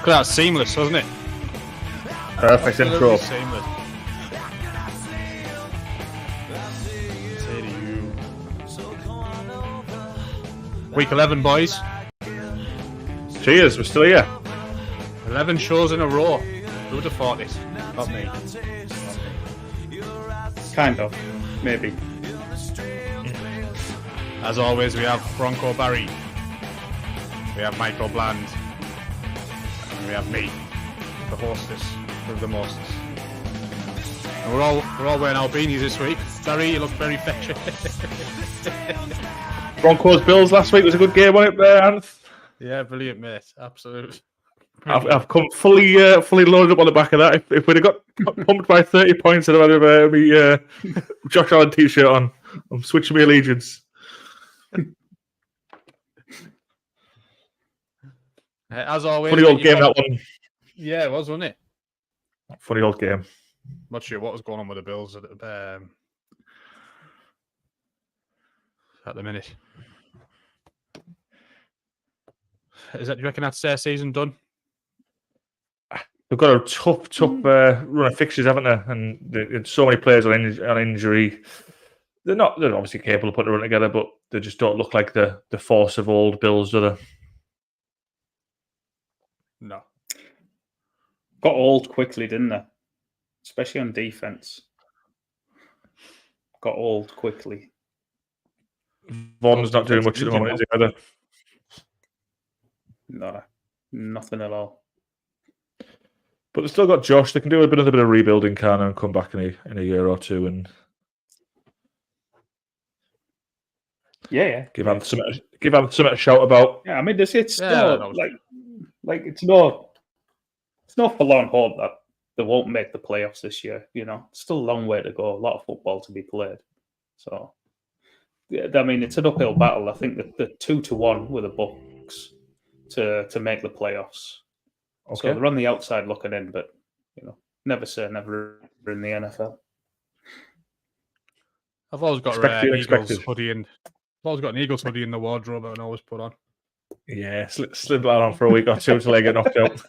Look at that, seamless, wasn't it? Perfect intro. Seamless. Say to you. Week 11, boys. Cheers, we're still here. 11 shows in a row. Who would have thought this? Not me. Kind of. Maybe. As always, we have Bronco Barry. We have Michael Bland. And we have me, the hostess with the mostest. And we're all wearing our beanies this week. Barry, you look very fetching. Broncos Bills last week was a good game, wasn't it, Anth? Yeah, brilliant, mate. Absolutely. I've come fully loaded up on the back of that. If we'd have got pumped by 30 points, I'd have had my Josh Allen t-shirt on. I'm switching my allegiance. As always, funny old game, that one. Yeah, it was, wasn't it? Funny old game. Not sure what was going on with the Bills at the minute. Do you reckon that's their season done? They've got a tough run of fixtures, haven't they? And so many players on injury. They're obviously capable of putting a run together, but they just don't look like the force of old Bills, do they? No. Got old quickly, didn't they? Especially on defense. Got old quickly. Vaughn's not doing much at the moment, is he, either? No, nothing at all. But they've still got Josh. They can do another bit of rebuilding, and come back in a year or two and give Anth something to shout about. Yeah, I mean, it's it's no forlorn hope that they won't make the playoffs this year. You know, it's still a long way to go. A lot of football to be played. So, yeah, I mean, it's an uphill battle. I think that the 2-1 with the Bucks to make the playoffs. Okay. So they're on the outside looking in, but never say never in the NFL. I've always got an Eagles hoodie in. I've always got an Eagles hoodie in the wardrobe I can always put on. Yeah, slip that on for a week or two until they get knocked out.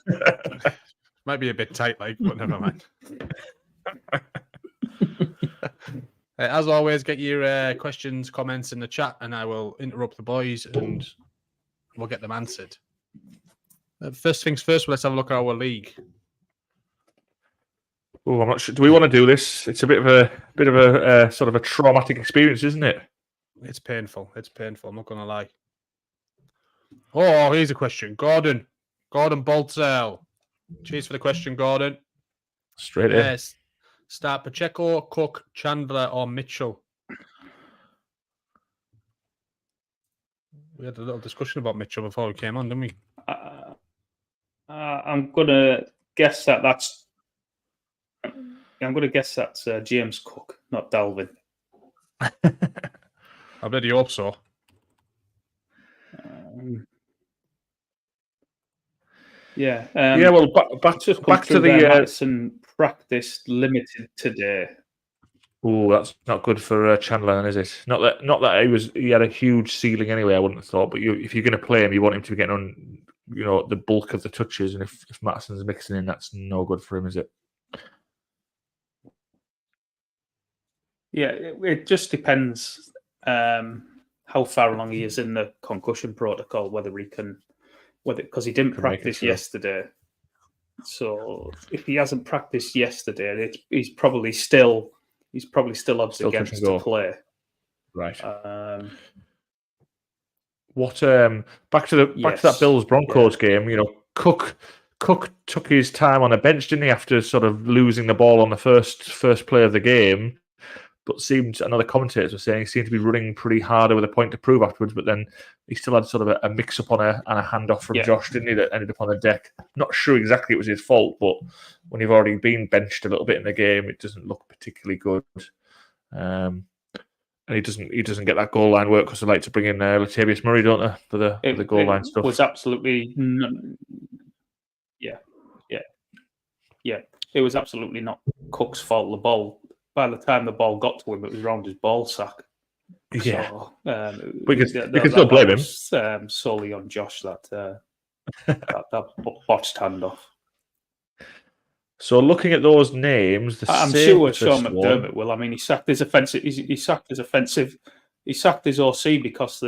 Might be a bit tight, but never mind. As always, get your questions, comments in the chat, and I will interrupt the boys and we'll get them answered. First things first, let's have a look at our league. Oh, I'm not sure. Do we want to do this? It's a bit of a sort of a traumatic experience, isn't it? It's painful. I'm not going to lie. Oh, here's a question. Gordon Boltzell. Cheers for the question, Gordon. Straight in. Yes. Start Pacheco, Cook, Chandler, or Mitchell. We had a little discussion about Mitchell before we came on, didn't we? I'm gonna guess that's James Cook, not Dalvin. I bloody hope so. Well, back to the Madison practice limited today. Oh, that's not good for Chandler, is it? Not that he had a huge ceiling anyway. I wouldn't have thought, but if you're going to play him, you want him to be getting on, the bulk of the touches. And if Madison's mixing in, that's no good for him, is it? Yeah, it just depends how far along he is in the concussion protocol, because he didn't practice yesterday. So if he hasn't practiced yesterday, he's probably still odds against to play. Right. Back to that Bills Broncos game. Cook took his time on the bench, didn't he, after sort of losing the ball on the first play of the game? But another commentators were saying he seemed to be running pretty harder with a point to prove afterwards. But then he still had sort of a mix up and a handoff from Josh, didn't he? That ended up on the deck. Not sure exactly it was his fault, but when you've already been benched a little bit in the game, it doesn't look particularly good. And he doesn't get that goal line work because they like to bring in Latavius Murray, don't they, for the goal line stuff. It was absolutely It was absolutely not Cook's fault. The ball, by the time the ball got to him, it was around his ball sack. Yeah, so, we can still blame him solely on Josh. That that botched handoff. So looking at those names, I'm sure Sean McDermott will. I mean, he sacked his offensive. He sacked his offensive. He sacked his OC because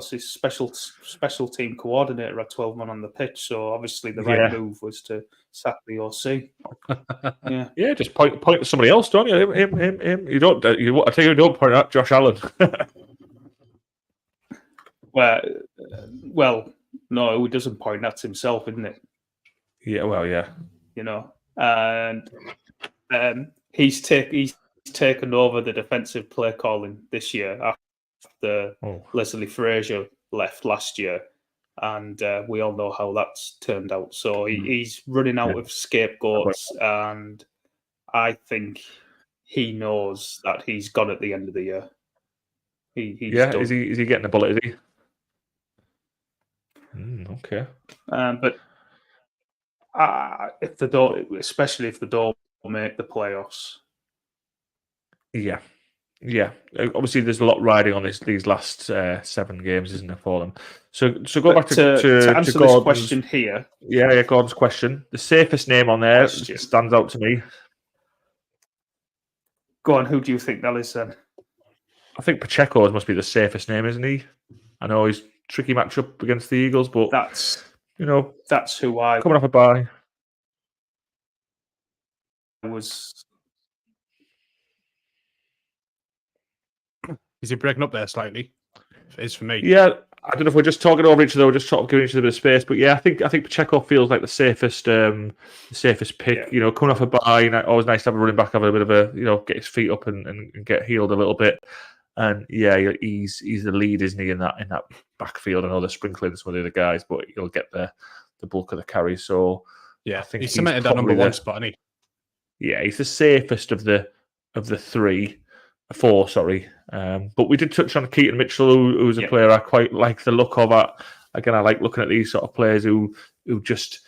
his special team coordinator had 12 men on the pitch. So obviously the right move was to sack the OC. Yeah, just point to somebody else, don't you? Him. You don't. I tell you, don't point at Josh Allen. Well, no, he doesn't point at himself, isn't it? Yeah, well, yeah. You know, and he's taken over the defensive play calling this year after Leslie Frazier left last year, and we all know how that's turned out. So he's running out of scapegoats, and I think he knows that he's gone at the end of the year. He's done. Is he getting a bullet? Is he? Okay. But if they don't, especially if they don't make the playoffs. Yeah. Obviously, there's a lot riding on these last 7 games, isn't there, for them? So go back to answer Gordon's this question here. Yeah, Gordon's question. The safest name on there stands out to me. Go on. Who do you think that is then? I think Pacheco must be the safest name, isn't he? I know he's tricky matchup against the Eagles, but that's who I coming off a bye. Was. Is he breaking up there slightly? It is for me. Yeah, I don't know if we're just talking over each other or just sort of giving each other a bit of space, but yeah, I think Pacheco feels like the safest pick. Yeah. You know, coming off a bye, always nice to have a running back, have a bit of a get his feet up and get healed a little bit. And yeah, he's the lead, isn't he, in that backfield? I know they're sprinkling some of the other guys, but he'll get the bulk of the carry. So yeah, I think he's cemented that number 1 spot, hasn't he? Yeah, he's the safest of the 4. Sorry, but we did touch on Keaton Mitchell, who's a player I quite like the look of. Again, I like looking at these sort of players who just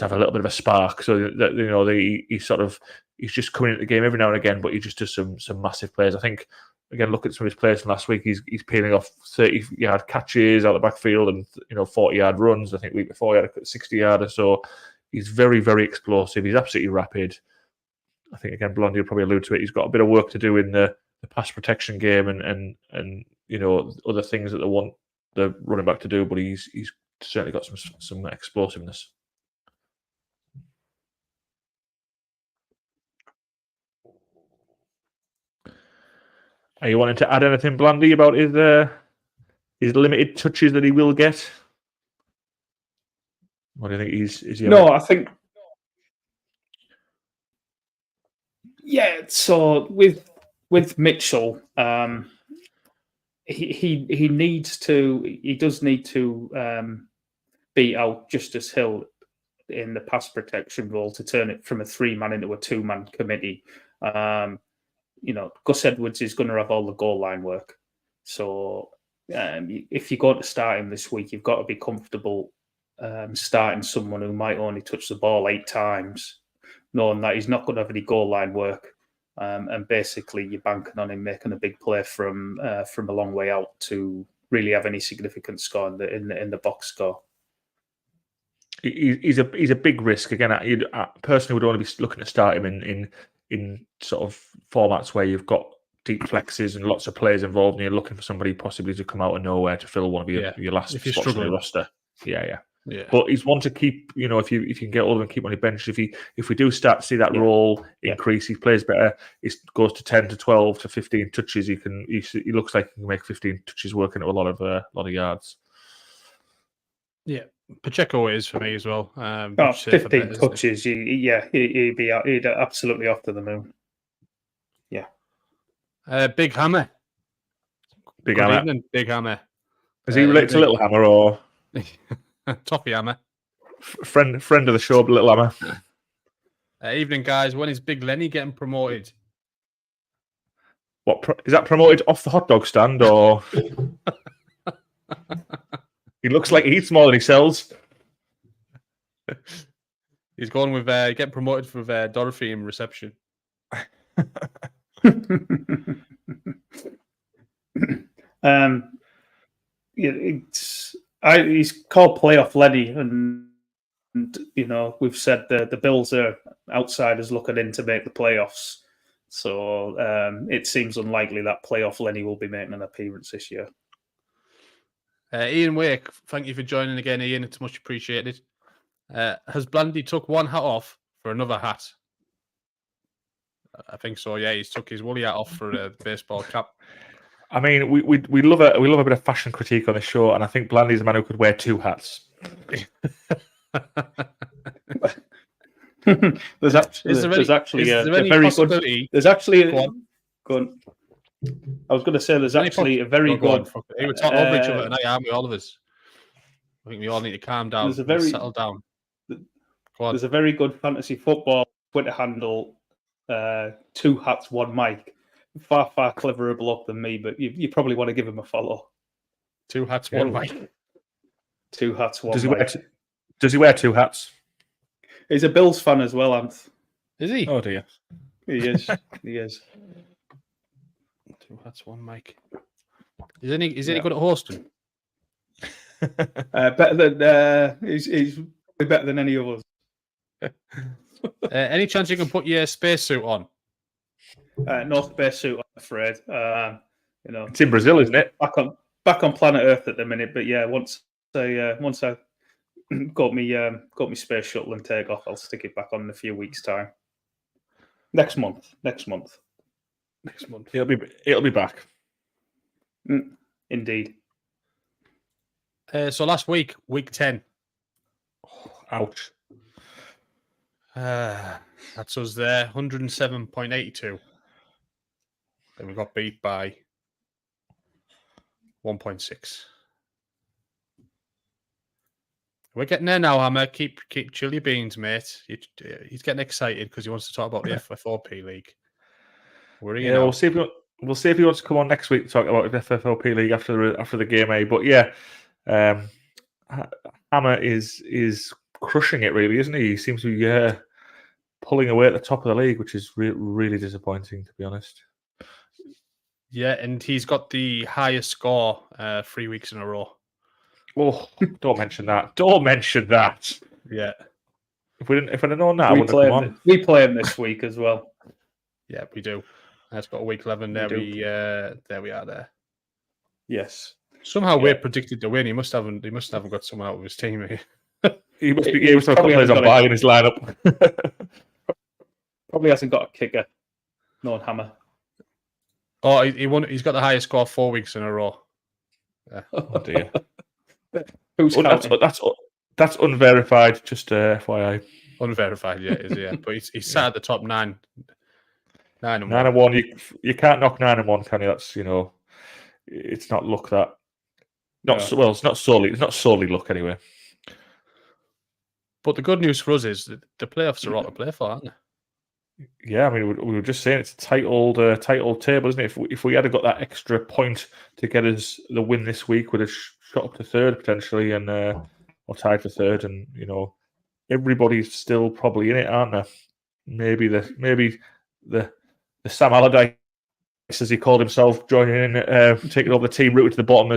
have a little bit of a spark. So that he's just coming into the game every now and again, but he just does some massive plays. I think. Again, look at some of his plays from last week. He's peeling off 30-yard catches out the backfield and 40-yard runs. I think week before he had a 60-yarder. So he's very, very explosive. He's absolutely rapid. I think again, Blondie will probably allude to it. He's got a bit of work to do in the pass protection game and other things that they want the running back to do. But he's certainly got some explosiveness. Are you wanting to add anything, Blandy, about his limited touches that he will get? What do you think is he? No, I think. Yeah, so with Mitchell, he does need to beat out Justice Hill in the pass protection role to turn it from a 3-man into a 2-man committee. Gus Edwards is going to have all the goal line work. So if you're going to start him this week, you've got to be comfortable starting someone who might only touch the ball 8 times, knowing that he's not going to have any goal line work. And basically, you're banking on him making a big play from a long way out to really have any significant score in the box score. He's a big risk. Again, I personally would only be looking to start him in sort of formats where you've got deep flexes and lots of players involved, and you're looking for somebody possibly to come out of nowhere to fill one of your last spots on the roster. Yeah. But he's one to keep. If you can get all of them, keep on your bench. If we do start to see that role increase, he plays better. It goes to 10 to 12 to 15 touches. He looks like he can make 15 touches working at a lot of yards. Yeah. Pacheco is for me as well. 15 touches, he'd absolutely off to the moon. Yeah. Big Hammer. Big Hammer. Evening, Big Hammer. Is he related to Little Hammer or Toffee Hammer? Friend of the show, Little Hammer. Evening, guys. When is Big Lenny getting promoted? What is that promoted off the hot dog stand or? He looks like he eats more than he sells. He's going with getting promoted for Dorothy in reception. He's called Playoff Lenny, and you know, we've said the Bills are outsiders looking in to make the playoffs. So it seems unlikely that Playoff Lenny will be making an appearance this year. Ian Wake, thank you for joining again, Ian. It's much appreciated. Has Blandy took one hat off for another hat? I think so. Yeah, he's took his woolly hat off for a baseball cap. I mean, we love a bit of fashion critique on the show, and I think Blandy's a man who could wear two hats. There's actually a very good. There's actually I was going to say there's actually a very good. We were talking over each other tonight, aren't we, all of us? I think we all need to calm down. Settle down. There's a very good fantasy football Twitter handle. 2 hats, 1 mic. Far cleverer bloke than me, but you probably want to give him a follow. 2 hats, 1 mic. 2 hats, 1 mic. Does he wear 2 hats? He's a Bills fan as well, Anth. Is he? Oh dear. He is. He is. 2 hats, 1 mic. Is any good at hosting? Better than he's better than any of us. Any chance you can put your spacesuit on? No spacesuit, I'm afraid. You know, it's in Brazil, isn't it? Back on planet Earth at the minute, but yeah, once I got me space shuttle and take off, I'll stick it back on in a few weeks' time. Next month. It'll be back. Indeed. So last week, week 10. Ouch. That's us there, 107.82. Then we got beat by 1.6. We're getting there now, Hammer. Keep chill your beans, mate. He's getting excited because he wants to talk about the FFOP League. We'll see if he wants to come on next week to talk about the FFOP League after the game, eh? But yeah, Hammer is crushing it, really, isn't he? He seems to be pulling away at the top of the league, which is really disappointing, to be honest. Yeah, and he's got the highest score 3 weeks in a row. Oh, don't mention that. Don't mention that. Yeah. If I'd have known that, I wouldn't have come on. We play him this week as well. Yeah, we do. That's got a week 11 there. There we are there. Yes. Somehow we predicted the win. He must haven't got someone out of his team here. He must have got players on buy in his lineup. Probably hasn't got a kicker. No Hammer. Oh, he won. He's got the highest score 4 weeks in a row. Yeah. Oh dear. Who's that's unverified. Just FYI. Unverified, yeah. But he's sat at the top 9. 9-1. You can't knock 9-1, can you? That's it's not luck that. Well, it's not solely luck anyway. But the good news for us is that the playoffs are all to play for, aren't they? Yeah, I mean, we were just saying it's a tight old table, isn't it? If we had got that extra point to get us the win this week, we'd have shot up to 3rd potentially, and or tied for 3rd, and everybody's still probably in it, aren't they? Maybe the Sam Allardyce, as he called himself, joining in, taking over the team, rooted to the bottom,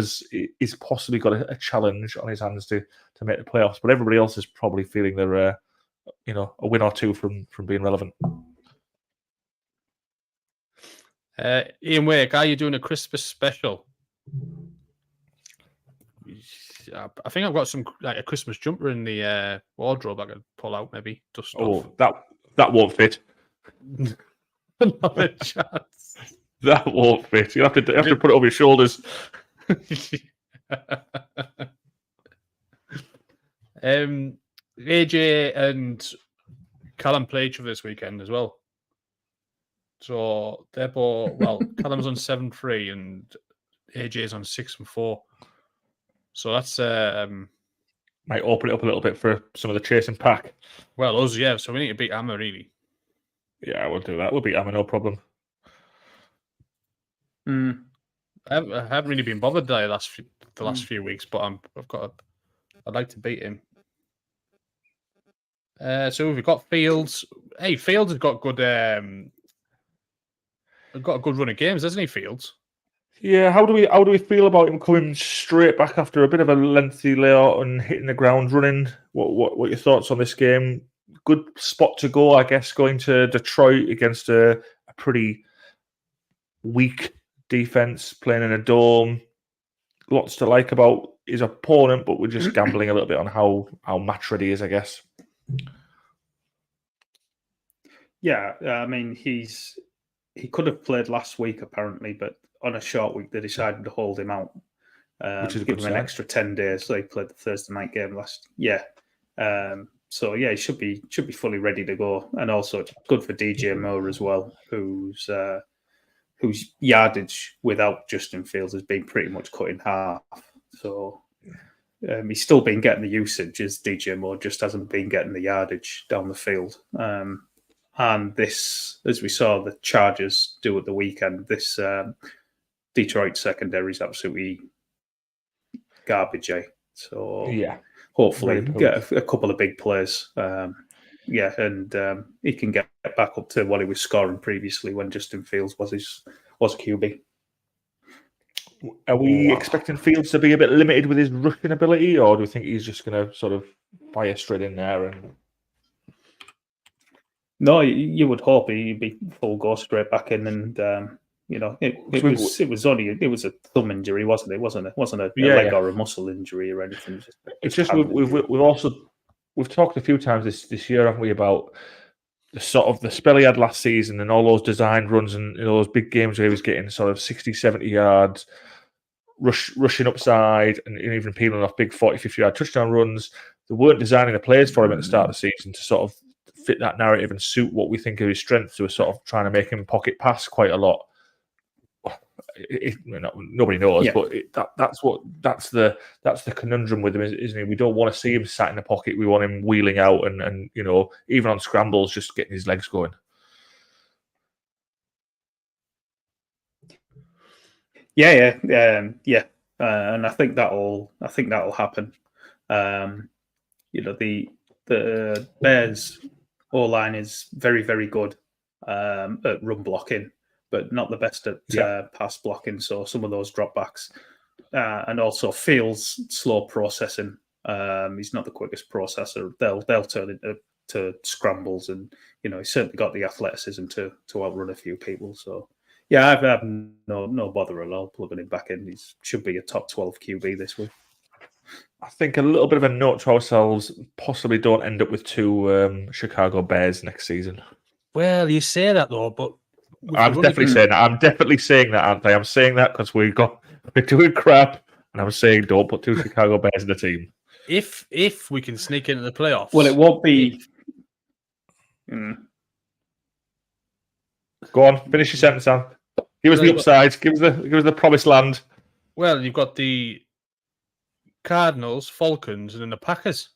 he's possibly got a challenge on his hands to make the playoffs. But everybody else is probably feeling they're a win or two from being relevant. Ian Wake, are you doing a Christmas special? I think I've got some a Christmas jumper in the wardrobe I could pull out, maybe dust off. Oh, that won't fit. Not a chance. That won't fit. You have to put it over your shoulders. AJ and Callum play each other this weekend as well. So they're both, Callum's on 7-3 and AJ's on 6-4. So that's might open it up a little bit for some of the chasing pack. Well, us, yeah. So we need to beat Hammer, really. Yeah, we'll do that. We'll beat Hammer, no problem. I haven't really been bothered the last few weeks, but I'd like to beat him. So we've got Fields. Hey, Fields has got good. Got a good run of games, hasn't he, Fields? Yeah, how do we feel about him coming straight back after a bit of a lengthy layout and hitting the ground running? What are your thoughts on this game? Good spot to go, I guess, going to Detroit against a pretty weak defense, playing in a dome. Lots to like about his opponent, but we're just gambling a little bit on how match ready he is, I guess. Yeah, I mean, he could have played last week apparently, but on a short week they decided to hold him out, Which is a give good him an sign. extra 10 days. So he played the Thursday night game last. Yeah, so yeah, he should be fully ready to go, and also it's good for DJ Moore as well, whose yardage without Justin Fields has been pretty much cut in half. So he's still been getting the usage, as DJ Moore just hasn't been getting the yardage down the field. And this, as we saw the Chargers do at the weekend, this Detroit secondary is absolutely garbage, eh? So yeah, hopefully get a couple of big plays. And he can get back up to what he was scoring previously when Justin Fields was QB. Are we expecting Fields to be a bit limited with his rushing ability, or do we think he's just going to sort of fire straight in there? No, you would hope he'd be full go straight back in, and it was a thumb injury, wasn't it? It wasn't a leg or a muscle injury or anything. It's just we've talked a few times this year, haven't we, about the sort of the spell he had last season and all those designed runs and those big games where he was getting sort of 60, 70 yards, rushing upside and even peeling off big 40, 50 yard touchdown runs. They weren't designing the plays for him at the start of the season to sort of fit that narrative and suit what we think of his strengths. So we're sort of trying to make him pocket pass quite a lot. Nobody knows, but that's the conundrum with him, isn't it? We don't want to see him sat in the pocket. We want him wheeling out and even on scrambles, just getting his legs going. Yeah, and I think that'll happen. The Bears O-line is very, very good at run blocking, but not the best at pass blocking. So some of those dropbacks, and also Fields' slow processing. He's not the quickest processor. They'll turn into scrambles, and he's certainly got the athleticism to outrun a few people. So yeah, I've had no bother at all plugging him back in. He should be a top 12 QB this week. I think a little bit of a note to ourselves: possibly don't end up with two Chicago Bears next season. Well, you say that though, but I'm definitely saying that. I'm definitely saying that, Anthony. I'm saying that because we're doing crap, and I'm saying don't put two Chicago Bears in the team. If we can sneak into the playoffs, well, it won't be. Go on, finish your sentence, Sam. Give us the upsides. Give us the promised land. Well, you've got the Cardinals, Falcons, and then the Packers.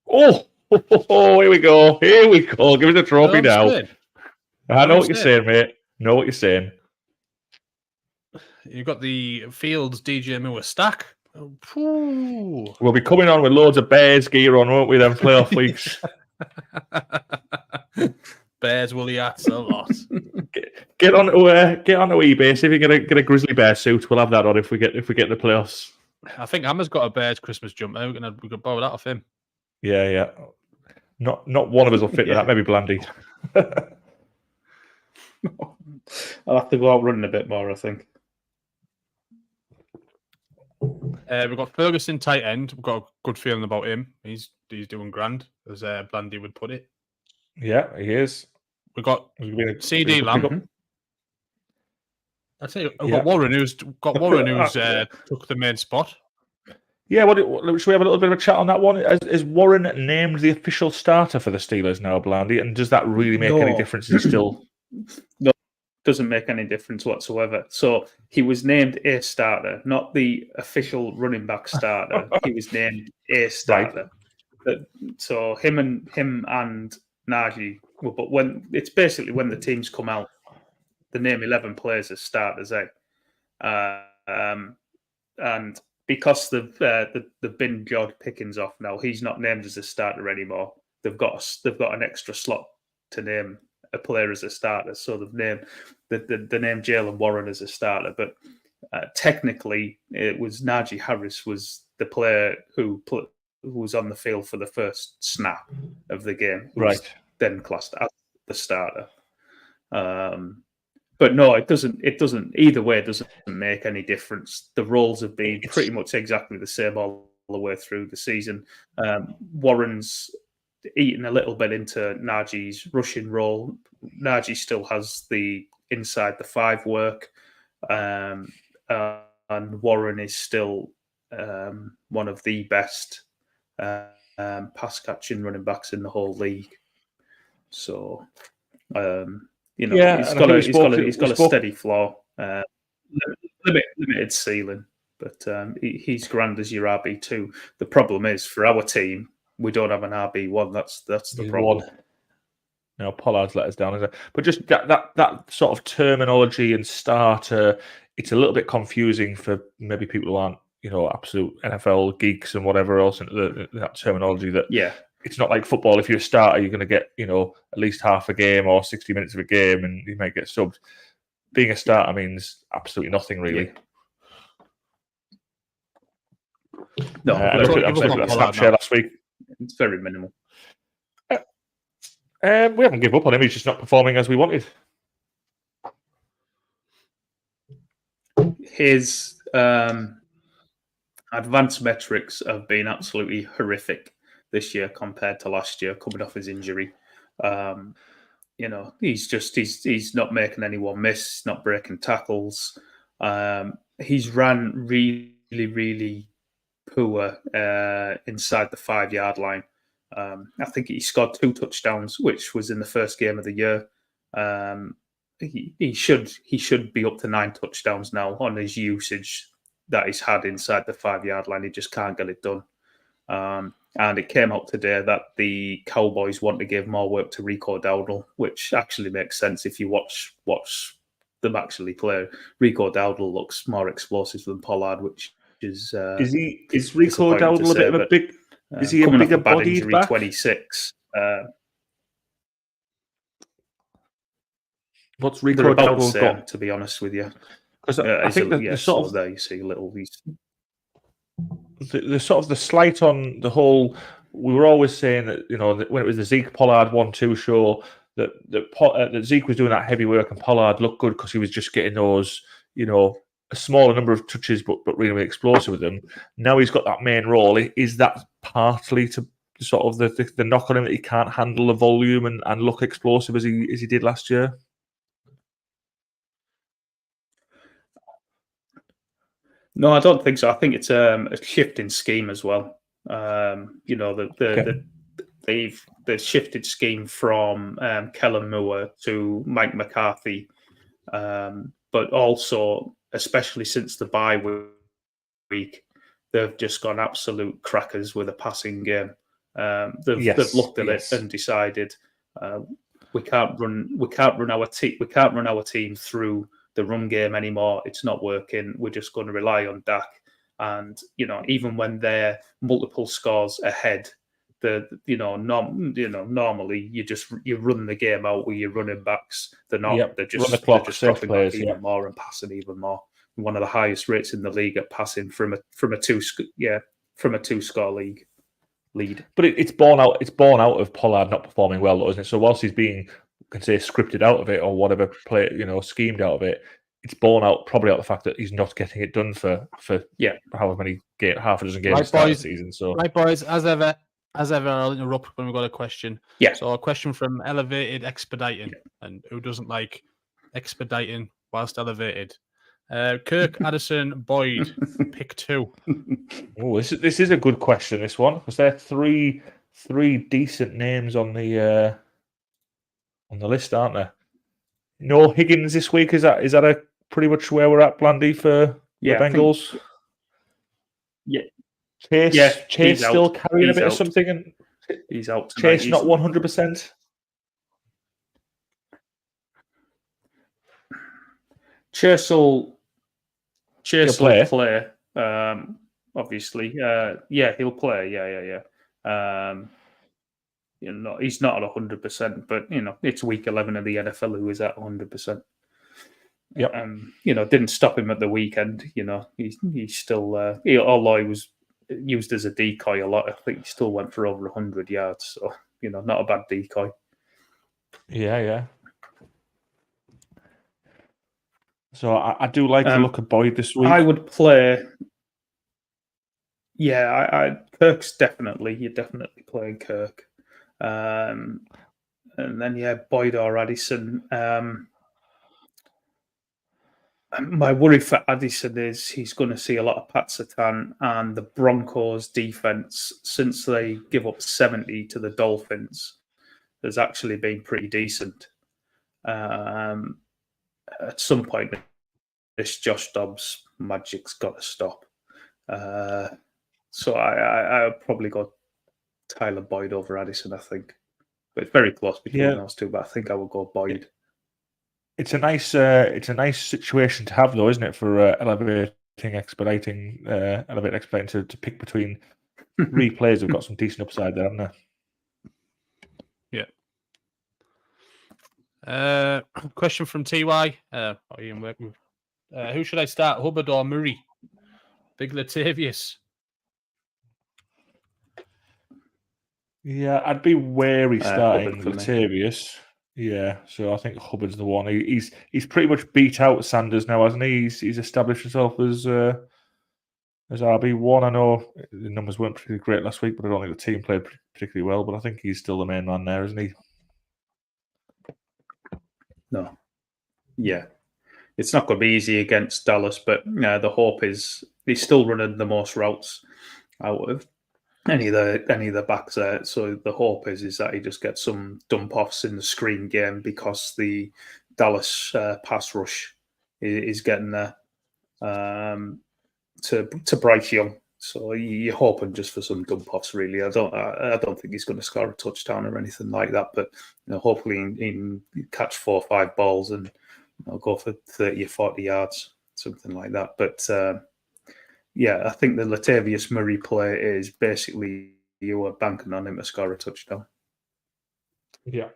Oh, here we go. Here we go. Give us the trophy now. I know what you're saying, mate. Know what you're saying. You've got the Fields DJ Moore stack. Oh, we'll be coming on with loads of Bears gear on, won't we, then playoff weeks? Bears woolly hats a lot. Get onto eBay. See if you get a grizzly bear suit. We'll have that on if we get the playoffs. I think Hammer's got a Bears Christmas jumper. We could borrow that off him. Yeah. Not one of us will fit to that. Maybe Blandy. I'll have to go out running a bit more, I think. We've got Ferguson tight end. We've got a good feeling about him. He's doing grand, as Blandy would put it. Yeah, he is. We've got CD Lamb. I'd say we've got Warren, who's took the main spot. Yeah, should we have a little bit of a chat on that one? Is Warren named the official starter for the Steelers now, Blandy? And does that really make any difference? Is he still... No, doesn't make any difference whatsoever. So he was named a starter, not the official running back starter. He was named a starter. Right. So him and Najee, but when it's basically when the teams come out, the name 11 players as starters, and because they've been George Pickens off now, he's not named as a starter anymore. They've got an extra slot to name a player as a starter, so they've named the name Jaylen Warren as a starter. But technically, it was Najee Harris was the player who was on the field for the first snap of the game, who was then classed as the starter. But no, it doesn't. Either way, it doesn't make any difference. The roles have been pretty much exactly the same all the way through the season. Warren's eaten a little bit into Najee's rushing role. Najee still has the inside the 5 work, and Warren is still one of the best pass catching running backs in the whole league. So, he's got a steady floor, limited ceiling, but he's grand as your RB2. The problem is for our team, we don't have an RB1. That's the problem. No, Pollard's let us down, isn't it? But just that sort of terminology and starter, it's a little bit confusing for maybe people who aren't, absolute NFL geeks and whatever else into that terminology. It's not like football. If you're a starter, you're going to get, at least half a game or 60 minutes of a game, and you might get subbed. Being a starter means absolutely nothing, really. No, I looked at that Snapchat last week. It's very minimal. We haven't given up on him. He's just not performing as we wanted. His advanced metrics have been absolutely horrific this year compared to last year, coming off his injury. He's not making anyone miss, not breaking tackles. He's ran really, really poor inside the 5-yard line. I think he scored 2 touchdowns, which was in the first game of the year. He should be up to 9 touchdowns now on his usage that he's had inside the 5-yard line. He just can't get it done. And it came out today that the Cowboys want to give more work to Rico Dowdle, which actually makes sense if you watch them actually play. Rico Dowdle looks more explosive than Pollard, which is Rico Dowdle a bit of a big? Is he a bigger bodied back? 26. What's Rico Dowdle got? To be honest with you, because I think there you see little these. The sort of the slight on the whole. We were always saying that when it was the Zeke Pollard 1-2 show that Zeke was doing that heavy work and Pollard looked good because he was just getting those a smaller number of touches but really explosive with them. Now he's got that main role. Is that partly to sort of the knock on him that he can't handle the volume and look explosive as he did last year? No, I don't think so. I think it's a shift in scheme as well. They've shifted scheme from Kellen Moore to Mike McCarthy, but also, especially since the bye week, they've just gone absolute crackers with a passing game. They've looked at it and decided we can't run our team through the run game anymore. It's not working. We're just going to rely on Dak. And even when they're multiple scores ahead, normally you run the game out with your running backs. They're not. They're just dropping back even more and passing even more. One of the highest rates in the league at passing from a two score league lead. But it's born out. It's born out of Pollard not performing well, though, isn't it? So whilst he's being, can say, scripted out of it or whatever, schemed out of it, it's born out probably out of the fact that he's not getting it done for however many half a dozen games this season. So right, boys, as ever, I'll interrupt when we've got a question. Yeah. So a question from Elevated Expediting, and who doesn't like expediting whilst elevated? Kirk, Addison, Boyd, pick 2. Oh, this is a good question. This one, because there are three decent names on the list, aren't there? No Higgins this week. Is that a pretty much where we're at, Blandy, for the Bengals? Chase still carrying a bit of something, and he's out. Chase not 100%. Chase will play. Obviously, he'll play. He's not at 100%, but it's week 11 of the NFL. Who is at 100%? Didn't stop him at the weekend. He's still, although he was used as a decoy a lot, I think he still went for over 100 yards. So, not a bad decoy. Yeah. So I do like the look of Boyd this week. I would play. Yeah, Kirk's definitely. You're definitely playing Kirk. And then, Boyd or Addison. My worry for Addison is he's going to see a lot of Pat Surtain, and the Broncos defense, since they give up 70 to the Dolphins, has actually been pretty decent. At some point, this Josh Dobbs magic's got to stop. So I'll probably go Tyler Boyd over Addison, I think. But it's very close between those two, but I think I will go Boyd. It's a nice situation to have, though, isn't it, for elevating expediting to pick between three players who've got some decent upside there, haven't they? Yeah. Question from TY. Who should I start, Hubbard or Murray? Big Latavius. Yeah, I'd be wary starting Latavius. Yeah, so I think Hubbard's the one. He's pretty much beat out Sanders now, hasn't he? He's established himself as RB1. I know the numbers weren't particularly great last week, but I don't think the team played particularly well. But I think he's still the main man there, isn't he? No. Yeah. It's not going to be easy against Dallas, but the hope is he's still running the most routes out of any of the backs there. So the hope is that he just gets some dump offs in the screen game because the Dallas pass rush is getting there to Bryce Young. So you're hoping just for some dump offs, really. I don't think he's going to score a touchdown or anything like that, but hopefully he can catch 4 or 5 balls and go for 30 or 40 yards, something like that. But I think the Latavius Murray play is basically you are banking on him to score a touchdown. Yeah.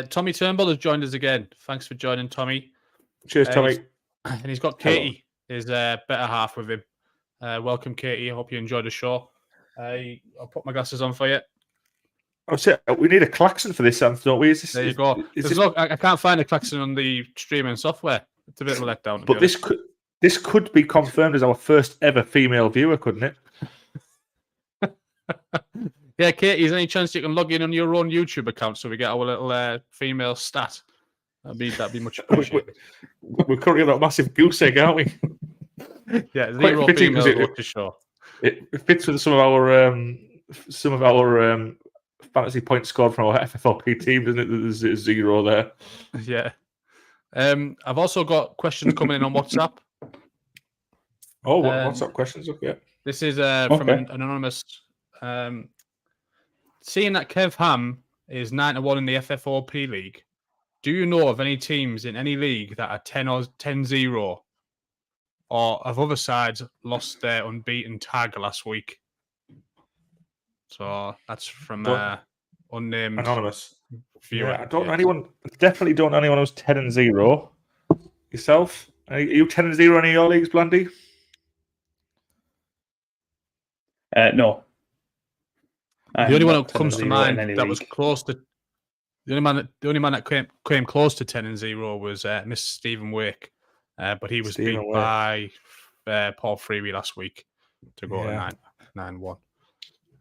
Tommy Turnbull has joined us again. Thanks for joining, Tommy. Cheers, Tommy. And he's got Katie, his better half, with him. Welcome, Katie. I hope you enjoyed the show. I'll put my glasses on for you. We need a klaxon for this, don't we? There you go. Look, I can't find a klaxon on the streaming software. It's a bit of a letdown. But this could be confirmed as our first ever female viewer, couldn't it? Yeah, Katie, is there any chance you can log in on your own YouTube account so we get our little female stat? That'd be much appreciated. We're currently on a massive goose egg, aren't we? Yeah, 0 females watch the show. It fits with some of our fantasy points scored from our FFLP team, doesn't it? There's 0 there. Yeah. I've also got questions coming in on WhatsApp. Oh, WhatsApp questions? Okay. This is from an anonymous. Seeing that Kev Ham is 9-1 in the FFOP league, do you know of any teams in any league that are 10 or 10-0, or have other sides lost their unbeaten tag last week? So that's from unnamed anonymous viewer. Yeah, I don't know anyone. Definitely don't know anyone who's 10-0. Yourself? Are you 10-0 in any of your leagues, Blandy? No. The only one that comes to mind that was close to the only man that came close to 10-0 was Mr. Stephen Wake, but he was beat by Paul Freeby last week to go to 9-1.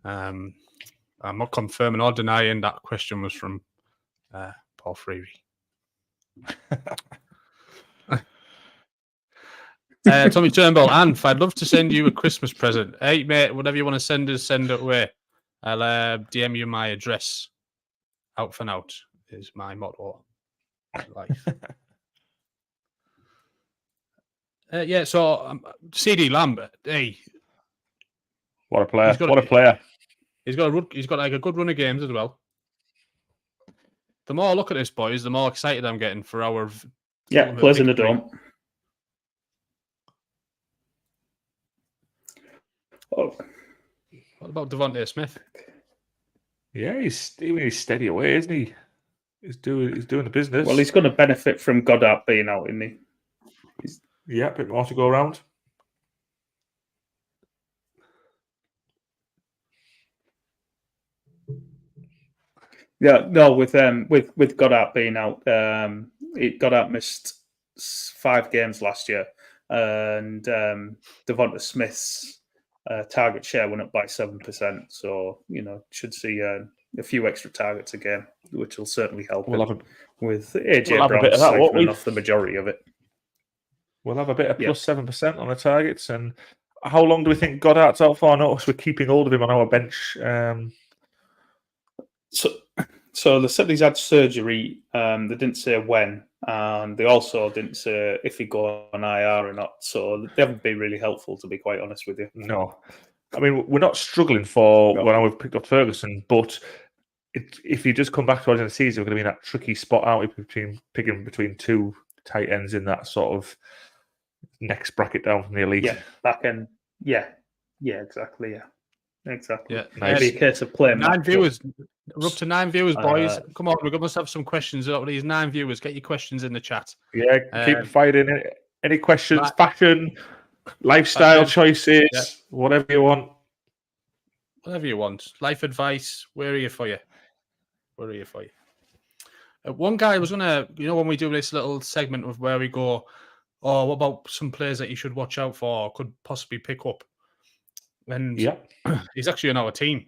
I'm not confirming or denying that question was from Paul Freeby. Tommy Turnbull, Anf, I'd love to send you a Christmas present. Hey, mate, whatever you want to send us, send it away. I'll DM you my address. Out for now is my motto. Life. So CD Lambert, hey, what a player! What a player! He's got like a good run of games as well. The more I look at this, boys, the more excited I'm getting for our plays in the dome. Oh. What about Devontae Smith? Yeah, he's steady away, isn't he? He's doing the business. Well, he's going to benefit from Goddard being out, isn't he? Yeah, a bit more to go around. Yeah, no, with Goddard being out, Goddard missed 5 games last year, and Devonta Smith's target share went up by 7%. So should see a few extra targets again, which will certainly help with AJ Brown siphoning off the majority of it. We'll have a bit of plus 7% on the targets. And how long do we think Goddard's out for? I notice we're keeping hold of him on our bench. So they said he's had surgery. They didn't say when, and they also didn't say if he go on IR or not. So they haven't been really helpful, to be quite honest with you. No, I mean we're not struggling when we've picked up Ferguson, but if you just come back towards the end of the season, we're going to be in that tricky spot, aren't we? Between 2 tight ends in that sort of next bracket down from the elite. Yeah, back end. Yeah, exactly. Yeah. Exactly. Yeah, nice. Maybe a case of playing 9 viewers. We're up to 9 viewers, boys. Come on, we must have some questions about these 9 viewers. Get your questions in the chat. Yeah, keep fighting. Any questions? Fashion, lifestyle choices, whatever you want. Whatever you want. Life advice. Where are you for you? One guy was gonna, when we do this little segment of where we go, what about some players that you should watch out for or could possibly pick up? And he's actually on our team.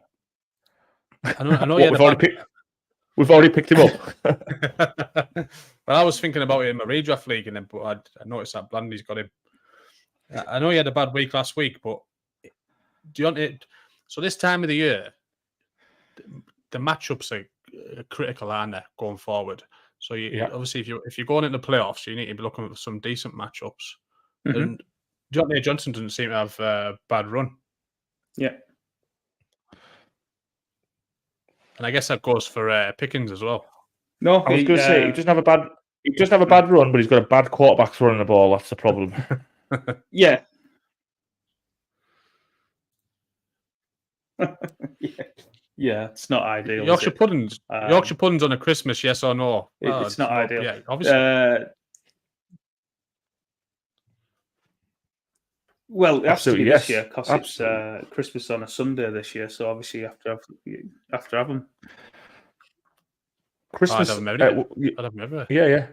I know we've already picked him up. But I was thinking about it in my redraft league, and then I noticed that Blandy's got him. I know he had a bad week last week, but so this time of the year, the matchups are critical, aren't they, going forward? So obviously, if you're going into the playoffs, you need to be looking for some decent matchups. Mm-hmm. And Deontay Johnson doesn't seem to have a bad run. Yeah. And I guess that goes for Pickens as well. No, I was going to say he doesn't have a bad run, but he's got a bad quarterback throwing the ball. That's the problem. Yeah. Yeah, it's not ideal. Yorkshire puddings. Yorkshire puddings on a Christmas, yes or no? It's not ideal. Yeah, obviously. Well, it has to be this year because it's Christmas on a Sunday this year, so obviously you have to have them. Christmas. I'd have them everywhere. Yeah.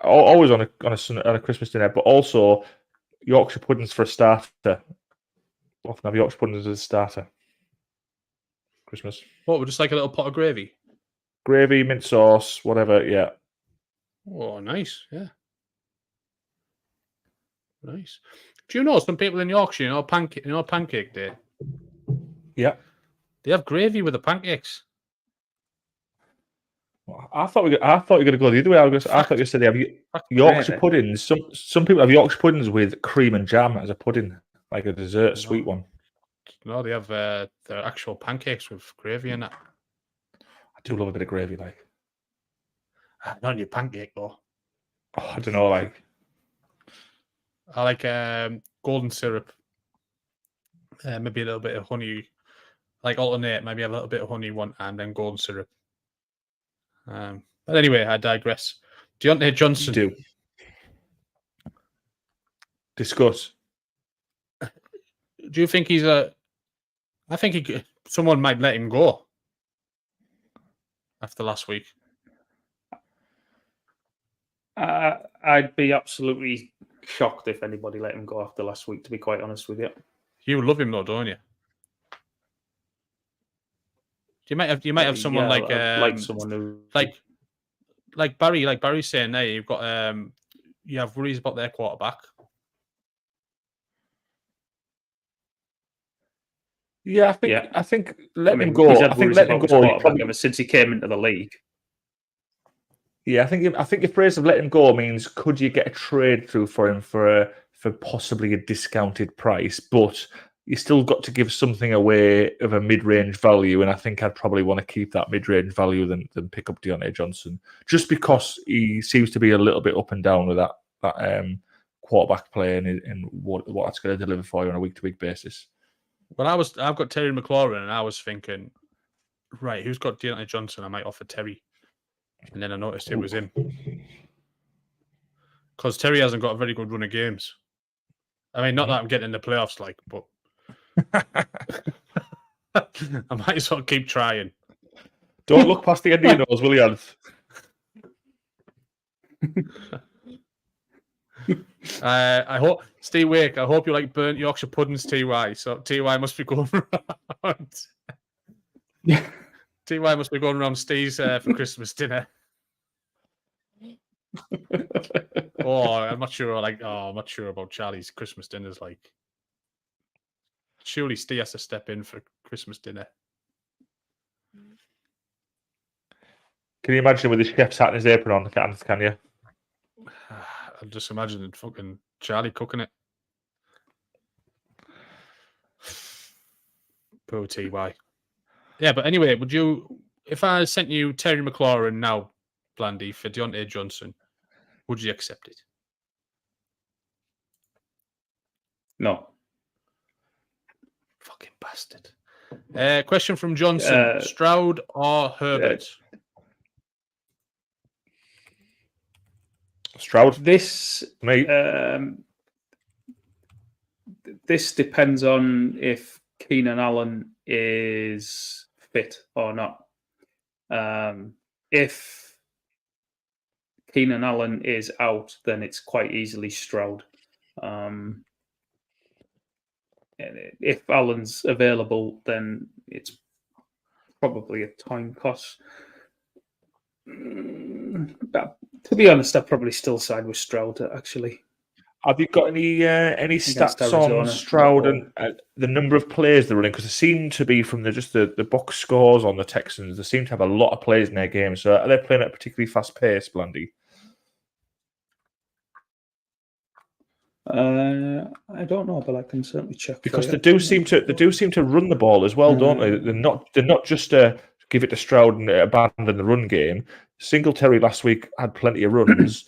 Always on a Christmas dinner, but also Yorkshire puddings for a starter. Often have Yorkshire puddings as a starter. Christmas. What? Just like a little pot of gravy. Gravy, mint sauce, whatever. Yeah. Oh, nice. Yeah. Nice. Do you know some people in Yorkshire, pancake day? Yeah. They have gravy with the pancakes. Well, I thought you were going to go the other way. I thought you said they have Yorkshire puddings. Some people have Yorkshire puddings with cream and jam as a pudding, like a dessert, sweet one. No, they have their actual pancakes with gravy in it. I do love a bit of gravy, like. Not in your pancake, though. Oh, I don't know, like. I like golden syrup. Maybe a little bit of honey. Like alternate, maybe a little bit of honey one and then golden syrup. But anyway, I digress. Deontay Johnson. Do. Discuss. Do you think he's I think someone might let him go after last week. I'd be absolutely shocked if anybody let him go after last week, to be quite honest with you. You love him though, don't you? You might have someone like someone who like Barry's saying there. You've got you have worries about their quarterback. Yeah, I think let him go. I think let him go ever since he came into the league. Yeah, I think your phrase of let him go means could you get a trade through for him for possibly a discounted price, but you still got to give something away of a mid-range value, and I think I'd probably want to keep that mid-range value than pick up Deontay Johnson, just because he seems to be a little bit up and down with that quarterback play and what that's going to deliver for you on a week-to-week basis. Well, I've got Terry McLaurin, and I was thinking, right, who's got Deontay Johnson? I might offer Terry. And then I noticed it was him. Because Terry hasn't got a very good run of games. I mean, not that I'm getting in the playoffs, but I might as well keep trying. Don't look past the end of your nose, will you? I hope, Steve Wake, I hope you like burnt Yorkshire puddings, TY. So TY must be going around. TY must be going around Steve's for Christmas dinner. I'm not sure. I'm not sure about Charlie's Christmas dinners. Surely Steve has to step in for Christmas dinner. Can you imagine with his chef's hat and his apron on? Can you? I'm just imagining fucking Charlie cooking it. Poor TY. Yeah, but anyway, would you, if I sent you Terry McLaurin now, Blandy, for Deontay Johnson, would you accept it? No. Fucking bastard. Question from Johnson. Stroud or Herbert? Stroud. This depends on if Keenan Allen is fit or not. If Keenan Allen is out, then it's quite easily Stroud. If Allen's available, then it's probably a time cost. But to be honest, I'd probably still side with Stroud, actually. Have you got any stats on Stroud and the number of players they're running? Because they seem to be from the box scores on the Texans. They seem to have a lot of players in their game. So are they playing at a particularly fast pace, Blandy? I don't know, but I can certainly check. Because they do seem to run the ball as well, don't they? They're not just give it to Stroud and abandon the run game. Singletary last week had plenty of runs.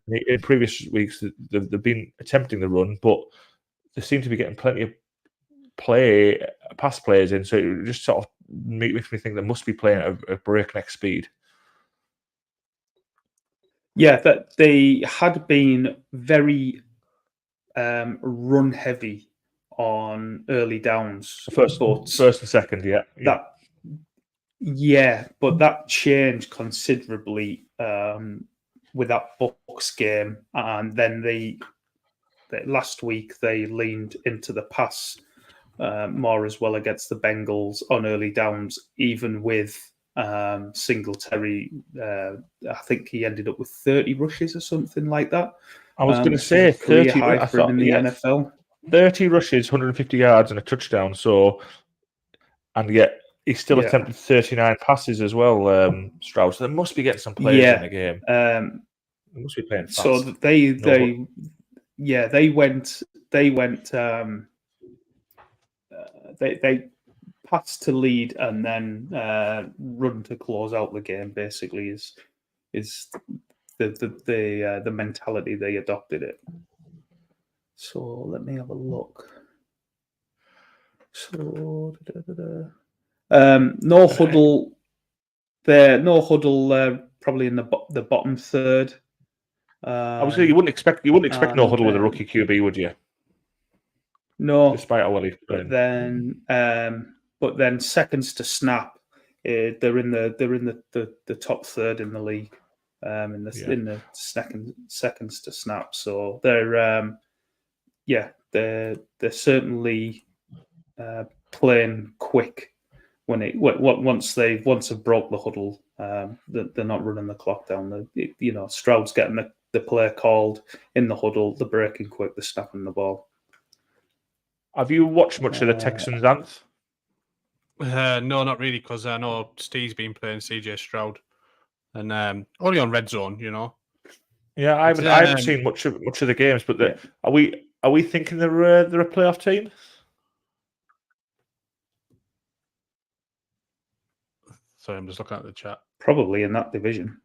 In previous weeks, they've been attempting the run, but they seem to be getting plenty of pass plays in. So it just sort of makes me think they must be playing at a breakneck speed. Yeah, that they had been very run heavy on early downs. First and second, yeah. But that changed considerably with that Bucs game, and then last week they leaned into the pass more as well against the Bengals on early downs, even with Singletary. I think he ended up with 30 rushes or something like that. I was going to say 30 high for him in the NFL. 30 rushes, 150 yards, and a touchdown. So, and yet he still attempted 39 passes as well, Stroud. So they must be getting some players in the game. They must be playing fast. So they pass to lead and then run to close out the game. Basically, is the mentality they adopted it. So let me have a look. So no huddle. There, no huddle. Probably in the bottom third. Obviously, you wouldn't expect no huddle with a rookie QB, would you? No, despite how well he's playing. But then seconds to snap, they're in the top third in the league. In the seconds to snap, so they're certainly playing quick once they've broke the huddle. They're not running the clock down. Stroud's getting the play called in the huddle. They're breaking quick. They're snapping the ball. Have you watched much of the Texans, Ant? No, not really, because I know Steve's been playing CJ Stroud, and only on Red Zone, Yeah, I haven't seen much of the games, but are we thinking they're a playoff team? Sorry, I'm just looking at the chat. Probably in that division.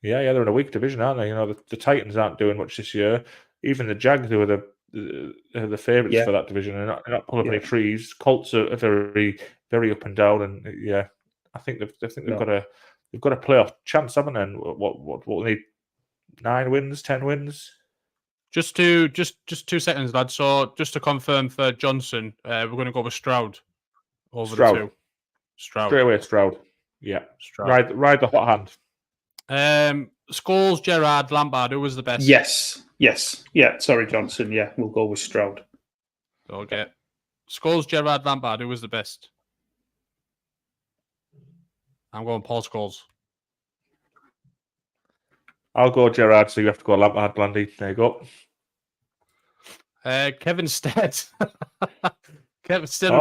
Yeah, they're in a weak division, aren't they? The Titans aren't doing much this year. Even the Jags, who are the favourites for that division, are not pulling any trees. Colts are very, very up and down, and I think they've got they've got a playoff chance, haven't they? And what will they need? 9 wins, 10 wins? Just 2 seconds, lad. So just to confirm for Johnson, we're going to go with Stroud over Stroud. the 2. Stroud. Straight away, Stroud. Yeah. Stroud. Ride the hot hand. Scholes, Gerrard, Lampard, who was the best? Yes. Yeah, sorry, Johnson. Yeah, we'll go with Stroud. Okay. Scholes, Gerrard, Lampard, who was the best? I'm going Paul Scholes. I'll go Gerrard, so you have to go Lampard, Blandy. There you go. Kevin Stead. Kevin Stead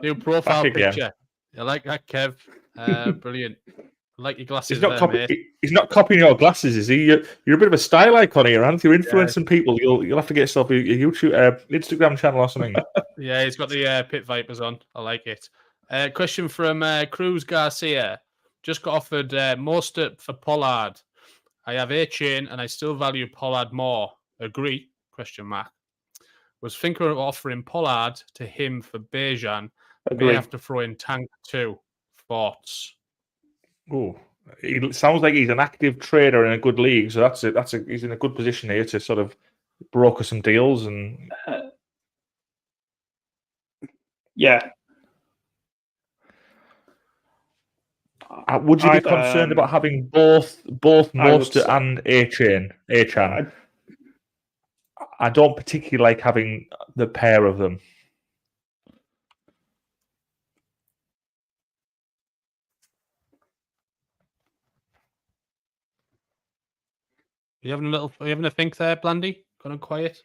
new profile picture. I like that, Kev. Brilliant. I like your glasses. He's not copying your glasses, is he? You're a bit of a style icon here, Ant. You're influencing people. You'll have to get yourself a YouTube, Instagram channel or something. Yeah, he's got the Pit Vipers on. I like it. Question from Cruz Garcia. Just got offered Mostert for Pollard. I have A-Chain and I still value Pollard more. Agree? ? Was thinking of offering Pollard to him for Bijan. May have to throw in Tank too. Thoughts? Oh, he sounds like he's an active trader in a good league, so he's in a good position here to sort of broker some deals and. Yeah. Would you be concerned about having both Mostert and Achane? I don't particularly like having the pair of them. Are you having a think there, Blandy? Gone quiet?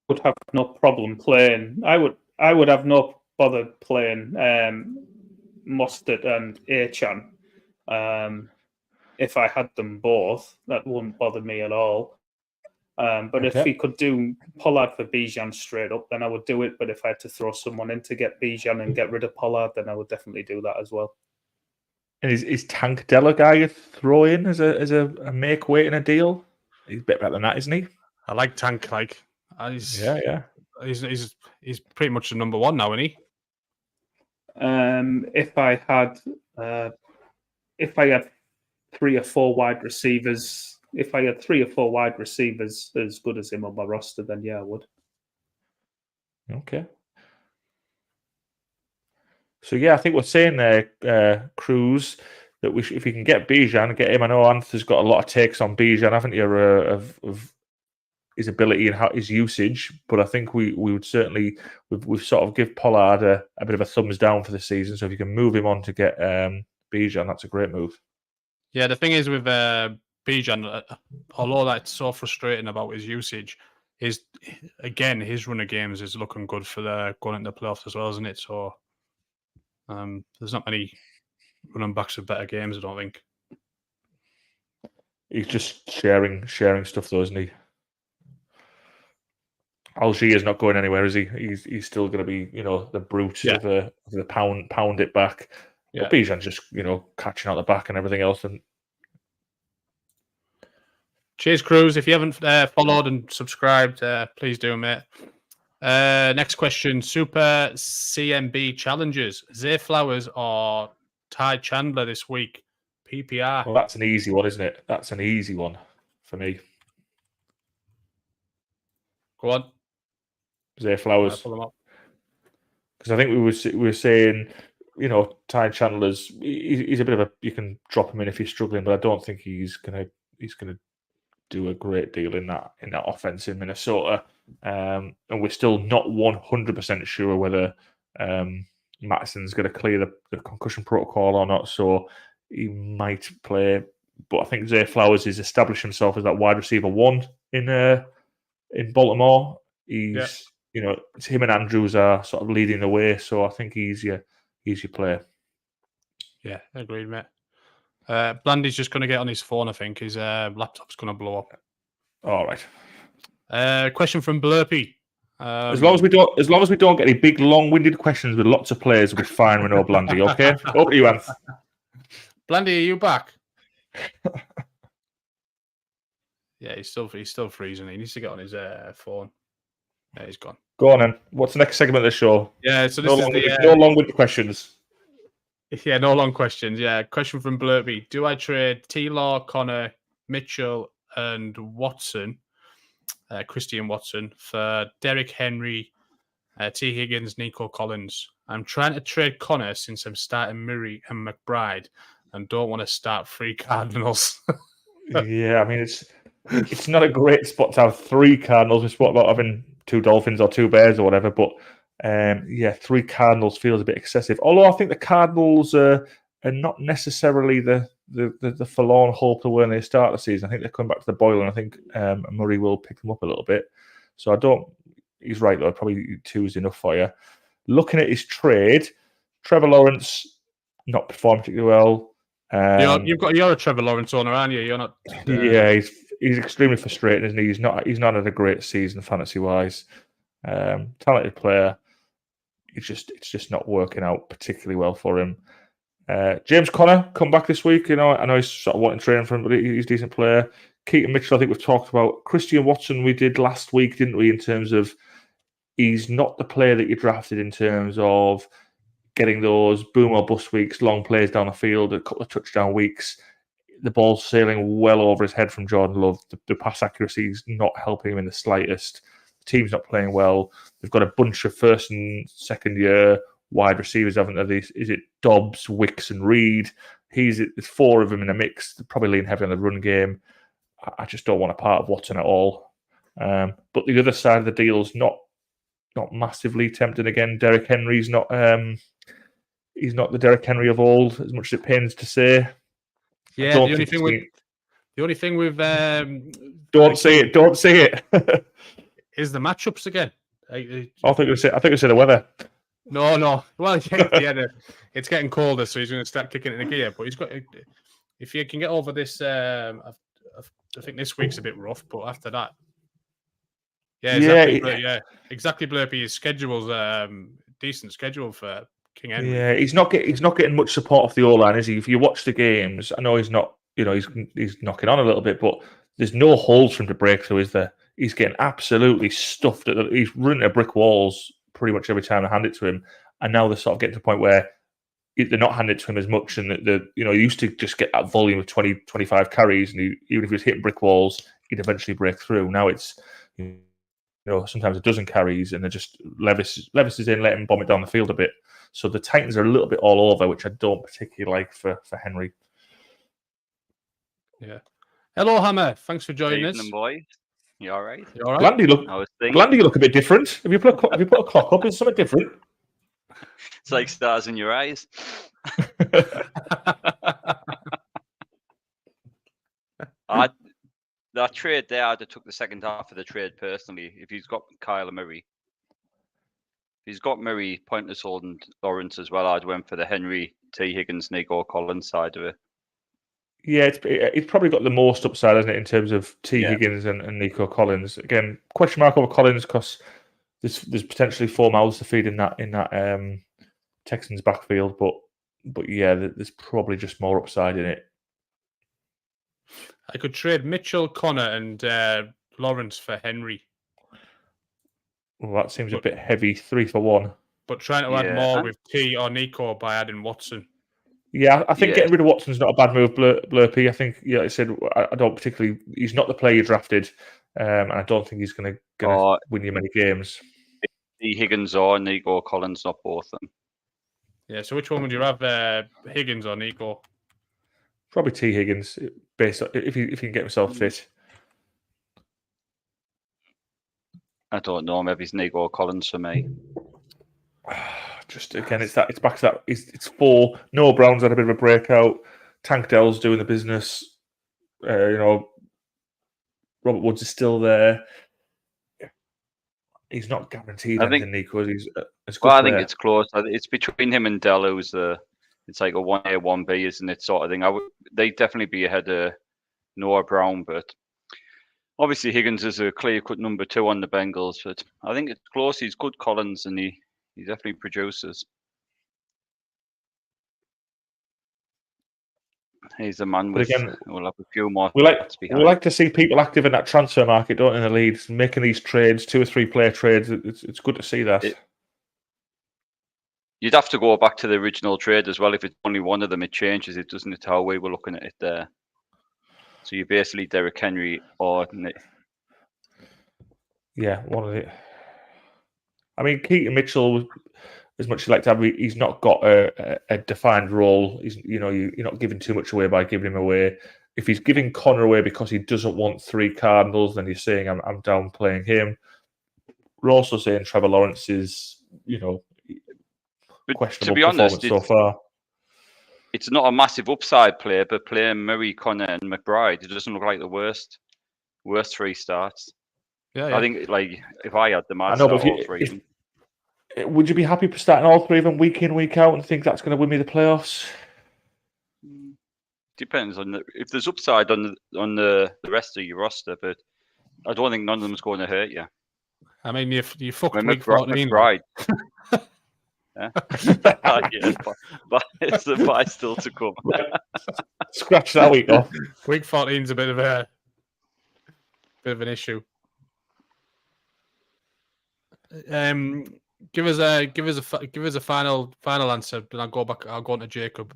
Would have no problem playing. I would have no bother playing Mostert and Achane. If I had them both, that wouldn't bother me at all. But if we could do Pollard for Bijan straight up, then I would do it. But if I had to throw someone in to get Bijan and get rid of Pollard, then I would definitely do that as well. And is Tank Dell a guy you throw in as a make weight in a deal? He's a bit better than that, isn't he? I like Tank. He's pretty much the number one now, isn't he? If I had 3 or 4 wide receivers, as good as him on my roster, then yeah, I would. Okay. So yeah, I think we're saying there, Cruz, that if we can get Bijan, get him. I know Anthony's got a lot of takes on Bijan, haven't you, of his ability and his usage. But I think we would certainly we've sort of give Pollard a bit of a thumbs down for the season. So if you can move him on to get Bijan, that's a great move. Yeah, the thing is with Bijan, although that's so frustrating about his usage, his run of games is looking good for going into the playoffs as well, isn't it? So there's not many running backs with better games, I don't think. He's just sharing stuff, though, isn't he? Algier is not going anywhere, is he? He's still going to be, the brute of the pound it back. Yeah. But Bijan's just, catching out the back and everything else. And cheers, Cruz. If you haven't followed and subscribed, please do, mate. Next question. Super CMB challenges. Zay Flowers or Ty Chandler this week? PPR. Well, that's an easy one, isn't it? That's an easy one for me. Go on. Zay Flowers. Because I think we were saying, Ty Chandler's he's a bit of a, you can drop him in if you're struggling, but I don't think he's gonna do a great deal in that offense in Minnesota. And we're still not 100% sure whether Mattison's going to clear the concussion protocol or not. So he might play, but I think Zay Flowers has established himself as that wide receiver 1 in Baltimore. He's it's him and Andrews are sort of leading the way. So I think he's your player. Yeah, agreed, mate. Blandy's just going to get on his phone. I think his laptop's going to blow up. All right. Question from Blurpy. As long as we don't get any big, long-winded questions with lots of players, we'll be fine with no Blandy. Okay. Over to you, Anth. Blandy, are you back? Yeah, he's still freezing. He needs to get on his phone. Yeah, he's gone. Go on, then. What's the next segment of the show? Yeah, so this no long-winded questions. Yeah, no long questions. Yeah, question from Blurby. Do I trade T-Law, Connor, Mitchell, and Watson, Christian Watson, for Derrick Henry, T. Higgins, Nico Collins? I'm trying to trade Connor since I'm starting Murray and McBride and don't want to start 3 Cardinals. Yeah, I mean, it's not a great spot to have 3 Cardinals. It's what about having 2 Dolphins or 2 Bears or whatever, but 3 Cardinals feels a bit excessive. Although I think the Cardinals are not necessarily the forlorn hope that when they start the season. I think they're coming back to the boil, and I think Murray will pick them up a little bit. So he's right though. Probably 2 is enough for you. Looking at his trade, Trevor Lawrence not performed particularly well. You're a Trevor Lawrence owner, aren't you? You're not. Yeah, he's extremely frustrating, isn't he? He's not had a great season fantasy wise. Talented player. It's just not working out particularly well for him. James Conner come back this week. I know he's sort of wanting training for him, but he's a decent player. Keaton Mitchell, I think we've talked about. Christian Watson, we did last week, didn't we? In terms of he's not the player that you drafted in terms of getting those boom or bust weeks, long plays down the field, a couple of touchdown weeks. The ball's sailing well over his head from Jordan Love. The pass accuracy is not helping him in the slightest. The team's not playing well. They've got a bunch of first and second year wide receivers, haven't they? Is it Dobbs, Wicks, and Reed? There's 4 of them in a mix. They're probably lean heavy on the run game. I just don't want a part of Watson at all. But the other side of the deal's not massively tempting again. Derrick Henry's not. He's not the Derrick Henry of old, as much as it pains to say. Yeah, the only thing with don't say it. Is the matchups again. I think I said the weather. No. Well, yeah, it's getting colder, so he's going to start kicking it in the gear. But he's got, if you can get over this, I think this week's a bit rough, but after that, exactly. Blurpy, his schedule's decent schedule for King Henry. Yeah, he's not getting much support off the O-line, is he? If you watch the games, I know he's not. He's knocking on a little bit, but there's no holes for him to break through, is there? He's getting absolutely stuffed. He's running at brick walls pretty much every time I hand it to him, and now they're sort of getting to the point where they're not handing it to him as much. And he used to just get that volume of 20, 25 carries, and even if he was hitting brick walls, he'd eventually break through. Now it's sometimes a dozen carries, and they're just Levis is in, let him bomb it down the field a bit. So the Titans are a little bit all over, which I don't particularly like for Henry. Yeah. Hello, Hammer. Thanks for joining us. Boys. You all right? Glandy, you look a bit different. Have you put a clock up? Is something different? It's like stars in your eyes. That trade there, I'd have took the second half of the trade personally. If he's got Kyler Murray. If he's got Murray, pointless holding Lawrence as well, I'd went for the Henry, T. Higgins, Nico Collins side of it. Yeah, it's probably got the most upside, hasn't it, in terms of T. Higgins and Nico Collins. Again, question mark over Collins because there's potentially 4 mouths to feed in that Texans backfield, but yeah, there's probably just more upside in it. I could trade Mitchell, Connor, and Lawrence for Henry. Well, that seems a bit heavy, 3 for 1. But trying to add more with T or Nico by adding Watson. Yeah, I think getting rid of Watson's not a bad move, Blurpy. I think, I said, I don't particularly. He's not the player you drafted, and I don't think he's going to win you many games. T. Higgins or Nico Collins, not both of them. Yeah, so which one would you have, Higgins or Nico? Probably T. Higgins, based on, if he can get himself fit. I don't know. Maybe it's Nico Collins for me. Just again, it's back to that. It's 4. Noah Brown's had a bit of a breakout. Tank Dell's doing the business. Robert Woods is still there. He's not guaranteed anything, Nico. I think it's close. It's between him and Dell, who's it's like a 1A, 1B, isn't it? Sort of thing. They'd definitely be ahead of Noah Brown, but obviously Higgins is a clear-cut number 2 on the Bengals. But I think it's close. He's good, Collins, and he definitely produces. He's a man with. We'll have a few more. We like to see people active in that transfer market, don't we, in the leagues, making these trades, 2 or 3 player trades. It's good to see that. You'd have to go back to the original trade as well. If it's only one of them, it changes it, doesn't it? How we were looking at it there. So you're basically Derrick Henry or... Yeah, one of the... I mean, Keaton Mitchell, as much as you like to have, he's not got a defined role. He's, you're not giving too much away by giving him away. If he's giving Connor away because he doesn't want 3 Cardinals, then you're saying I'm downplaying him. We're also saying Trevor Lawrence is, questionable to be honest, so far. It's not a massive upside play, but playing Murray, Connor, and McBride, it doesn't look like the worst 3 starts. Yeah. I think, if I had them, I'd start all 3. Would you be happy for starting all 3 of them week in, week out, and think that's going to win me the playoffs? Depends on if there's upside on the rest of your roster, but I don't think none of them is going to hurt you. I mean, you fucked week 14. McBride. Yeah. But it's the buy still to come. Scratch that week off. Week 14 is a bit of an issue. Give us a final answer, then I'll go on to Jacob.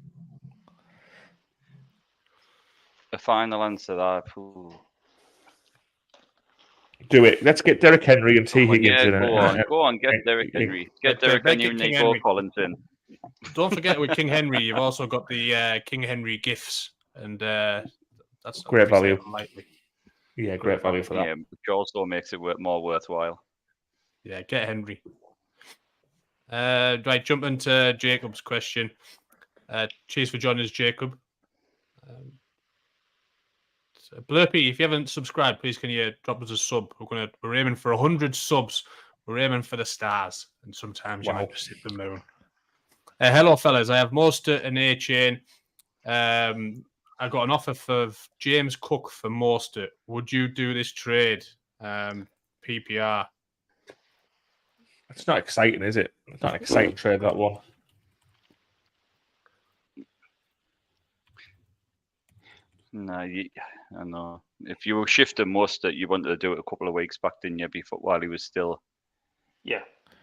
A final answer that. Do it. Let's get Derrick Henry and T. Higgins in. Go on, get Derrick Henry. Get Derrick Henry and Nico Collins in. Don't forget with King Henry, you've also got the King Henry gifts, and that's great value. Yeah, great value for that. Yeah, which also makes it more worthwhile. Yeah, get Henry. Right, jump into Jacob's question. Cheers for joining us, Jacob. Blurpy, if you haven't subscribed, please can you drop us a sub? We're aiming for 100 subs. We're aiming for the stars, and sometimes you might just hit the moon. Hello, fellas. I have Mostert and A-Chain. I got an offer for James Cook for Mostert. Would you do this trade? PPR. It's not exciting, is it? It's not an exciting trade, that one. No, I know. If you were shifting Mostert, you wanted to do it a couple of weeks back, didn't you? While he was still,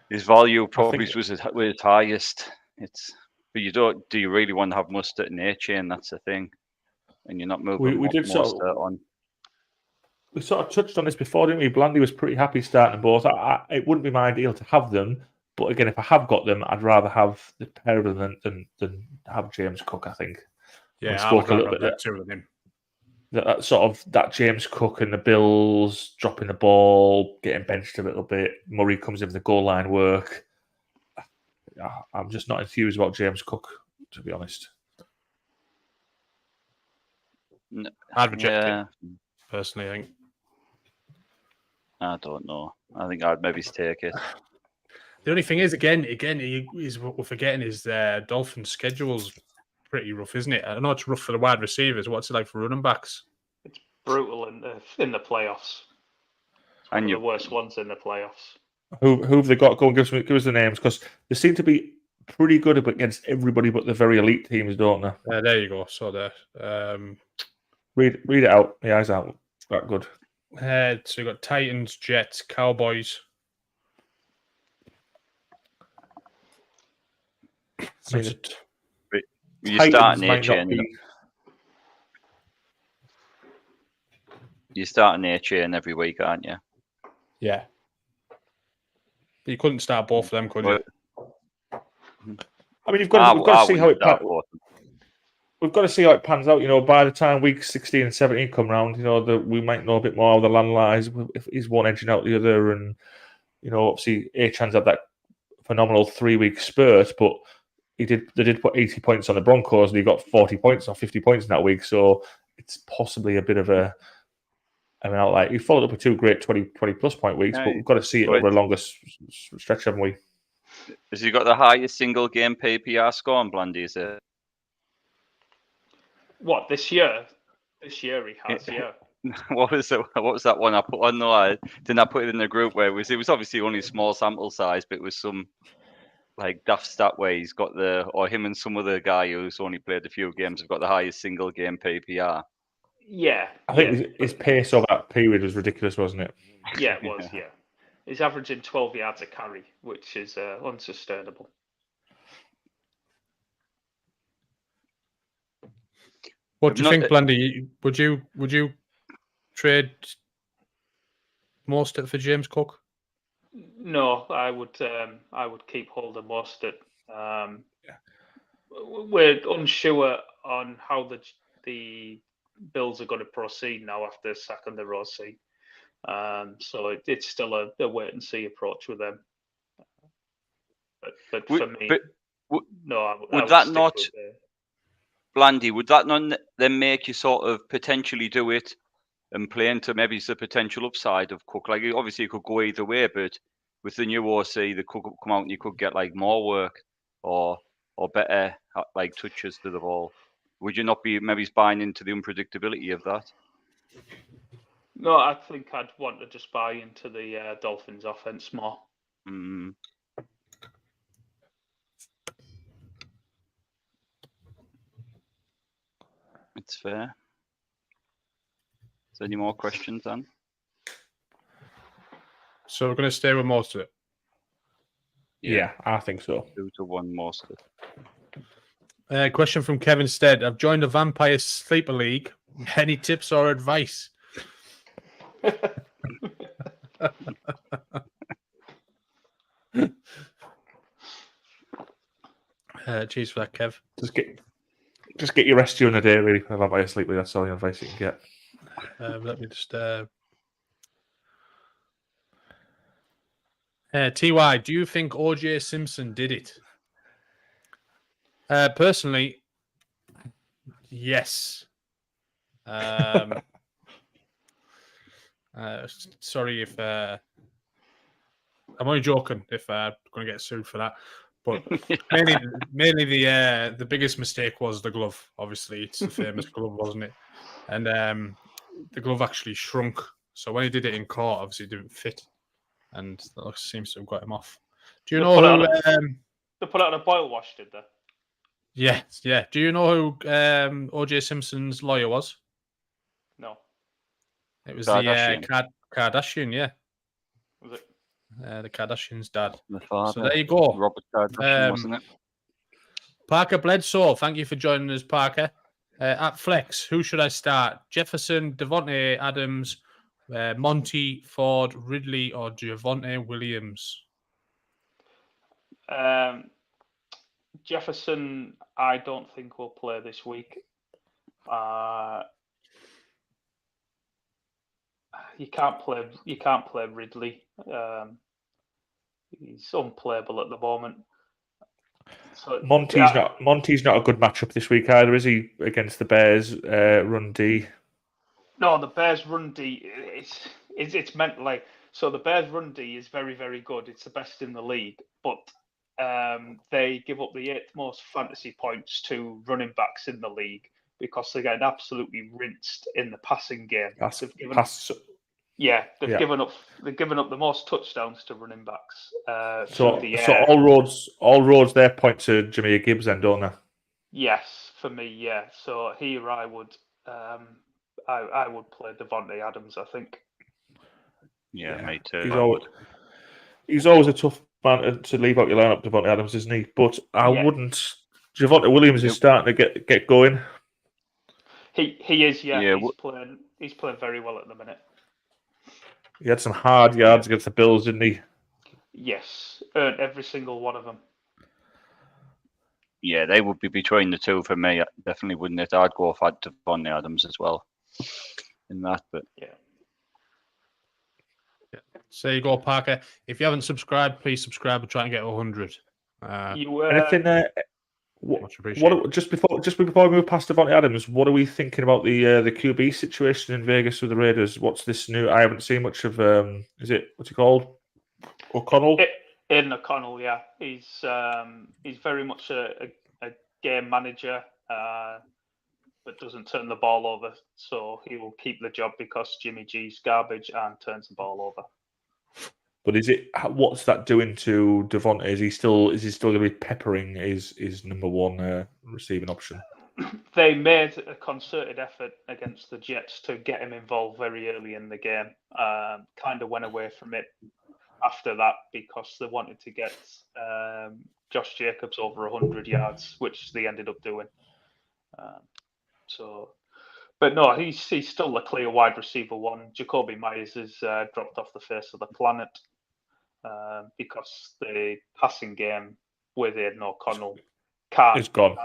his value probably was at its highest. But you don't. Do you really want to have Mostert and A-Chain? That's the thing, and you're not moving. We did Mostert on. We sort of touched on this before, didn't we? Blandy was pretty happy starting both. It wouldn't be my ideal to have them, but again, if I have got them, I'd rather have the pair of them than have James Cook. I think. Yeah, I spoke a little bit that too with him. That sort of that James Cook and the Bills dropping the ball, getting benched a little bit. Murray comes in for the goal line work. I'm just not enthused about James Cook, to be honest. No, I'd reject it, personally, I think. I don't know. I think I'd maybe take it. The only thing is, again, is what we're forgetting is Dolphins' schedule's pretty rough, isn't it? I know it's rough for the wide receivers. What's it like for running backs? It's brutal in the playoffs. And the worst ones in the playoffs. Who have they got? Go and give us the names, because they seem to be pretty good against everybody but the very elite teams, don't they? There you go. So there. Read it out. Yeah, eyes out. That good. So you've got Titans, Jets, Cowboys. You're starting A-Chain. You're starting A-Chain every week, aren't you? Yeah. But you couldn't start both of them, could you? I mean, we've got to see how it pans. We've got to see how it pans out. By the time week 16 and 17 come round, we might know a bit more how the land lies. If is one edging out the other, and obviously A-Chan's had that phenomenal 3-week spurt, but they did put 80 points on the Broncos, and he got 40 points or 50 points in that week. So it's possibly a bit of a outlier. He followed up with 2 great 20 plus point weeks, but we've got to see it over a longer stretch, haven't we? Has he got the highest single game PPR score on Blandy? Is it? What, this year? This year he has, yeah. What was that one I put on? No, I put it in the group where it was obviously only a small sample size, but it was some like daft stat where he's got him and some other guy who's only played a few games have got the highest single game PPR. Yeah. I think his pace over that period was ridiculous, wasn't it? Yeah, it was, yeah. He's averaging 12 yards a carry, which is unsustainable. What do you think, Blandy? Would you trade Mostert for James Cook? No, I would keep hold of Mostert. We're unsure on how the Bills are going to proceed now after sacking the Rossi. So it's still a wait and see approach with them. But for me, no. Would that not, Blandy? Would that not then make you sort of potentially do it and play into maybe the potential upside of Cook? Like obviously it could go either way, but with the new OC, the Cook will come out and you could get like more work or better like touches to the ball. Would you not be maybe buying into the unpredictability of that? No, I think I'd want to just buy into the Dolphins offense more. Mm. It's fair. Is there any more questions, then? So we're going to stay with most of it. Yeah, I think so. 2-1 most of it. Question from Kevin Stead. I've joined the Vampire Sleeper League. Any tips or advice? Cheers for that, Kev. Just get your rest during the day, really. Vampire Sleep League. That's all the advice you can get. Let me just. TY, do you think OJ Simpson did it? Personally, yes. Sorry if I'm only joking if I'm going to get sued for that. But mainly the biggest mistake was the glove. Obviously, it's a famous glove, wasn't it? And the glove actually shrunk. So when he did it in court, obviously it didn't fit. And that seems to have got him off. Do you know who... They put it on a boil wash, did they? Yeah. Do you know who OJ Simpson's lawyer was? No. It was Kardashian. The Kardashian, yeah. Was it? The Kardashian's dad. The father. So there you go. Robert Kardashian, wasn't it? Parker Bledsoe, thank you for joining us, Parker. At Flex, who should I start? Jefferson, Devontae Adams, Monty, Ford, Ridley, or Javonte Williams? Jefferson, I don't think will play this week. You can't play Ridley. He's unplayable at the moment. So, Monty's not a good matchup this week either, is he? Against the Bears run D. No, the Bears run D. It's meant like so. The Bears run D is very, very good. It's the best in the league, but they give up the 8th most fantasy points to running backs in the league because they get absolutely rinsed in the passing game. They've given up the most touchdowns to running backs. So all roads there point to Jahmyr Gibbs then, don't they? Yes, for me, yeah. So here I would play Devontae Adams, I think. Yeah, me too. He's always a tough man to leave out your lineup, Devontae Adams, isn't he? But I wouldn't. Javonte Williams is starting to get going. He is, yeah. He's playing very well at the minute. He had some hard yards against the Bills, didn't he? Yes, earned every single one of them. Yeah, they would be between the two for me. Definitely wouldn't it? I'd go for Devontae Adams as well in that, but yeah. So you go, Parker. If you haven't subscribed, please subscribe. We're trying to get 100. Anything? Just before we move past Devontae Adams, what are we thinking about the QB situation in Vegas with the Raiders? What's this new? I haven't seen much of. What's he called? O'Connell. Aidan O'Connell, yeah. He's very much a game manager, but doesn't turn the ball over. So he will keep the job because Jimmy G's garbage and turns the ball over. But what's that doing to Devontae? Is he still going to be peppering his number one receiving option? They made a concerted effort against the Jets to get him involved very early in the game. Kind of went away from it after that because they wanted to get Josh Jacobs over 100 yards, which they ended up doing. So, but no, he's still the clear wide receiver one. Jacoby Myers has dropped off the face of the planet because the passing game with Aidan O'Connell it's gone.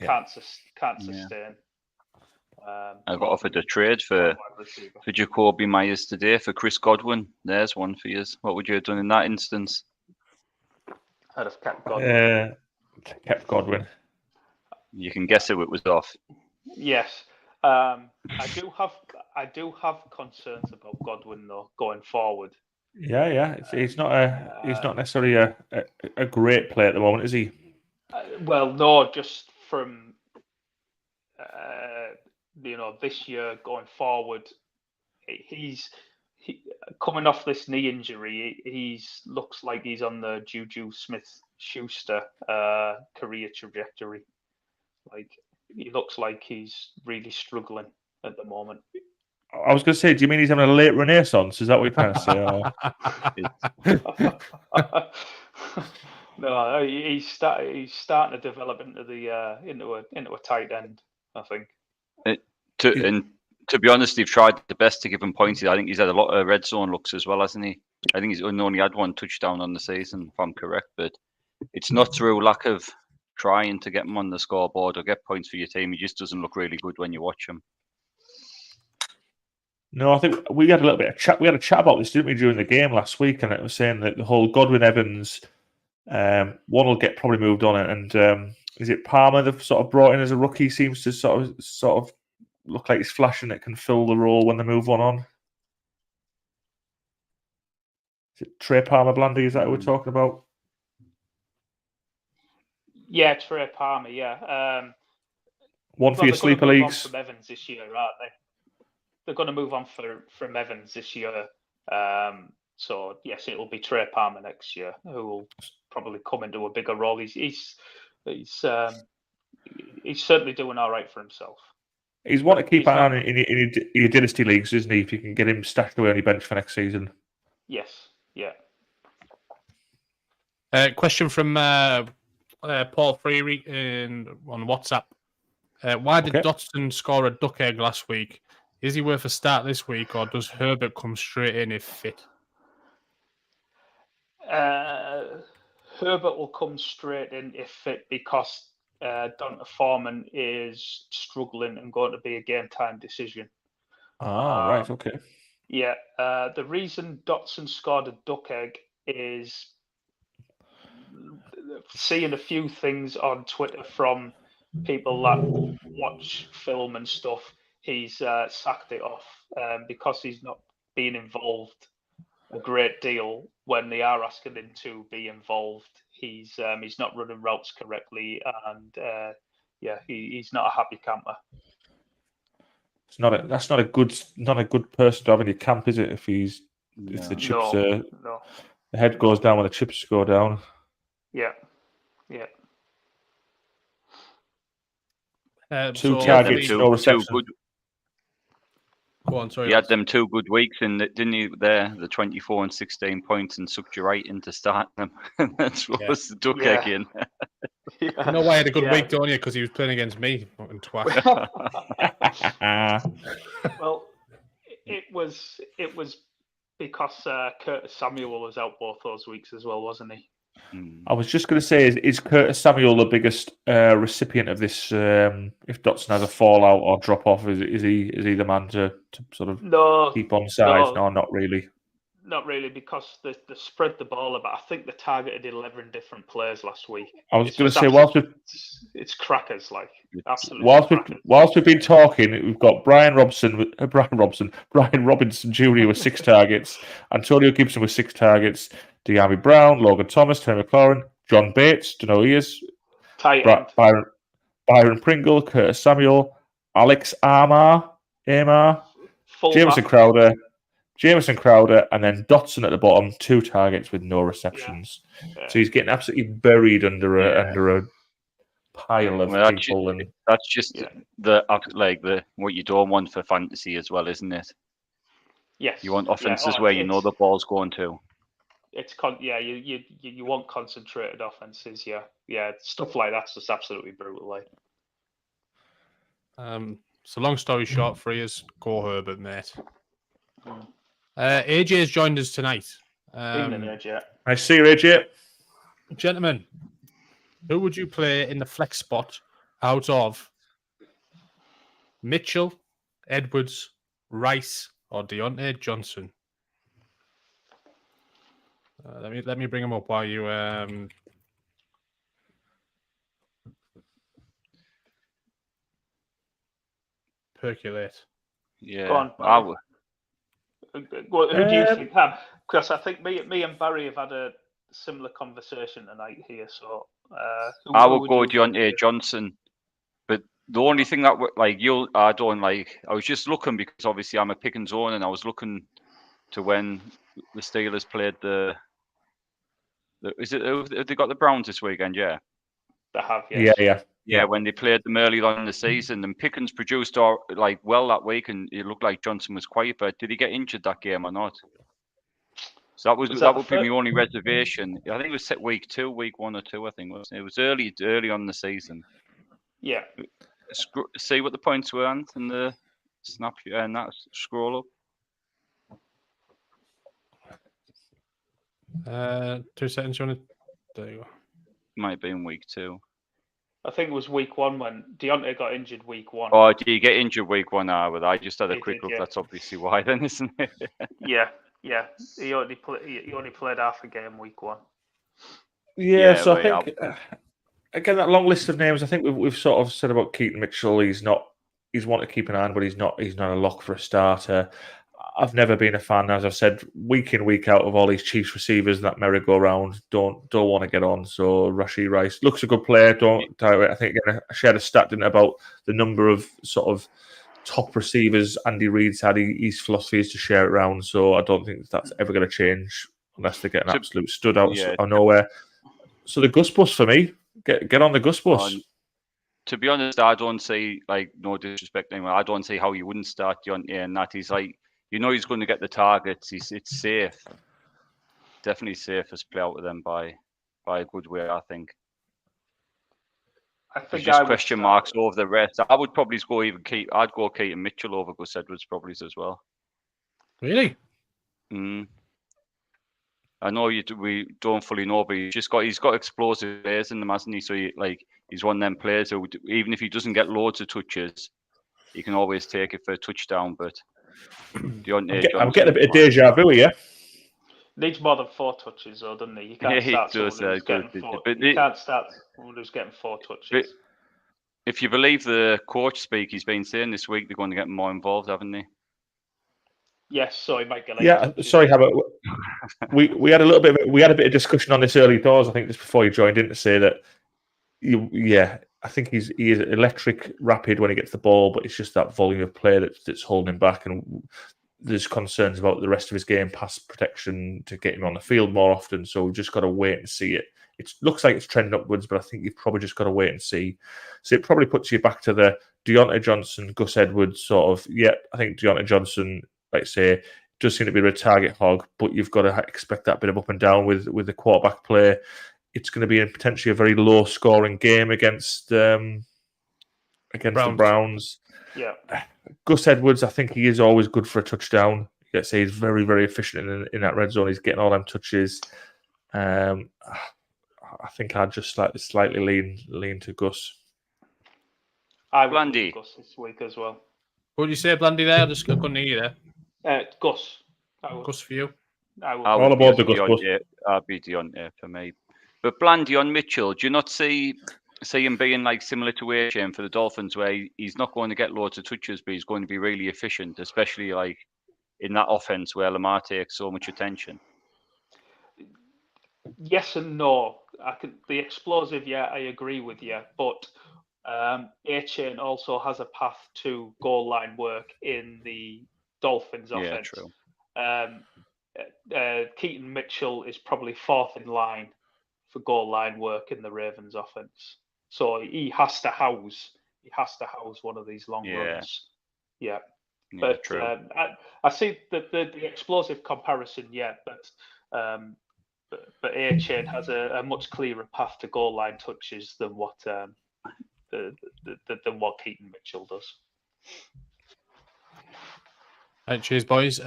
Can't sustain. I got offered a trade for Jacoby Myers today for Chris Godwin. There's one for you. What would you have done in that instance? I'd have kept Godwin. Kept Godwin. You can guess who it was off. Yes. I do have concerns about Godwin though going forward. Yeah. He's not necessarily a great player at the moment, is he? Well, no, just from this year going forward, he's coming off this knee injury. He looks like he's on the Juju Smith-Schuster career trajectory. Like he looks like he's really struggling at the moment. I was going to say, do you mean he's having a late renaissance? Is that what you're trying to say? No, he's starting to develop into a tight end. I think. To be honest, they've tried the best to give him points. I think he's had a lot of red zone looks as well, hasn't he? I think he's only had one touchdown on the season, if I'm correct. But it's not through lack of trying to get him on the scoreboard or get points for your team. He just doesn't look really good when you watch him. No, I think we had a little bit of chat. We had a chat about this, didn't we, during the game last week? And it was saying that the whole Godwin Evans one will get probably moved on, and is it Palmer they've sort of brought in as a rookie? Seems to sort of look like he's flashing that can fill the role when they move one on. Is it Trey Palmer-Blandy? Is that who we're talking about? Yeah, Trey Palmer. Yeah. One for your sleeper leagues. From Evans this year, aren't they? They're going to move on from Evans this year. So yes, it will be Trey Palmer next year, who will probably come into a bigger role. He's certainly doing all right for himself. He's one to keep an eye on in your dynasty leagues, isn't he? If you can get him stashed away on your bench for next season. Yes. Yeah. Question from Paul Freary on WhatsApp. Why did Dotson score a duck egg last week? Is he worth a start this week, or does Herbert come straight in if fit? Herbert will come straight in if fit because Donta Foreman is struggling and going to be a game time decision. Right, okay. Yeah, the reason Dotson scored a duck egg is seeing a few things on Twitter from people that watch film and stuff. He's sacked it off because he's not being involved a great deal when they are asking him to be involved. He's not running routes correctly, and he's not a happy camper. That's not a good person to have in your camp, is it? If the chips the head goes down when the chips go down. Yeah. Two targets, no reception. Go on, sorry. You had them 2 good weeks, and didn't you? The 24 and 16 points, and sucked you right into starting them. That's what was the duck egg in. You know why I had a good week, don't you? Because he was playing against me and twat. Well, it was because Curtis Samuel was out both those weeks as well, wasn't he? I was just going to say, is Curtis Samuel the biggest recipient of this? If Dotson has a fallout or drop off, is he the man to sort of keep on side? No, not really. Not really, because they spread the ball about. I think they targeted 11 different players last week. I was going to say, it's crackers, like absolutely. Whilst we've been talking, we've got Brian Robinson Jr. with 6 targets, Antonio Gibson with 6 targets, De'Ami Brown, Logan Thomas, Terry McLaurin, John Bates, don't know who he is, Byron Pringle, Curtis Samuel, Alex Amar, Jamison Crowder, and then Dotson at the bottom, 2 targets with no receptions. Yeah. So he's getting absolutely buried under a pile of people. That's just what you don't want for fantasy as well, isn't it? Yes. You want offenses where you know the ball's going to. You want concentrated offenses. Yeah, stuff like that's just absolutely brutal. Like. So long story short, for you, go Herbert, mate. AJ's joined us tonight. AJ. I see you, AJ. Gentlemen, who would you play in the flex spot out of Mitchell, Edwards, Rice, or Deontay Johnson? Let me bring him up while you percolate. Yeah. Go on, who do you think, Ham? Because I think me and Barry have had a similar conversation tonight here. So I would go Deontay Johnson. But the only thing that I don't like. I was just looking because obviously I'm a pick and zone, and I was looking to when the Steelers played have they got the Browns this weekend? Yeah. They have. Yes. Yeah, when they played them early on in the season, and Pickens produced well that week, and it looked like Johnson was quiet. But did he get injured that game or not? So that would be my only reservation. I think it was set week 1 or 2. I think it was early on in the season. Yeah. See what the points were in the snap and that scroll up. 2 seconds. You want to? There you go. Might be in week 2. I think it was week 1 when Deontay got injured week 1. Oh, did he get injured week 1? But I just had a quick look. Yeah. That's obviously why then, isn't it? Yeah. He only played half a game week 1. Yeah, so I think again that long list of names. I think we've sort of said about Keaton Mitchell. He's one to keep an eye on, but he's not a lock for a starter. I've never been a fan, as I've said, week in, week out, of all these Chiefs receivers that merry-go-round. Don't want to get on. So Rashee Rice looks a good player. I think again, I shared a stat about the number of sort of top receivers Andy Reid's had. His philosophy is to share it around. So I don't think that's ever going to change unless they get an absolute stud out of nowhere. So the Gus bus for me. Get on the Gus bus. To be honest, I don't see, no disrespect anyway, I don't see how you wouldn't start Deontay, and that he's he's going to get the targets. It's safe. Definitely safest play out with them by a good way, I think. I think just question marks over the rest. I would probably go I'd go Keaton Mitchell over Gus Edwards probably as well. Really? I know we don't fully know, but he's got explosive players in them, hasn't he? So he's one of them players who, even if he doesn't get loads of touches, he can always take it for a touchdown. But I'm getting a bit of deja vu here. Needs more than 4 touches, though, doesn't he? You can't start someone who's getting 4 touches. But if you believe the coach speak, he's been saying this week they're going to get more involved, haven't they? Yes, so he might get. Sorry, Habit. We had a little bit. We had a bit of discussion on this early doors. I think just before you joined in to say that. I think he is electric, rapid when he gets the ball, but it's just that volume of play that's holding him back. And there's concerns about the rest of his game, pass protection, to get him on the field more often. So we've just got to wait and see it. It looks like it's trending upwards, but I think you've probably just got to wait and see. So it probably puts you back to the Deontay Johnson, Gus Edwards sort of. Yeah, I think Deontay Johnson, like I say, does seem to be a target hog, but you've got to expect that bit of up and down with the quarterback play. It's going to be potentially a very low-scoring game against the Browns. Yeah, Gus Edwards, I think he is always good for a touchdown. Let's say he's very, very efficient in that red zone. He's getting all them touches. I think I'd just slightly lean to Gus. I would do Gus this week as well. What did you say, Blandy? There, I couldn't hear you there. Gus. Gus for you. All aboard the Gus bus. I'd be Deontay for me. But Blandy on Mitchell, do you not see him being similar to A-Chain for the Dolphins, where he's not going to get loads of touches, but he's going to be really efficient, especially in that offense where Lamar takes so much attention? Yes and no. The explosive, I agree with you, but A-Chain also has a path to goal line work in the Dolphins offense. Yeah, true. Keaton Mitchell is probably 4th in line for goal line work in the Ravens offense. So he has to house one of these long runs. Yeah. But true. I see the explosive comparison, but A-Chain has a much clearer path to goal line touches than what than what Keaton Mitchell does. Right, cheers, boys.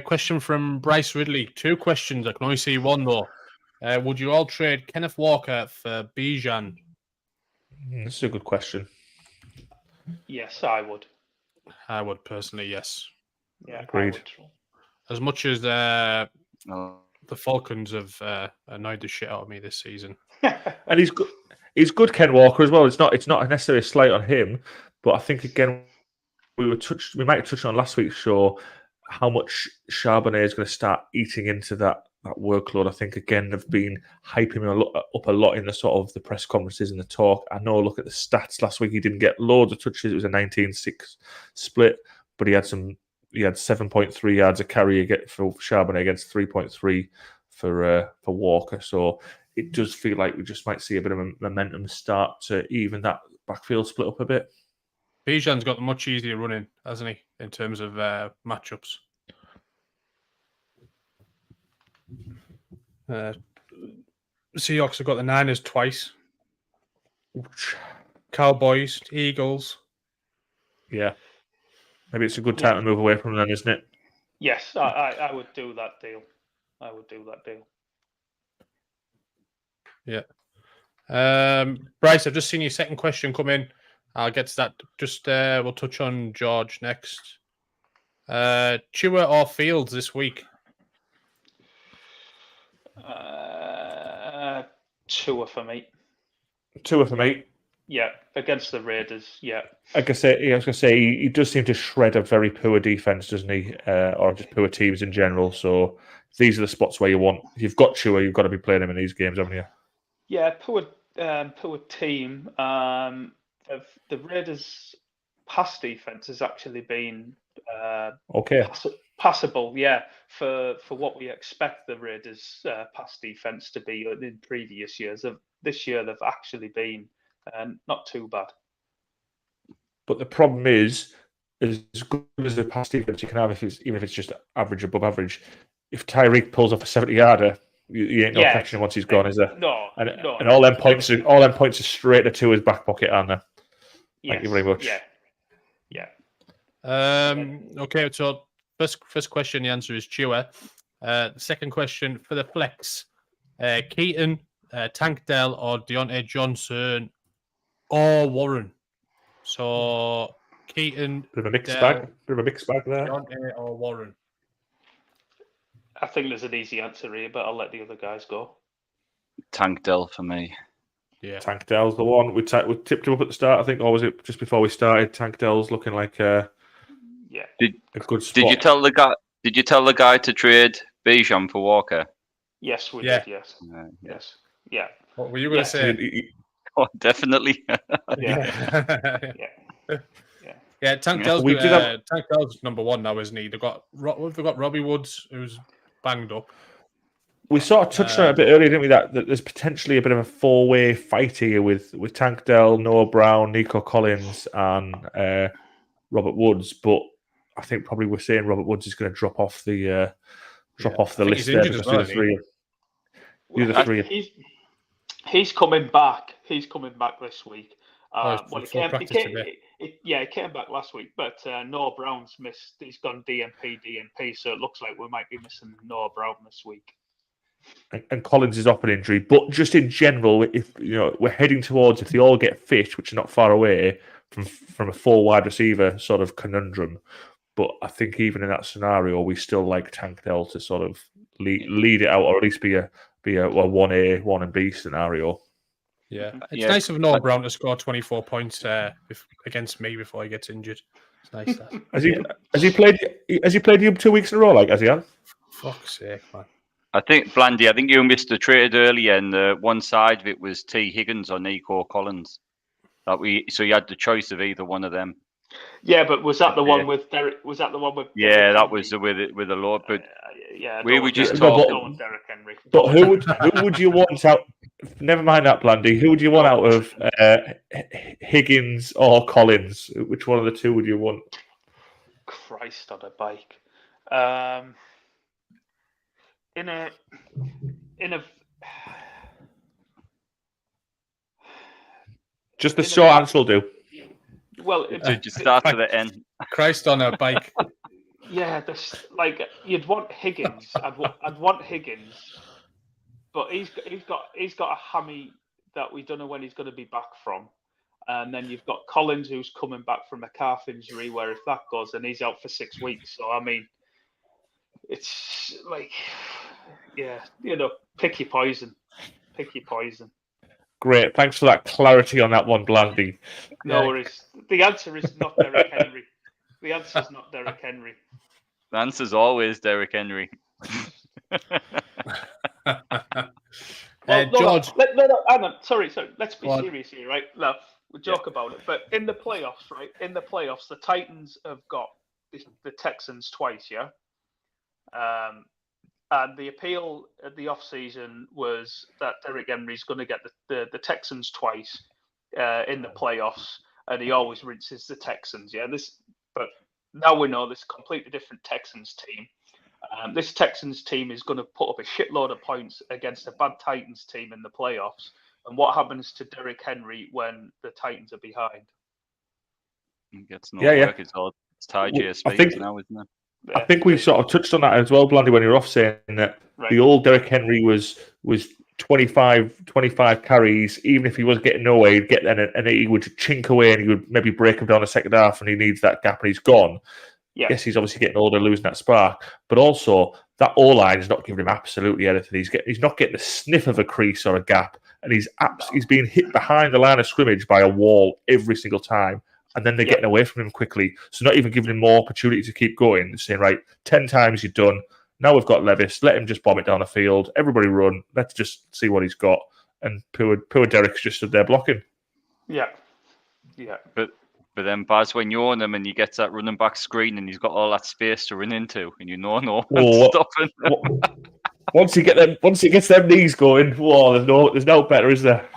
Question from Bryce Ridley. 2 questions. I can only see one though. Would you all trade Kenneth Walker for Bijan? This is a good question. Yes, I would. I would personally, yes. Yeah, agreed. As much as the Falcons have annoyed the shit out of me this season, and he's good. He's good, Ken Walker as well. It's not necessarily a slight on him, but I think again we might have touched on last week's show how much Charbonnet is going to start eating into that workload. I think again they've been hyping him up a lot in the sort of the press conferences and the talk. I know. Look at the stats last week; he didn't get loads of touches. It was a 19-6 split, but he had 7.3 yards a carry for Charbonnet against 3.3 for Walker. So it does feel like we just might see a bit of a momentum start to even that backfield split up a bit. Bijan's got much easier running, hasn't he, in terms of matchups? Seahawks have got the Niners twice. Cowboys, Eagles. Yeah. Maybe it's a good time to move away from them, isn't it? Yes, I would do that deal. Yeah. Bryce, I've just seen your second question come in. I'll get to that. Just we'll touch on George next. Tua or Fields this week? Tua for me. Tua for me. Yeah, against the Raiders. Yeah. I was going to say he does seem to shred a very poor defense, doesn't he? Or just poor teams in general. So these are the spots where if you've got Tua, you've got to be playing him in these games, haven't you? Yeah, poor team. The Raiders' pass defense has actually been passable. Yeah, for what we expect the Raiders' pass defense to be in previous years. This year they've actually been not too bad. But the problem is, as good as the pass defense you can have, even if it's just average, above average, if Tyreek pulls off a 70-yarder, you ain't no catching him once he's gone, is there? No. And all them points are straight to Tua's back pocket, aren't they? Yes. Thank you very much. Yeah. Okay, so first question, the answer is Tua. The second question for the flex, Keaton, Tank Dell, or Deontay Johnson, or Warren. So Keaton, Bit of a mixed bag there. Deontay or Warren. I think there's an easy answer here, but I'll let the other guys go. Tank Dell for me. Yeah, Tank Dell's the one. We tipped him up at the start, I think, or was it just before we started? Tank Dell's looking like a good spot. Did you tell the guy to trade Bijan for Walker? Yes, we did. Yes. Yeah. What were you going to say? Oh, definitely. Yeah, Tank Dell's number one now, isn't he? They've got Robbie Woods, who's banged up. We sort of touched on it a bit earlier, didn't we? That there's potentially a bit of a four-way fight here with Tank Dell, Noah Brown, Nico Collins, and Robert Woods. But I think probably we're saying Robert Woods is going to drop off the list there because the other three. He's coming back. He's coming back this week. He came back last week, but Noah Brown's missed. He's gone DNP, so it looks like we might be missing Noah Brown this week. And Collins is off an injury, but just in general, if we're heading towards, if they all get fit, which is not far away from a full wide receiver sort of conundrum. But I think even in that scenario, we still like Tank Dell to sort of lead it out, or at least be a 1A, 1 and B scenario. Yeah, it's nice of Noah Brown to score 24 points against me before he gets injured. It's nice that. Has he played you 2 weeks in a row? Like, has he? Fuck's sake, man. I think Blandy. I think you missed a trade earlier, and one side of it was T. Higgins or Nico Collins. So you had the choice of either one of them. Yeah, but was that the one with Derek? Was that the one with? Yeah, that was with the Lord. But we were just talking. Derek Henry. But who would you want out? Never mind that, Blandy. Who would you want out of Higgins or Collins? Which one of the two would you want? Christ on a bike. In a Just the short answer will do. Well, just start to the end. Christ on a bike. Yeah, you'd want Higgins. I'd want Higgins, but he's got a hammy that we don't know when he's going to be back from. And then you've got Collins, who's coming back from a calf injury, where if that goes, then he's out for 6 weeks. So, I mean, it's like, yeah, pick your poison. Pick your poison. Great. Thanks for that clarity on that one, Blandy. No worries. The answer is not Derrick Henry. The answer is not Derrick Henry. The answer's always Derrick Henry. George. Hang on. Sorry. Let's be serious here, right? No, we'll joke about it. But in the playoffs, right? In the playoffs, the Titans have got the Texans twice, yeah? And the appeal at the off-season was that Derrick Henry's going to get the Texans twice in the playoffs, and he always rinses the Texans, yeah? But now we know this completely different Texans team. This Texans team is going to put up a shitload of points against a bad Titans team in the playoffs. And what happens to Derrick Henry when the Titans are behind? He gets no work. It's tied space now, isn't it? I think we sort of touched on that as well, Blandy, when you were off, saying that the old Derrick Henry was 25 carries. Even if he was getting nowhere, he'd get then and he would chink away and he would maybe break him down the second half and he needs that gap and he's gone. Yeah. Yes, he's obviously getting older, losing that spark, but also that O-line is not giving him absolutely anything. He's not getting the sniff of a crease or a gap, and he's being hit behind the line of scrimmage by a wall every single time, and then they're getting away from him quickly. So not even giving him more opportunity to keep going. They're saying, right, 10 times you're done. Now we've got Levis. Let him just bomb it down the field. Everybody run. Let's just see what he's got. And poor Derrick's just stood there blocking. Yeah. But then, Baz, when you're on him and you get that running back screen and he's got all that space to run into, and stopping. Once he gets them knees going, there's no better, is there?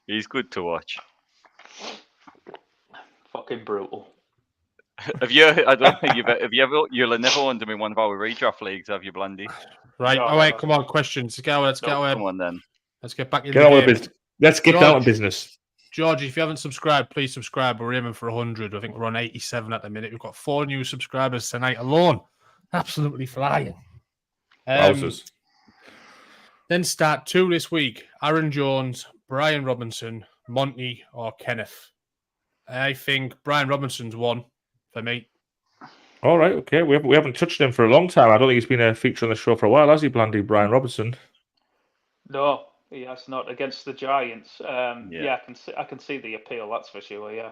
He's good to watch. Fucking brutal. Have you? I don't think you'll have never won him in one of our redraft leagues, have you, Blandy? Right. All right. Come on. Questions. Let's go. Come on then. Let's get back in the game. Let's get down to business. George, if you haven't subscribed, please subscribe. We're aiming for 100. I think we're on 87 at the minute. We've got 4 new subscribers tonight alone. Absolutely flying. Then start 2 this week. Aaron Jones, Brian Robinson, Monty, or Kenneth. I think Brian Robinson's one for me. All right, okay. We haven't touched him for a long time. I don't think he's been a feature on the show for a while, has he, Blandy, Brian Robinson? No. He has not against the Giants. I can see the appeal. That's for sure. Yeah.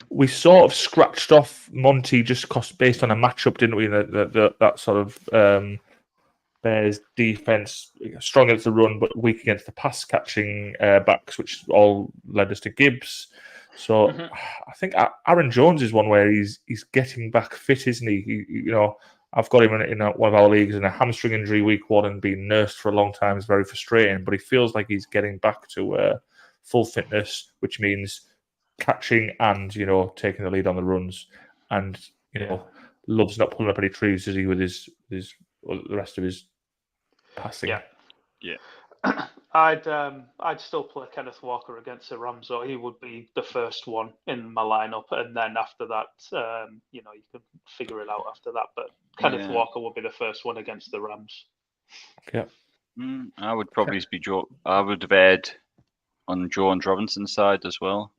We sort of scratched off Monty just based on a matchup, didn't we? That sort of Bears defense, strong against the run, but weak against the pass catching backs, which all led us to Gibbs. So I think Aaron Jones is one where he's getting back fit, isn't he? I've got him in one of our leagues in a hamstring injury week 1 and being nursed for a long time is very frustrating, but he feels like he's getting back to full fitness, which means catching and, taking the lead on the runs and, loves not pulling up any trees, does he, with the rest of his passing. Yeah. I'd still play Kenneth Walker against the Rams, so he would be the first one in my lineup, and then after that, you can figure it out after that. But Kenneth Walker would be the first one against the Rams. Yeah, I would probably be Joe. I would have aired on Jones Robinson's side as well.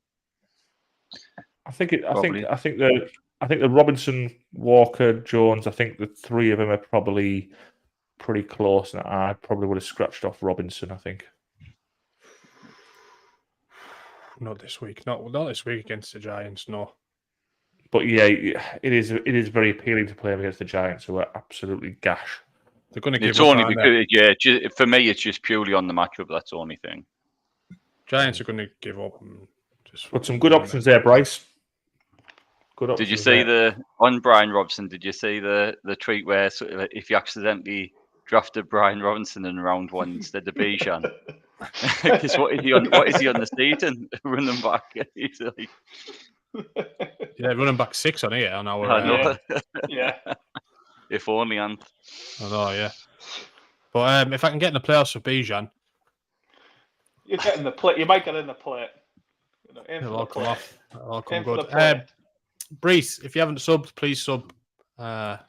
I think the Robinson, Walker, Jones. I think the 3 of them are probably pretty close, and I probably would have scratched off Robinson, I think. Not this week. Not this week against the Giants, no. But yeah, it is very appealing to play against the Giants, who are absolutely gash. They're going to give it's only because, for me, it's just purely on the matchup. That's the only thing. Giants are going to give up. But some good options there, Bryce. Good options. Did you see on Brian Robinson? Did you see the tweet where if you accidentally drafted Brian Robinson in round 1 instead of Bijan? Because what is he on the season? Running back. He's like... running back 6 on here on our. I know. Yeah. If only, Ant. I know, yeah. But if I can get in the playoffs for Bijan, You're getting the plate. You might get in the plate. It'll all come off. It'll all come good. Brees, if you haven't subbed, please sub. I'll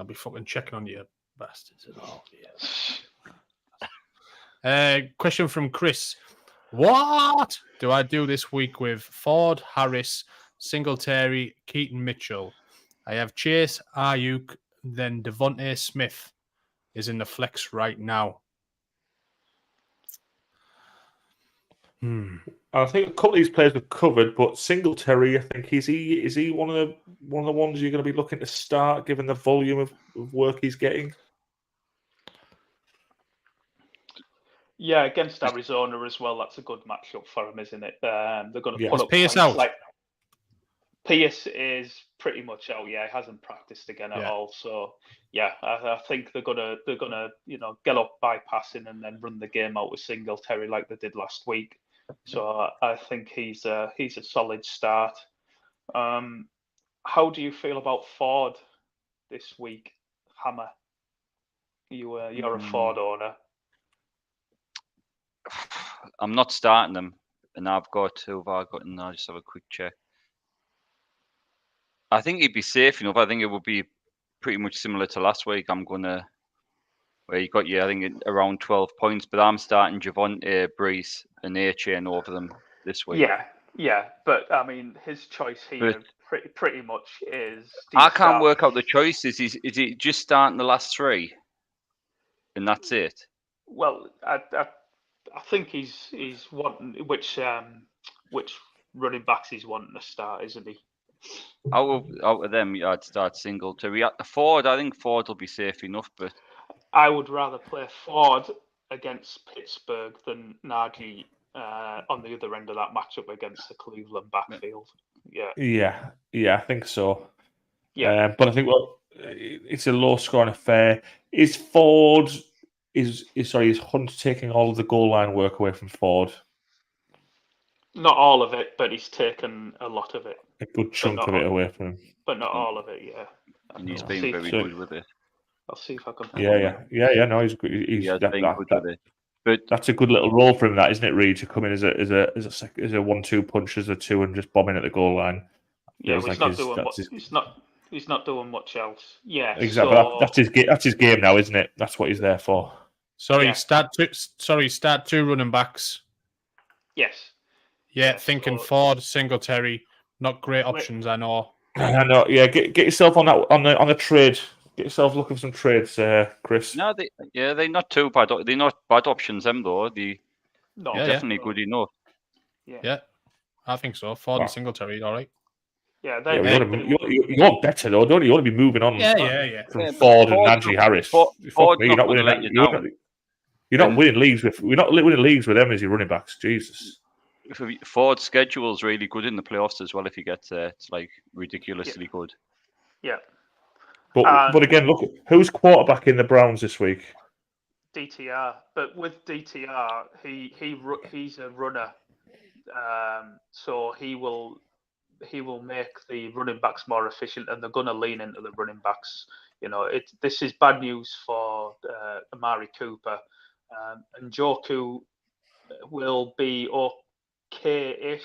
be fucking checking on you, bastards. Oh, yeah. Question from Chris. What do I do this week with Ford, Harris, Singletary, Keaton Mitchell? I have Chase, Ayuk, then Devontae Smith is in the flex right now. I think a couple of these players were covered, but Singletary, I think, is he one of the ones you're going to be looking to start, given the volume of work he's getting? Yeah, against Arizona as well. That's a good matchup for him, isn't it? They're going to put up Pierce out. Pierce is pretty much out. Yeah, he hasn't practiced again at all. So yeah, I think they're gonna get up bypassing and then run the game out with Singletary like they did last week. So I think he's a solid start. How do you feel about Ford this week, Hammer? You're a Ford owner. I'm not starting them, and I've got who have I got? And I'll just have a quick check. I think he'd be safe enough. I think it would be pretty much similar to last week. Where you got I think around 12 points, but I'm starting Javonte, Brees, and A-Chain over them this week. Yeah, but I mean, his choice here pretty much is. I can't work out the choices. Is it just starting the last three, and that's it? Well, I think he's wanting which running backs he's wanting to start, isn't he? Out of them, I'd start Singletary. At the Ford, I think Ford will be safe enough, but I would rather play Ford against Pittsburgh than Nagy on the other end of that matchup against the Cleveland backfield. Yeah, I think so. Yeah, but I think it's a low-scoring affair. Is Hunt taking all of the goal line work away from Ford? Not all of it, but he's taken a lot of it. A good chunk of it away from him. But not all of it, yeah. And he's been very good with it. I'll see if I can. Yeah. No, he's good. He's been good with it. But that's a good little role for him, that isn't it, Reed? To come in as a 1-2 punch as a 2 and just bomb in at the goal line. Yeah, he's not doing much else. Yeah, exactly. So, that's his game now, isn't it? That's what he's there for. Start two running backs. Yes. Yeah, thinking Ford, Singletary, not great options. I know. Yeah, get yourself on that on the trade. Get yourself looking for some trades, Chris. No, they're not too bad. They're not bad options, them though. They're definitely good enough. Yeah, I think so. Ford and Singletary, all right. Yeah, you want better though, don't you? You want to be moving on. From Ford and Najee Harris. You're not winning. You're not winning leagues with. We're not winning leagues with them as your running backs. Jesus. Ford's schedule is really good in the playoffs as well. If you get it's like ridiculously good. Yeah. But again, look, who's quarterback in the Browns this week? DTR. But with DTR, he's a runner, so he will make the running backs more efficient, and they're going to lean into the running backs. This is bad news for Amari Cooper, and Njoku will be okay-ish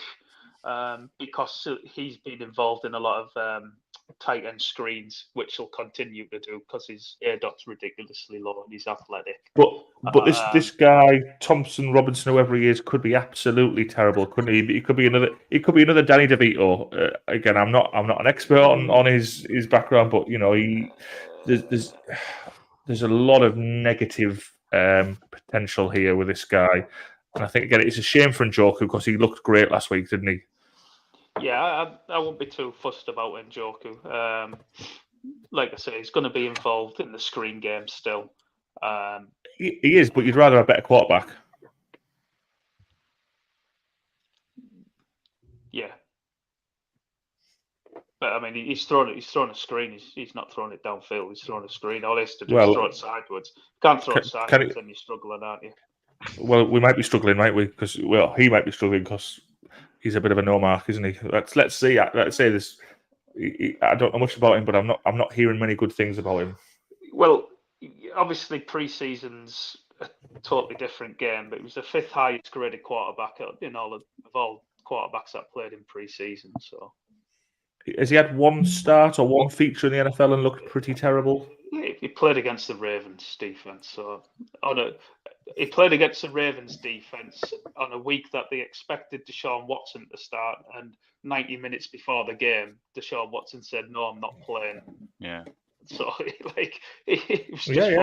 because he's been involved in a lot of tight end screens, which he'll continue to do because his ADOT's ridiculously low and he's athletic. But this guy Thompson Robinson, whoever he is, could be absolutely terrible, couldn't he? He could be another Danny DeVito. Again, I'm not an expert on his background, but there's a lot of negative potential here with this guy, and I think again it's a shame for Njoku because he looked great last week, didn't he? Yeah, I won't be too fussed about Njoku. Like I say, he's going to be involved in the screen game still. He is, but you'd rather have a better quarterback. Yeah. But I mean, he's thrown a screen. He's not throwing it downfield. He's throwing a screen. All he has to do is throw it sideways. Can't throw it sideways, then you're struggling, aren't you? Well, we might be struggling, might we? Because he might be struggling because he's a bit of a no mark, isn't he? Let's see. Let's say this. I don't know much about him, but I'm not hearing many good things about him. Well, obviously, pre-season's a totally different game, but he was the 5th highest graded quarterback in all of all quarterbacks that played in pre-season. So, has he had one start or one feature in the NFL and looked pretty terrible? He played against the Ravens defense. So, he played against the Ravens defense on a week that they expected Deshaun Watson to start, and 90 minutes before the game, Deshaun Watson said, "No, I'm not playing." Yeah. So, he was just he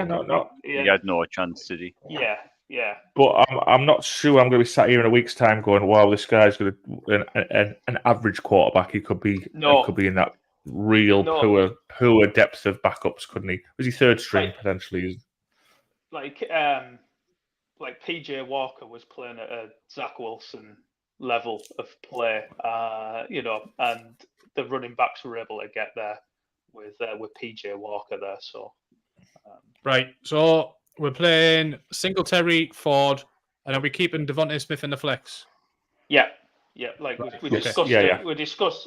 had no chance, did he? Yeah. But I'm not sure I'm going to be sat here in a week's time going, "Wow, this guy's going to an average quarterback. He could be in that real poor depth of backups, couldn't he? Was he third string potentially?" Like PJ Walker was playing at a Zach Wilson level of play, and the running backs were able to get there with PJ Walker there. So, right. So we're playing Singletary, Ford, and are we keeping Devontae Smith in the flex? Yeah. Like we discussed.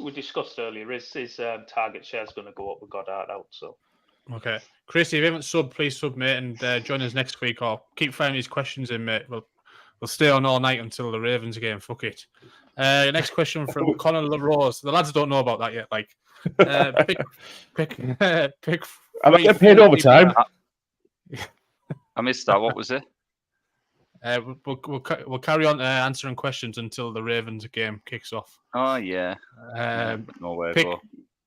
We discussed earlier. His target share is going to go up with Goddard out. So. Okay, Chris, if you haven't subbed, please sub, mate, and join us next week, or keep firing these questions in, mate. We'll stay on all night until the Ravens game. Fuck it. Next question from Connor LaRose. The lads don't know about that yet. Like, pick. Am I getting paid overtime? I missed that. What was it? We'll carry on answering questions until the Ravens game kicks off. Oh yeah. Nowhere go.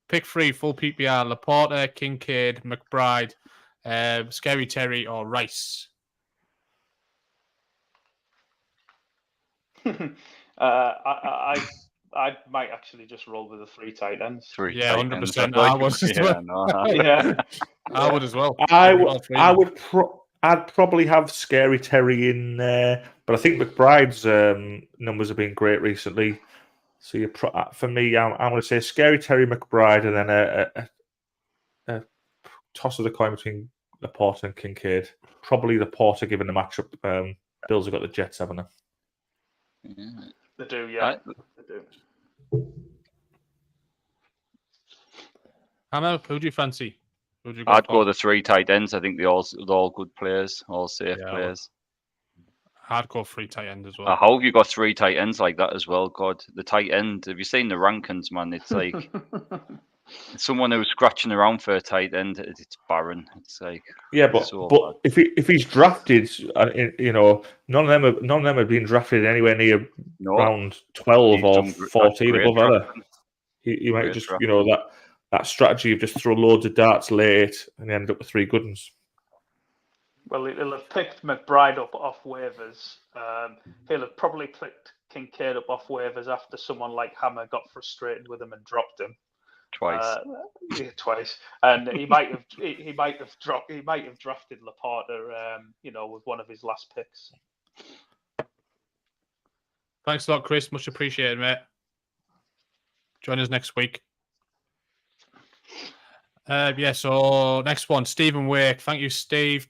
Pick 3, full PPR: Laporta, Kincaid, McBride, Scary Terry, or Rice. I might actually just roll with the 3 tight ends. 3 yeah, 100%. I would as well. I'd probably have Scary Terry in there, but I think McBride's numbers have been great recently. So for me, I'm going to say Scary Terry, McBride, and then a toss of the coin between Laporta and Kincaid. Probably Laporta, given the matchup. Bills have got the Jets, haven't they? They do, yeah. They do. Hamel, who do you fancy? I'd go the 3 tight ends. I think they're all good players, all safe players. I'd go 3 tight ends as well. I hope you got 3 tight ends like that as well. God, the tight end. Have you seen the rankings, man? It's like someone who's scratching around for a tight end. It's barren. It's like but if he's drafted, none of them have been drafted anywhere near round 12 or 14 above either. He might just that strategy of just throw loads of darts late and end up with 3 good ones. Well, he'll have picked McBride up off waivers. He'll have probably picked Kincaid up off waivers after someone like Hammer got frustrated with him and dropped him twice. Twice, and he might have drafted Laporta, with one of his last picks. Thanks a lot, Chris. Much appreciated, mate. Join us next week. So next one, Stephen Wake. Thank you, Steve.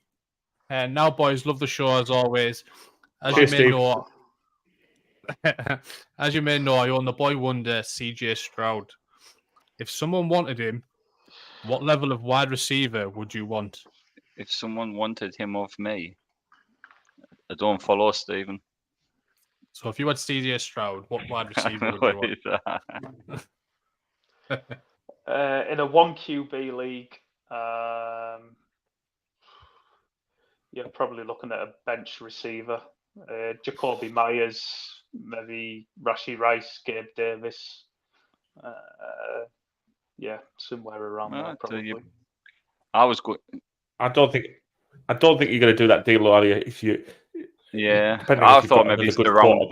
Now, boys, love the show as always. As you may know, I own the boy wonder CJ Stroud. If someone wanted him, what level of wide receiver would you want? If someone wanted him of me, I don't follow Stephen. So if you had CJ Stroud, what wide receiver would you want? In a 1 QB league, you're probably looking at a bench receiver. Jacoby Myers, maybe Rashee Rice, Gabe Davis. Somewhere around there probably. I was good. I don't think you're going to do that deal, are you? If you, I thought maybe it's around.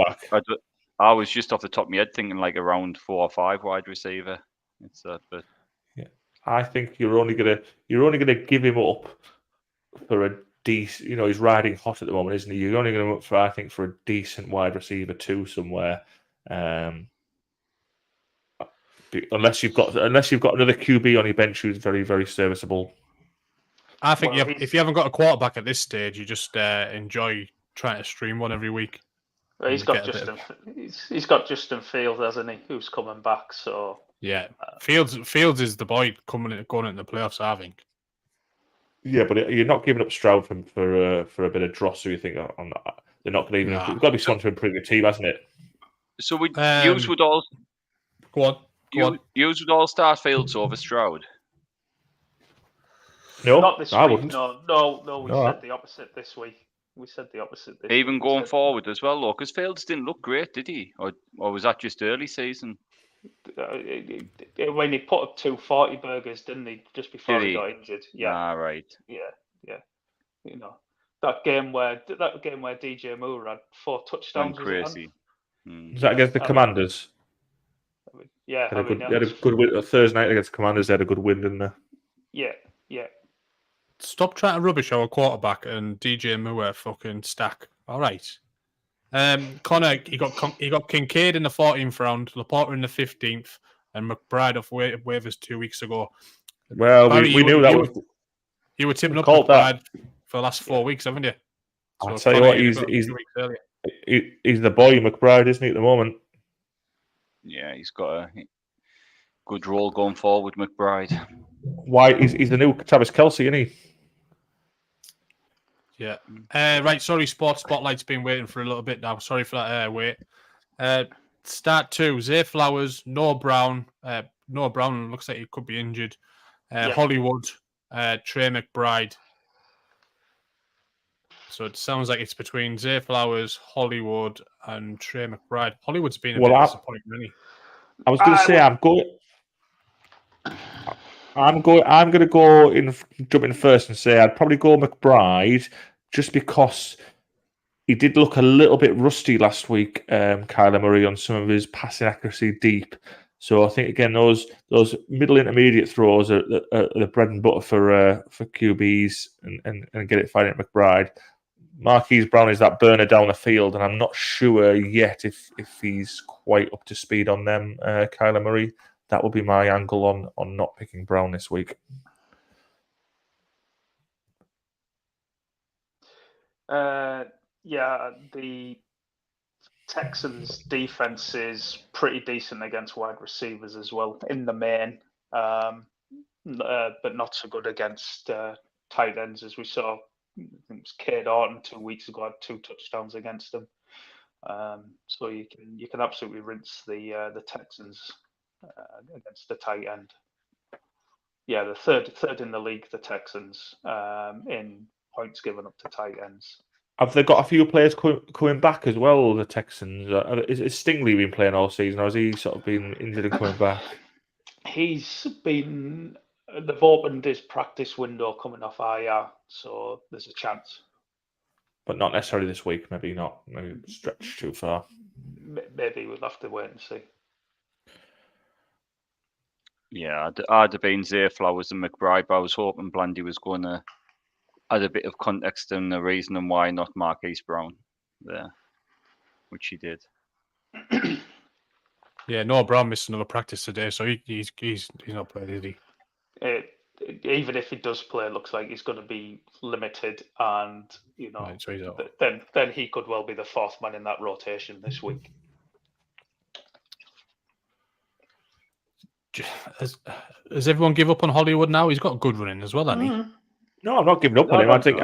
I was just off the top of my head thinking like around 4 or 5 wide receiver. It's that, but I think you're only gonna give him up for a decent. He's riding hot at the moment, isn't he? You're only going to look for a decent wide receiver too somewhere. Unless you've got another QB on your bench who's very, very serviceable. I think if you haven't got a quarterback at this stage, you just enjoy trying to stream one every week. Well, he's got Justin Fields, hasn't he? Who's coming back? So yeah, Fields is the boy going into the playoffs, I think. Yeah, but you're not giving up Stroud for a bit of dross, so you think on that. They're not going to even. Nah. It's got to be someone to improve the team, hasn't it? So use would all go on. Use would all start Fields over Stroud. No, not this week. Wouldn't. No. We said the opposite this week. Even going forward as well, though, because Fields didn't look great, did he? Or was that just early season? When he put up 240 burgers, didn't he? Just before he got injured. Yeah. Ah, right. Yeah. You know, that game where DJ Moore had 4 touchdowns. Went crazy. Was that against the Commanders? Yeah. They had a good win Thursday night against the Commanders. They had a good win, didn't they? Yeah. Stop trying to rubbish our quarterback and DJ Moore fucking stack. All right. Connor, he got Kincaid in the 14th round, Laporta in the 15th, and McBride off waivers 2 weeks ago. Well, Barry, we knew that. You were tipping up McBride for the last 4 weeks, haven't you? So I'll tell you what, he's the boy McBride, isn't he, at the moment? Yeah, he's got a good role going forward, McBride. Why? He's the new Travis Kelce, isn't he? Yeah. Right, sorry, Sports Spotlight's been waiting for a little bit now. Sorry for that wait. Start 2, Zay Flowers, Noah Brown. Noah Brown looks like he could be injured. Hollywood, Trey McBride. So it sounds like it's between Zay Flowers, Hollywood, and Trey McBride. Hollywood's been a bit disappointing, hasn't he? I was going to say I'm going to go in, jump in first and say I'd probably go McBride just because he did look a little bit rusty last week, Kyler Murray, on some of his passing accuracy deep. So I think again those middle intermediate throws are the bread and butter for QBs and get it fighting at McBride. Marquise Brown is that burner down the field, and I'm not sure yet if he's quite up to speed on them. Kyler Murray. That would be my angle on not picking Brown this week. The Texans' defense is pretty decent against wide receivers as well in the main, but not so good against tight ends, as we saw. I think it was Cade Orton 2 weeks ago had 2 touchdowns against them. So you can absolutely rinse the Texans against the tight end. Yeah, the third in the league, the Texans, in points given up to tight ends. Have they got a few players coming back as well, the Texans? Is Stingley been playing all season, or has he sort of been injured and coming back? They've opened his practice window coming off IR, so there's a chance. But not necessarily this week, maybe not. Maybe stretched too far. Maybe we'll have to wait and see. Yeah, I'd have been Zay Flowers and McBride, but I was hoping Blandy was going to add a bit of context and the reason why not Marquise Brown there, which he did. Yeah, Noah Brown missed another practice today, so he's not playing, is he? Even if he does play, it looks like he's going to be limited, and right, so then he could well be the 4th man in that rotation this week. Has everyone give up on Hollywood now? He's got a good running as well, hasn't he? No, I'm not giving up on him. I think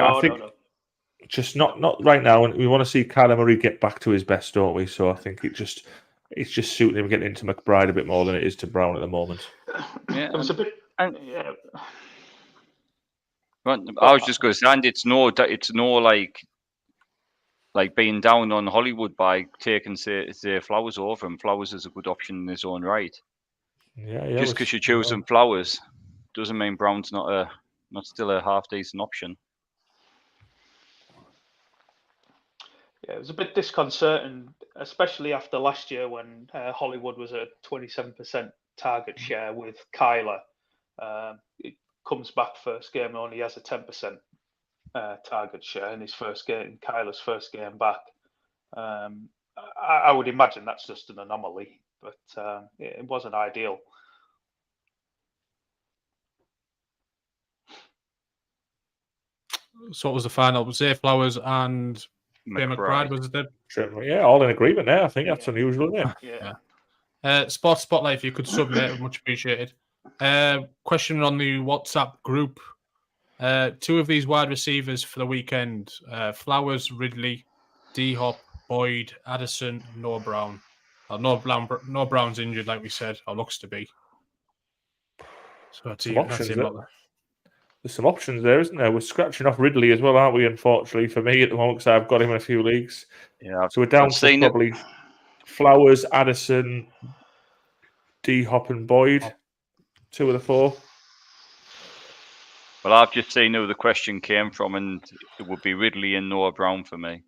just not right now. And we want to see Kyler Murray get back to his best, don't we? So I think it's just suiting him getting into McBride a bit more than it is to Brown at the moment. Yeah, it was a bit. Yeah. I was just going to say, and it's no like being down on Hollywood by taking say Flowers over him. Flowers is a good option in his own right. Yeah. Just because you're choosing Flowers doesn't mean Brown's not still a half decent option. Yeah, it was a bit disconcerting, especially after last year when Hollywood was at 27% target share with Kyler. It comes back first game, only has a 10% target share in his first game, Kyler's first game back. I would imagine that's just an anomaly, but it wasn't ideal. So what was the final? Zay Flowers and McBride was it? Yeah, all in agreement there. I think that's unusual, isn't it? Yeah. Sports Spotlight, if you could submit, much appreciated. Question on the WhatsApp group. Two of these wide receivers for the weekend: Flowers, Ridley, D-Hop, Boyd, Addison, Noah Brown. Noah Brown's injured, like we said, or looks to be. So that's there's some options there, isn't there? We're scratching off Ridley as well, aren't we? Unfortunately for me at the moment, because I've got him in a few leagues. Yeah. So we're down to probably Flowers, Addison, D-Hop, and Boyd. 2 of the 4. Well, I've just seen who the question came from, and it would be Ridley and Noah Brown for me.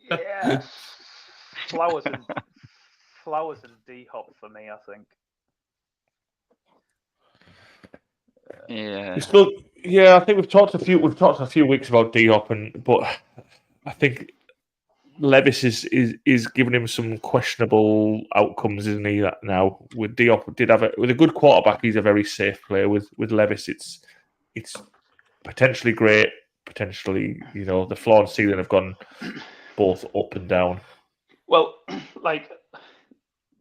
Yeah. Flowers and D-Hop for me, I think. Yeah. I think we've talked a few weeks about D-Hop, but I think Levis is giving him some questionable outcomes, isn't he? Now with D-Hop with a good quarterback, he's a very safe player. With Levis, it's potentially great, potentially the floor and ceiling have gone both up and down. Well, like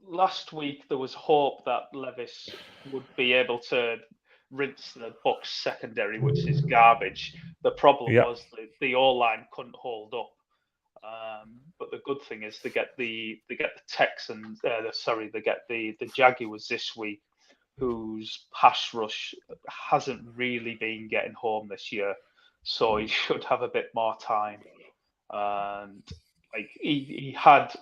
last week, there was hope that Levis would be able to rinse the Bucs secondary, which is garbage. The problem was the O-line couldn't hold up. But the good thing is they get the Texans. They get the Jaguars this week, whose pass rush hasn't really been getting home this year, so he should have a bit more time. And like he had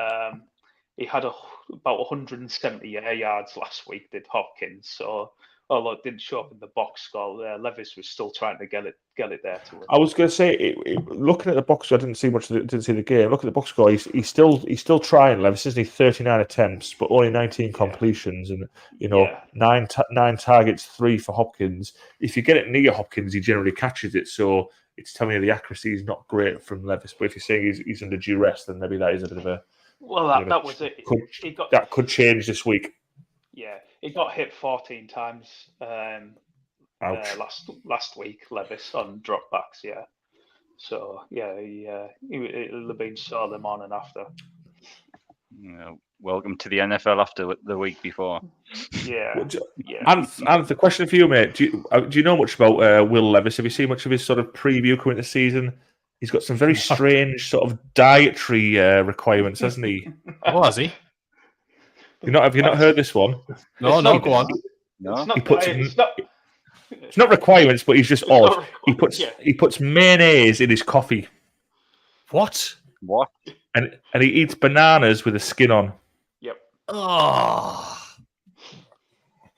about 170 air yards last week, did Hopkins. So although it didn't show up in the box score, Levis was still trying to get it there to him. I was going to say, looking at the box score, I didn't see the game. Look at the box score. He's still trying. Levis, isn't he? 39 attempts, but only 19 completions, and 9 targets, 3 for Hopkins. If you get it near Hopkins, he generally catches it. So it's telling you the accuracy is not great from Levis. But if you're saying he's under duress, then maybe that is a bit of a. Well, that was it. That could change this week. Yeah, he got hit 14 times last week, Levis, on dropbacks. Yeah, so it'll have been sore them on and after. Welcome to the NFL after the week before. Yeah. And the question for you, mate: Do you know much about Will Levis? Have you seen much of his sort of preview coming into the season? He's got some very strange sort of dietary requirements, hasn't he? Oh, has he? Have you not heard this one? No, go on. No, it's not requirements, but he's just odd. He puts mayonnaise in his coffee. What? And he eats bananas with a skin on. Yep. Oh.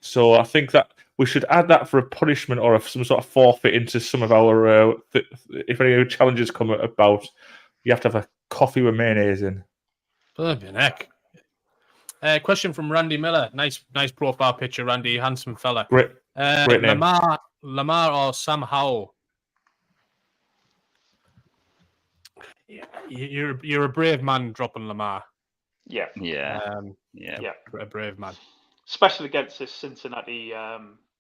So I think that we should add that for a punishment or some sort of forfeit into some of our. If any challenges come about, you have to have a coffee with mayonnaise in. Flipping heck. Question from Randy Miller. Nice profile picture, Randy. Handsome fella. Great name. Lamar or Sam Howell? You're a brave man dropping Lamar. Yeah. A brave man. Especially against this Cincinnati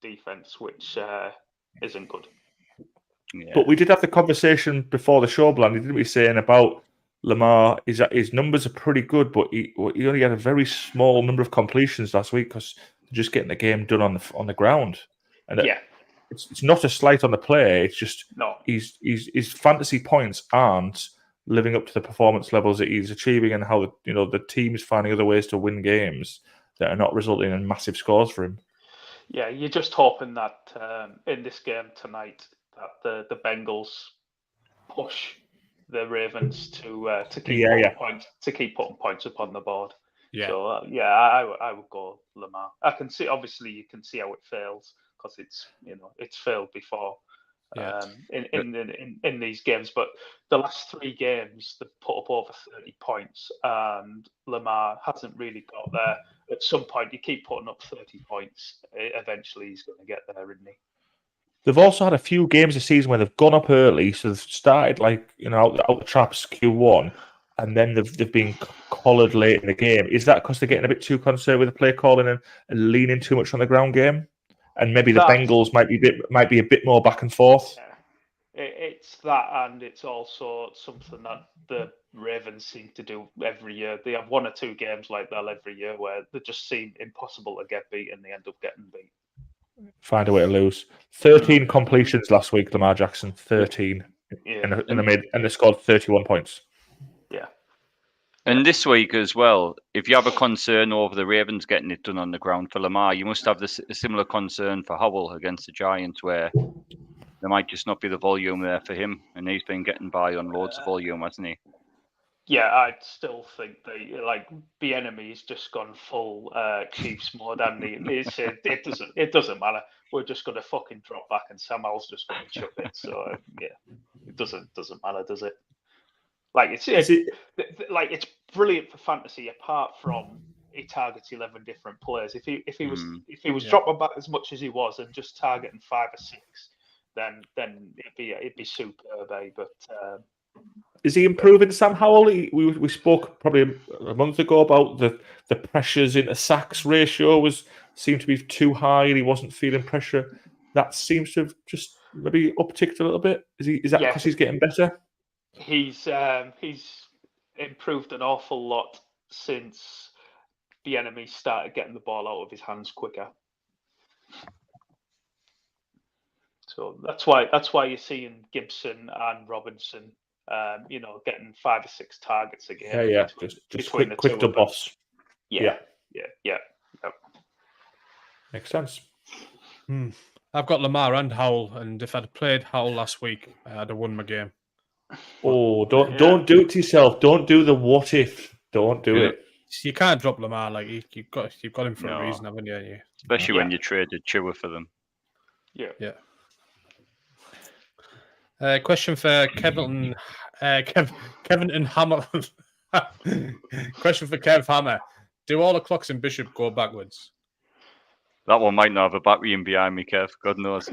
defense, which isn't good. Yeah. But we did have the conversation before the show, Blandy, didn't we, saying about Lamar, his numbers are pretty good, but he only had a very small number of completions last week because they're just getting the game done on the ground. And it's not a slight on the play. It's just his fantasy points aren't living up to the performance levels that he's achieving, and how the team is finding other ways to win games that are not resulting in massive scores for him. Yeah, you're just hoping that in this game tonight that the Bengals push the Ravens to keep putting points up on the board. Yeah. So I would go Lamar. I can see, obviously you can see how it fails because it's failed before in these games. But the last 3 games they've put up over 30 points, and Lamar hasn't really got there. At some point, you keep putting up 30 points. Eventually, he's going to get there, isn't he? They've also had a few games this season where they've gone up early, so they've started out the traps Q1, and then they've been collared late in the game. Is that because they're getting a bit too concerned with the play calling and leaning too much on the ground game? And maybe the Bengals might be a bit more back and forth. It's that, and it's also something that the Ravens seem to do every year. They have 1 or 2 games like that every year where they just seem impossible to get beat, and they end up getting beat. Find a way to lose. 13 completions last week, Lamar Jackson. 13. Yeah. And they scored 31 points. Yeah. And this week as well, if you have a concern over the Ravens getting it done on the ground for Lamar, you must have a similar concern for Howell against the Giants, where there might just not be the volume there for him, and he's been getting by on loads of volume, hasn't he? Yeah, I still think the enemy's just gone full Chiefs mode, and it doesn't matter. We're just going to fucking drop back, and Sam Howell's just going to chuck it. So yeah, it doesn't matter, does it? It's brilliant for fantasy. Apart from he targets 11 different players. If he was dropping back as much as he was and just targeting 5 or 6, then it'd be superb. But is he improving, Sam Howell? We spoke probably a month ago about the pressures into sacks ratio seemed to be too high, and he wasn't feeling pressure. That seems to have just maybe upticked a little bit. Is that because he's getting better? He's improved an awful lot since the enemy started getting the ball out of his hands quicker. So that's why you're seeing Gibson and Robinson, getting 5 or 6 targets again. Yeah. Just quick to boss. Yeah. Makes sense. I've got Lamar and Howell, and if I'd played Howell last week, I'd have won my game. Oh, don't do it to yourself. Don't do the what if. Don't do it. You can't drop Lamar. Like you've got him for a reason, haven't you? Especially when you traded Chewer for them. Yeah. Question for Kevin and Hammer. Question for Kev Hammer. Do all the clocks in Bishop go backwards? That one might not have a battery in behind me, Kev. God knows.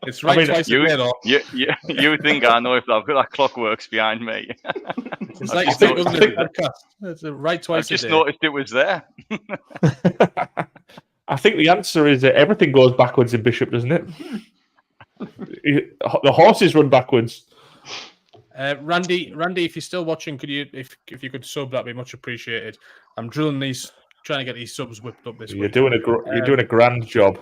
It's right twice a day, though. You think I know if that clock works behind me? It's like it's right twice a day. I just noticed it was there. I think the answer is that everything goes backwards in Bishop, doesn't it? The horses run backwards. Randy, if you're still watching, could you, if you could sub, that'd be much appreciated. I'm trying to get these subs whipped up this week. You're doing a grand job.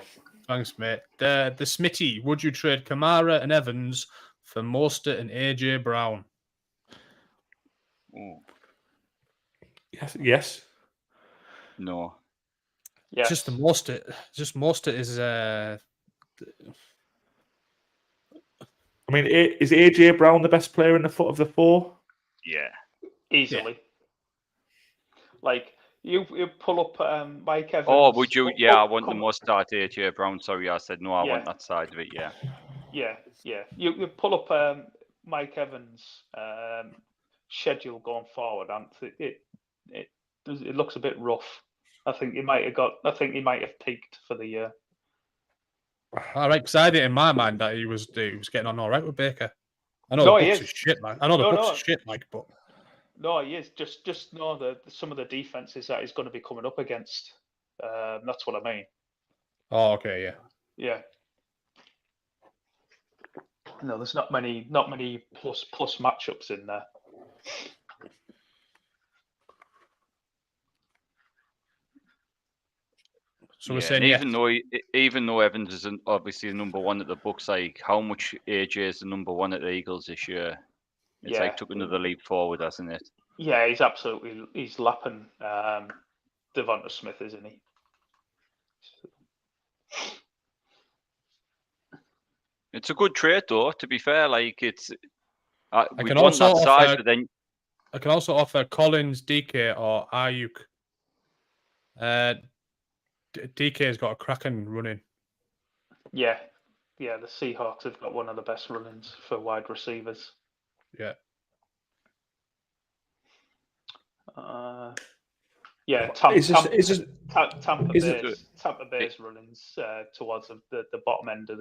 Thanks, mate. The Smitty, would you trade Kamara and Evans for Mostert and AJ Brown? Ooh. Yes. No. Yeah. Just Mostert is. I mean, is AJ Brown the best player in the foot of the 4? Yeah. Easily. Yeah. You pull up Mike Evans. Oh, would you? Yeah, I want the Mostert AJ Brown. Sorry, I said no. I want that side of it. Yeah. Yeah. You pull up Mike Evans' schedule going forward, and it looks a bit rough. I think he might have peaked for the year. All right, because I had it in my mind that he was getting on all right with Baker. I know the Bucs is shit, man. I know the Bucs is shit, Mike, but no, he is. Just know some of the defenses that he's going to be coming up against. That's what I mean. Oh, okay, yeah. No, there's not many plus matchups in there. So we're saying even though Evans is obviously the number 1 at the Bucs, like how much AJ is the number 1 at the Eagles this year? It's like took another leap forward, hasn't it? Yeah, he's lapping Devonta Smith, isn't he? It's a good trade, though. To be fair, it's. I can also offer Collins, DK, or Ayuk. DK's got a cracking running. Yeah. The Seahawks have got one of the best run-ins for wide receivers. Yeah. Tampa Bay's run-ins towards the bottom end of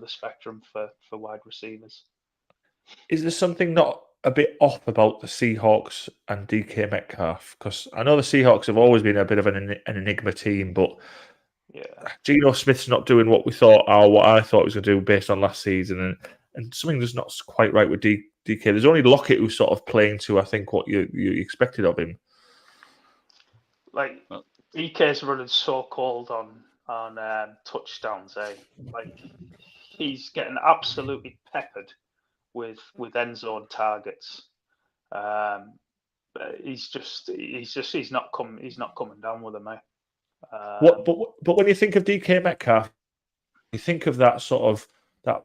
the spectrum for wide receivers. Is there something not a bit off about the Seahawks and DK Metcalf? Because I know the Seahawks have always been a bit of an enigma team, but Geno Smith's not doing what we thought or what I thought he was going to do based on last season, and something that's not quite right with DK. There's only Lockett who's sort of playing to, I think, what you expected of him. Like DK's running so cold on touchdowns, Like he's getting absolutely peppered with end zone targets. He's not coming down with them, But when you think of DK Metcalf, you think of that sort of that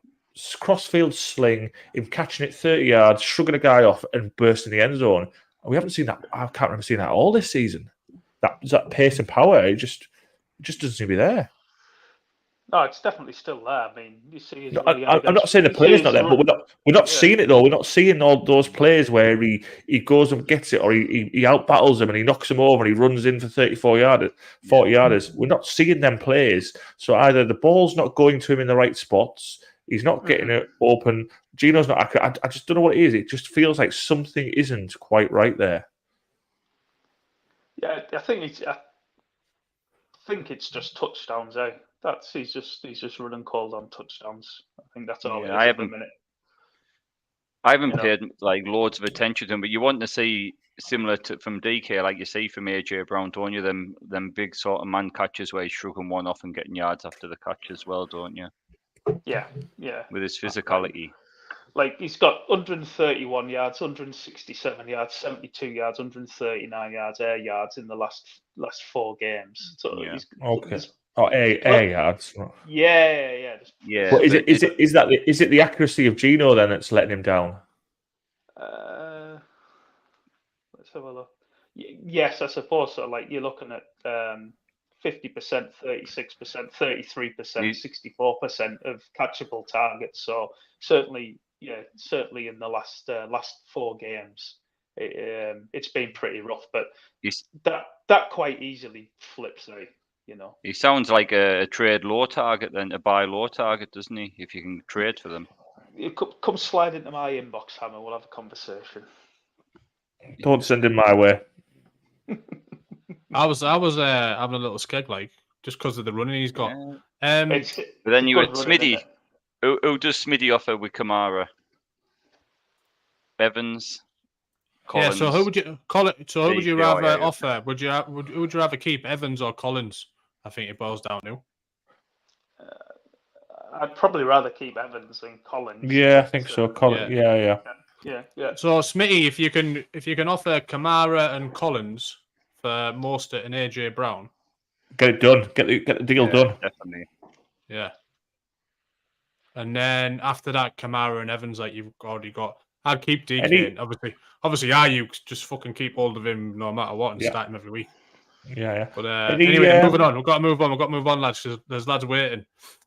crossfield sling, him catching it 30 yards, shrugging a guy off, and bursting the end zone. We haven't seen that. I can't remember seeing that all this season. That pace and power, it just doesn't seem to be there. No, it's definitely still there. I mean, you see. No, I'm not saying the play's not there, but we're not seeing it though. We're not seeing all those plays where he goes and gets it, or he out battles them and he knocks them over and he runs in for 40 yarders. We're not seeing them plays. So either the ball's not going to him in the right spots, he's not getting it open. Geno's not accurate. I just don't know what it is. It just feels like something isn't quite right there. Yeah, I think it's just touchdowns, he's just running cold on touchdowns. I think that's all. I haven't paid like loads of attention to him, but you want to see similar to from DK, like you see from AJ Brown, don't you? Them big sort of man catches where he's shrugging one off and getting yards after the catch as well, don't you? Yeah. With his physicality. Like he's got 131 yards, 167 yards, 72 yards, 139 yards, air yards in the last 4 games. So air yards. Yeah. But is it the accuracy of Geno then that's letting him down? Let's have a look. Yes, I suppose so. Like you're looking at 50%, 36%, 33%, 64% of catchable targets. So certainly in the last 4 games, it's been pretty rough. But that quite easily flips out. He sounds like a trade low target then, a buy low target, doesn't he? If you can trade for them, come slide into my inbox, Hammer. We'll have a conversation. Don't send him my way. I was having a little skeg, like just because of the running he's got. But then you had Smitty. Who does Smitty offer with Kamara? Evans. Collins, so who would you rather offer? Would you rather keep Evans or Collins? I think it boils down to. I'd probably rather keep Evans than Collins. Yeah, I think so. Collins. Yeah. So Smitty, if you can offer Kamara and Collins for Mostert and AJ Brown, get it done. Get the deal done. Definitely. Yeah. And then after that, Kamara and Evans, like you've already got. I'd keep DK. Obviously, you just fucking keep hold of him no matter what and start him every week. Yeah. But anyway, moving on. We've got to move on, lads. Because there's lads waiting.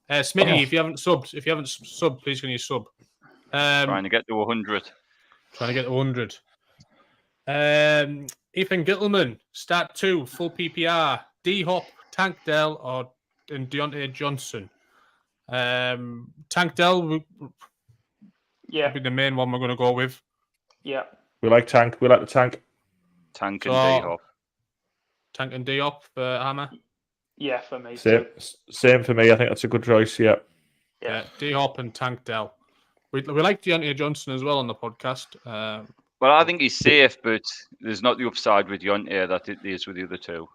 Smitty, if you haven't subbed, please can you sub? Trying to get to 100. Ethan Gittleman, start 2, full PPR. D-Hop, Tank Dell, and Deontay Johnson. Tank Dell will be the main one we're going to go with. Yeah. We like Tank. We like the Tank. Tank and D-Hop. Tank and D-Hop for Hammer. Yeah, for me. Same for me. I think that's a good choice. Yeah. D-Hop and Tank Dell. We like Deontay Johnson as well on the podcast. Well, I think he's safe, but there's not the upside with Deontay that it is with the other two.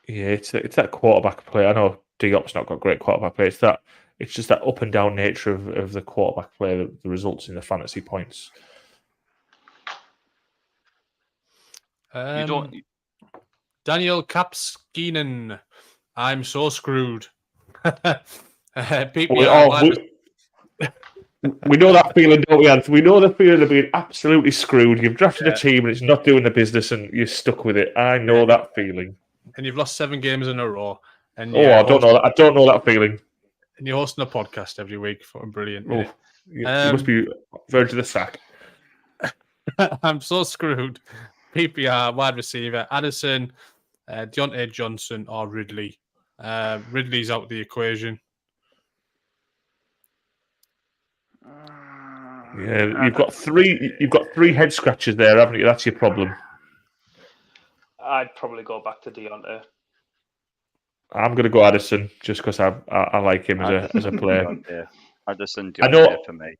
Yeah, it's that quarterback play. I know D-Hop's not got great quarterback play. It's just that up and down nature of the quarterback play that results in the fantasy points. Daniel Kapskinen, I'm so screwed. We know that feeling, don't we, Anth? We know the feeling of being absolutely screwed. You've drafted a team and it's not doing the business and you're stuck with it. I know that feeling. And you've lost 7 games in a row. And I don't know that. I don't know that feeling. And you're hosting a podcast every week. Fucking brilliant. You must be verge of the sack. I'm so screwed. PPR, wide receiver, Addison, Deontay Johnson, or Ridley. Ridley's out of the equation. Yeah, you've got three head scratches there, haven't you? That's your problem. I'd probably go back to Deontay. I'm going to go Addison just because I like him as a player. Addison, I know for me.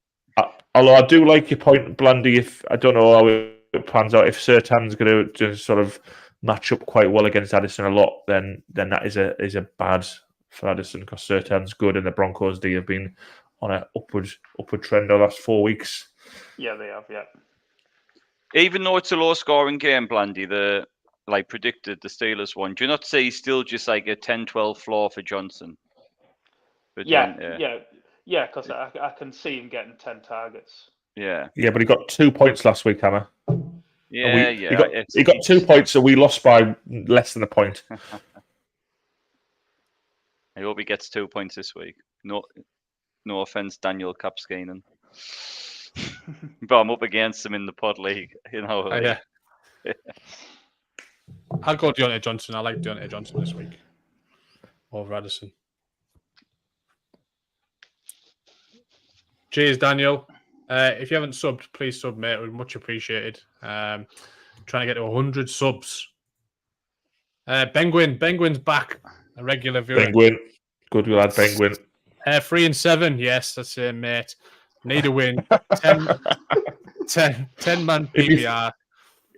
Although I do like your point, Blandy. If I don't know how it pans out, if Sertan's going to just sort of match up quite well against Addison a lot, then that is a bad for Addison because Sertan's good and the Broncos have been on an upward trend the last 4 weeks. Yeah, they have. Yeah. Even though it's a low scoring game, Blandy, predicted the Steelers one. Do you not see still just like a 10-12 floor for Johnson? Yeah, because I can see him getting 10 targets. Yeah. Yeah, but he got 2 points last week, Hammer. Yeah, He got 2 points, so we lost by less than a point. I hope he gets 2 points this week. No offense, Daniel Capscanen. But I'm up against him in the pod league, Yeah. I'll go Deontay Johnson. I like Deontay Johnson this week over Addison. Cheers, Daniel. If you haven't subbed, please sub, mate. It would be much appreciated. Trying to get to 100 subs. Penguin's back. A regular viewer. Penguin. Good lad, Penguin. 3-7. Yes, that's it, mate. Need a win. 10-man PPR.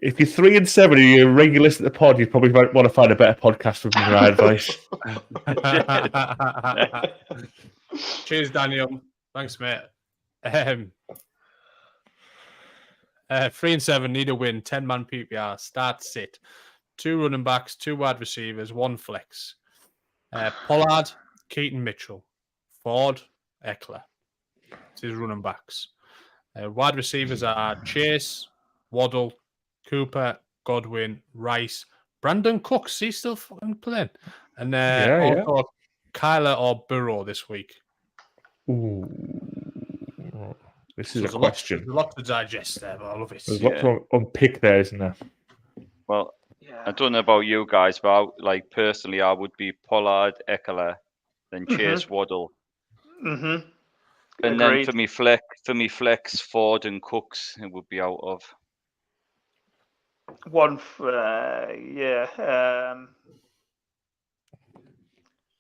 If you're 3-7 and you're a regular listener to the pod, you probably might want to find a better podcast from my advice. Cheers, Daniel. Thanks, mate. 3-7, need a win. 10-man PPR. Start sit. 2 running backs, 2 wide receivers, 1 flex. Pollard, Keaton Mitchell, Ford, Eckler. It's his running backs. Wide receivers are Chase, Waddle, Cooper, Godwin, Rice, Brandon Cooks. He's still fucking playing. And also Kyler or Burrow this week. Ooh. This is a question. There's a lot to digest there, but I love it. There's lots to unpick there, isn't there? Well, I don't know about you guys, but personally, I would be Pollard, Eckler, then Chase, Waddle. Mm-hmm. And then for me flex, Ford and Cooks, it would be out of.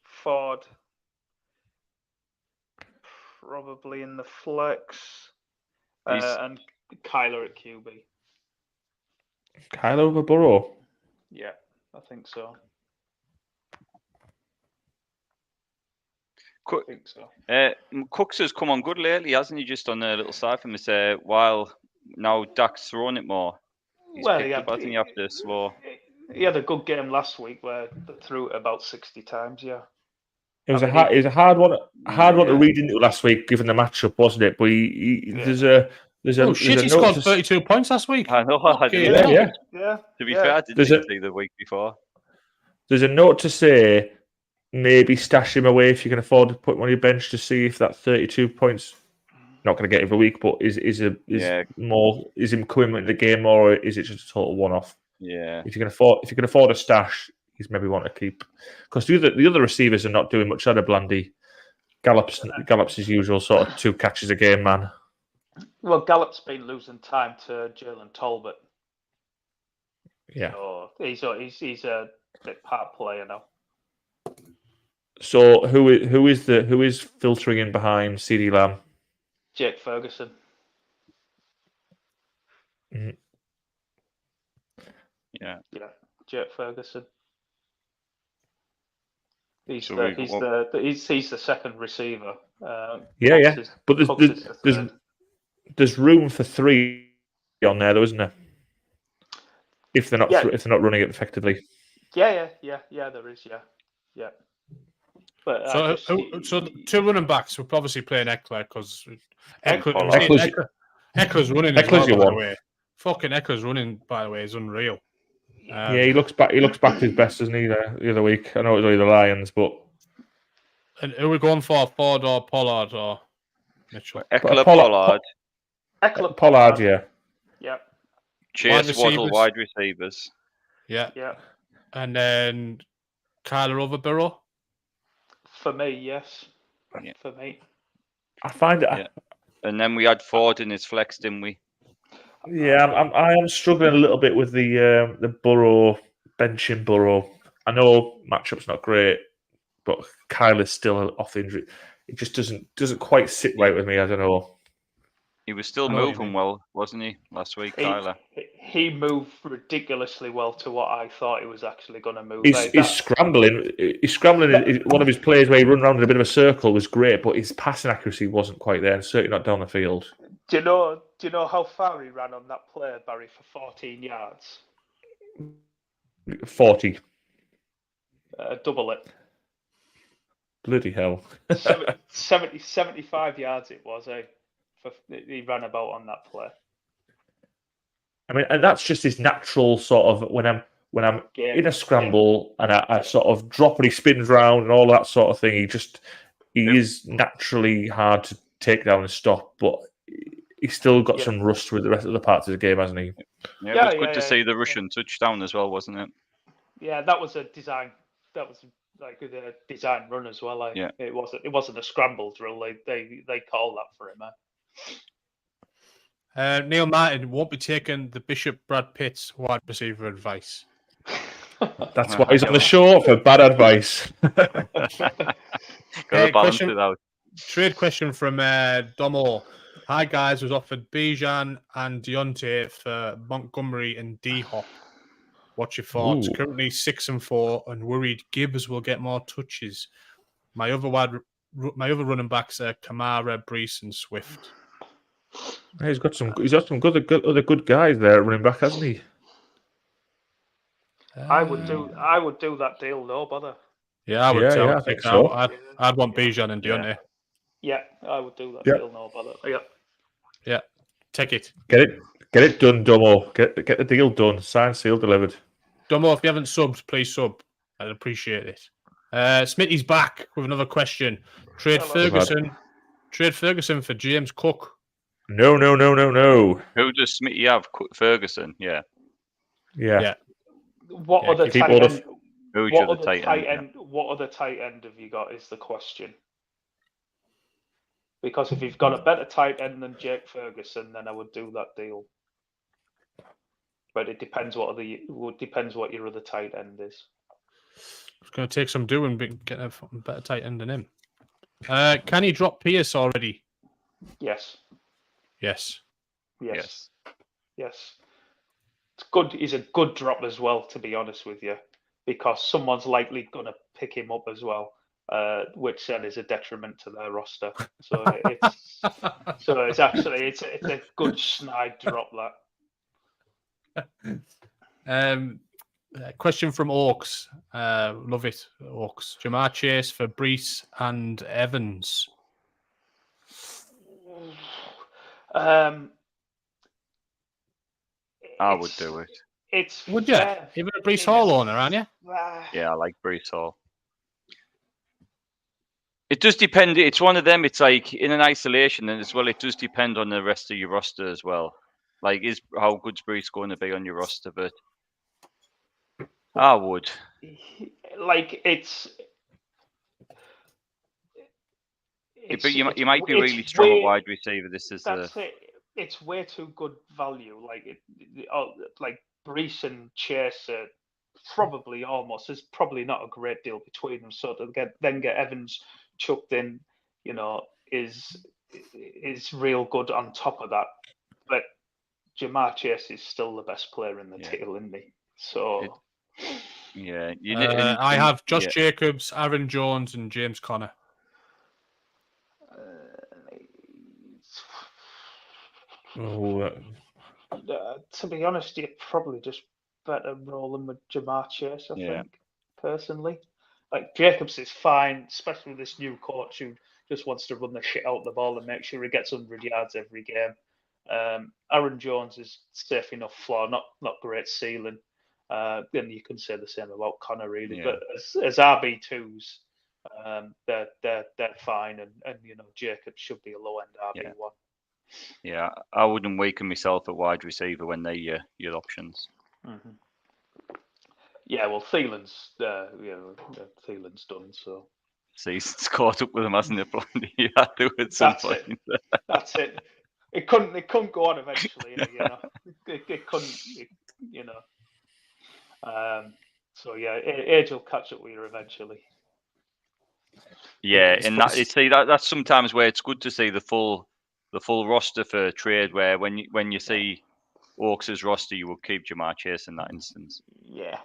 Ford. Probably in the flex. And Kyler at QB. Kyler over Burrow? Yeah, I think so. Cooks has come on good lately, hasn't he? Just on a little side from us while now Dak's throwing it more. He after slow. He had a good game last week where they threw it about 60 times, yeah. It was a hard one to read into last week, given the matchup, wasn't it? But he he scored 32 points last week. I know. To be fair, I didn't see the week before. There's a note to say, maybe stash him away if you can afford to put him on your bench to see if that 32 points, not going to get every week, but is him coming into the game, or is it just a total one-off? Yeah. If you can afford a stash, he's maybe one to keep, because the other receivers are not doing much out of Blandy. Gallup's his usual sort of 2 catches a game man. Well, Gallup's been losing time to Jalen Tolbert. Yeah. So he's a bit part player now. So who is filtering in behind CeeDee Lamb? Jake Ferguson. Mm-hmm. Yeah, Jake Ferguson. He's the second receiver. But there's room for 3 on there, though, isn't there? If they're not running it effectively. Yeah, there is. Yeah. But so 2 running backs. We're obviously playing Eckler because Eckler's running. Eckler's your one. Way. Fucking Eckler's running, by the way, is unreal. He looks back his best, doesn't he? The other week, I know it was only the Lions, but. And who are we going for? Ford or Pollard or Mitchell? Eckler, Pollard. Pollard, yeah. Yeah. Chase, Waddle, wide receivers. Yeah. And then Kyler over Burrow? For me, yes. Yeah. For me. I find it. Yeah. And then we had Ford in his flex, didn't we? Yeah, I am struggling a little bit with the Burrow, benching Burrow. I know matchup's not great, but Kyler's still off injury. It just doesn't quite sit right with me. I don't know. He was still moving well, wasn't he, last week, Kyler? He moved ridiculously well to what I thought he was actually going to move. He's scrambling. He's scrambling. One of his plays where he run around in a bit of a circle was great, but his passing accuracy wasn't quite there, and certainly not down the field. Do you know how far he ran on that play, Barry, for 14 yards? 40. Double it. Bloody hell. 75 yards it was, he ran about on that play. I mean, and that's just his natural sort of when I'm in a scramble and I sort of drop and he spins round and all that sort of thing. He is naturally hard to take down and stop, but he's still got some rust with the rest of the parts of the game, hasn't he? Yeah, it was good to see the Russian touchdown as well, wasn't it? Yeah, that was a design. That was like a design run as well. It wasn't a scramble drill. They call that for him. Neil Martin won't be taking the Bishop Brad Pitt's wide receiver advice. That's why he's on the show, for bad advice. Trade question from Domo. Hi guys, was offered Bijan and Deontay for Montgomery and D-Hop. What's your thoughts? Ooh. Currently 6-4 and worried Gibbs will get more touches. My other running backs are Kamara, Brees, and Swift. He's got some other good guys there running back, hasn't he? I would do that deal, no bother. Yeah, I would. I think so. I'd want Bijan and Deontay. Yeah, I would do that deal, no bother. Yeah, take it. Get it done, Domo. Get the deal done. Signed, sealed, delivered. Domo, if you haven't subbed, please sub. I'd appreciate it. Smitty's back with another question. Trade Ferguson for James Cook. No. Who does Smitty have? Ferguson, yeah. What other tight end? What other tight end have you got? Is the question. Because if you've got a better tight end than Jake Ferguson, then I would do that deal. But it depends what your other tight end is. It's going to take some doing, but get a better tight end than him. Can he drop Pierce already? Yes. Yes. It's good. He's a good drop as well, to be honest with you, because someone's likely going to pick him up as well, which then is a detriment to their roster. So it's a good snide drop that. Question from Orcs. Love it, Orcs. Jamar Chase for Brees and Evans. I would do it. Would you? Even a Brees Hall owner, aren't you? Yeah, I like Brees Hall. It does depend. It's one of them. It's like in an isolation, and as well, it does depend on the rest of your roster as well. Like, how good's Brees going to be on your roster? But I would. Like but you might be really strong at wide receiver. It's way too good value. Like Brees and Chase are probably there's probably not a great deal between them. So to get Evans chucked in, is real good on top of that. But Jamar Chase is still the best player in the deal, isn't he? So I have Josh Jacobs, Aaron Jones, and James Conner. To be honest, you're probably just better rolling with Jamar Chase, I think, personally. Like, Jacobs is fine, especially with this new coach who just wants to run the shit out of the ball and make sure he gets 100 yards every game. Aaron Jones is safe enough floor, not great ceiling. Then you can say the same about Connor, really. But as RB2s, they're fine, and Jacobs should be a low end RB1. Yeah, I wouldn't weaken myself at wide receiver when they your options. Mm-hmm. Yeah, well, Thielen's done. So season's caught up with him, hasn't it? You had to at some point. That's it. It couldn't go on eventually. It couldn't. So yeah, age will catch up with you eventually. Yeah, and that's sometimes where it's good to see the full roster for trade. Where when you see Oaks' roster, you will keep Ja'Marr Chase in that instance. Yeah.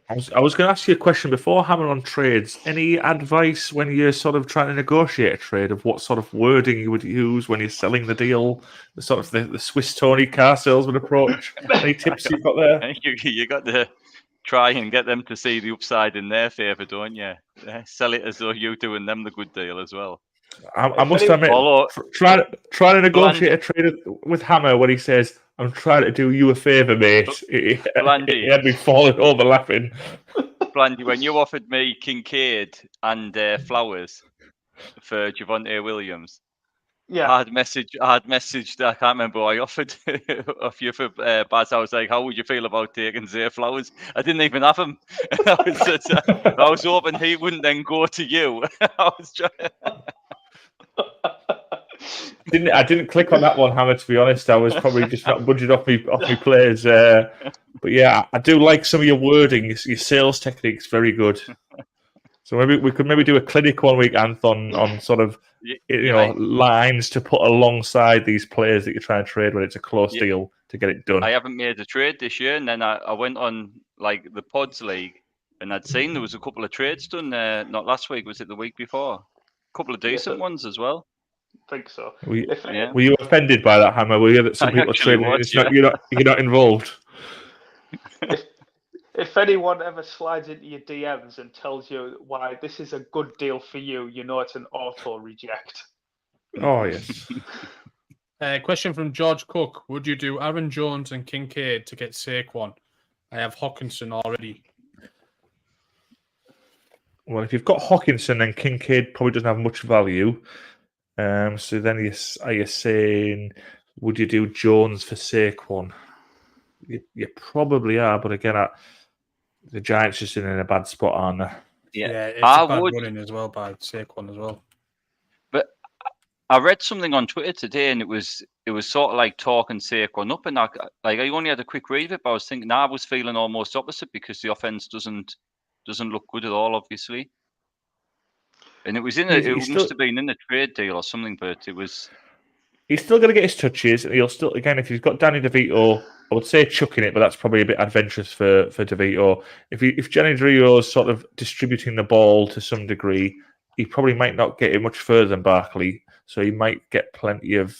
I was going to ask you a question before Hammer on trades. Any advice when you're sort of trying to negotiate a trade of what sort of wording you would use when you're selling the deal? The sort of the Swiss Tony car salesman approach. Any tips you've got there? You got to try and get them to see the upside in their favour, don't you? Sell it as though you're doing them the good deal as well. I must admit, trying to negotiate a trade with Hammer when he says, "I'm trying to do you a favour, mate." He had me falling over laughing. Blandy, when you offered me Kincaid and Flowers for Javonte Williams, I had messaged. I can't remember what I offered of you for Baz. I was like, "How would you feel about taking Zay Flowers?" I didn't even have him. I was hoping he wouldn't then go to you. I was trying. I didn't click on that one, Hammer. To be honest, I was probably just not budging off me players. But yeah, I do like some of your wording. Your sales technique's very good. So maybe we could do a clinic one week, Anthon, on sort of lines to put alongside these players that you're trying to trade when it's a close deal to get it done. I haven't made a trade this year, and then I went on like the Pods League, and I'd seen there was a couple of trades done. Not last week, was it the week before? A couple of decent ones as well. I think so. Were you offended by that, Hammer? Were you that some people are trading? You're not involved. If anyone ever slides into your DMs and tells you why this is a good deal for you, you know it's an auto reject. Oh yes. Question from George Cook: would you do Aaron Jones and Kincaid to get Saquon? I have Hawkinson already. Well, if you've got Hawkinson, then Kincaid probably doesn't have much value. So then are you saying, would you do Jones for Saquon? You probably are, but again, the Giants just in a bad spot, aren't they? Yeah, it's a bad running as well by Saquon as well. But I read something on Twitter today, and it was sort of like talking Saquon up, and I only had a quick read of it, but I was thinking I was feeling almost opposite because the offense doesn't look good at all, obviously. And it was must have been in the trade deal or something, but it was. He's still going to get his touches, and he'll still, again, if he's got Danny DeVito, I would say chucking it, but that's probably a bit adventurous for DeVito. If Danny DeVito's sort of distributing the ball to some degree, he probably might not get it much further than Barkley, so he might get plenty of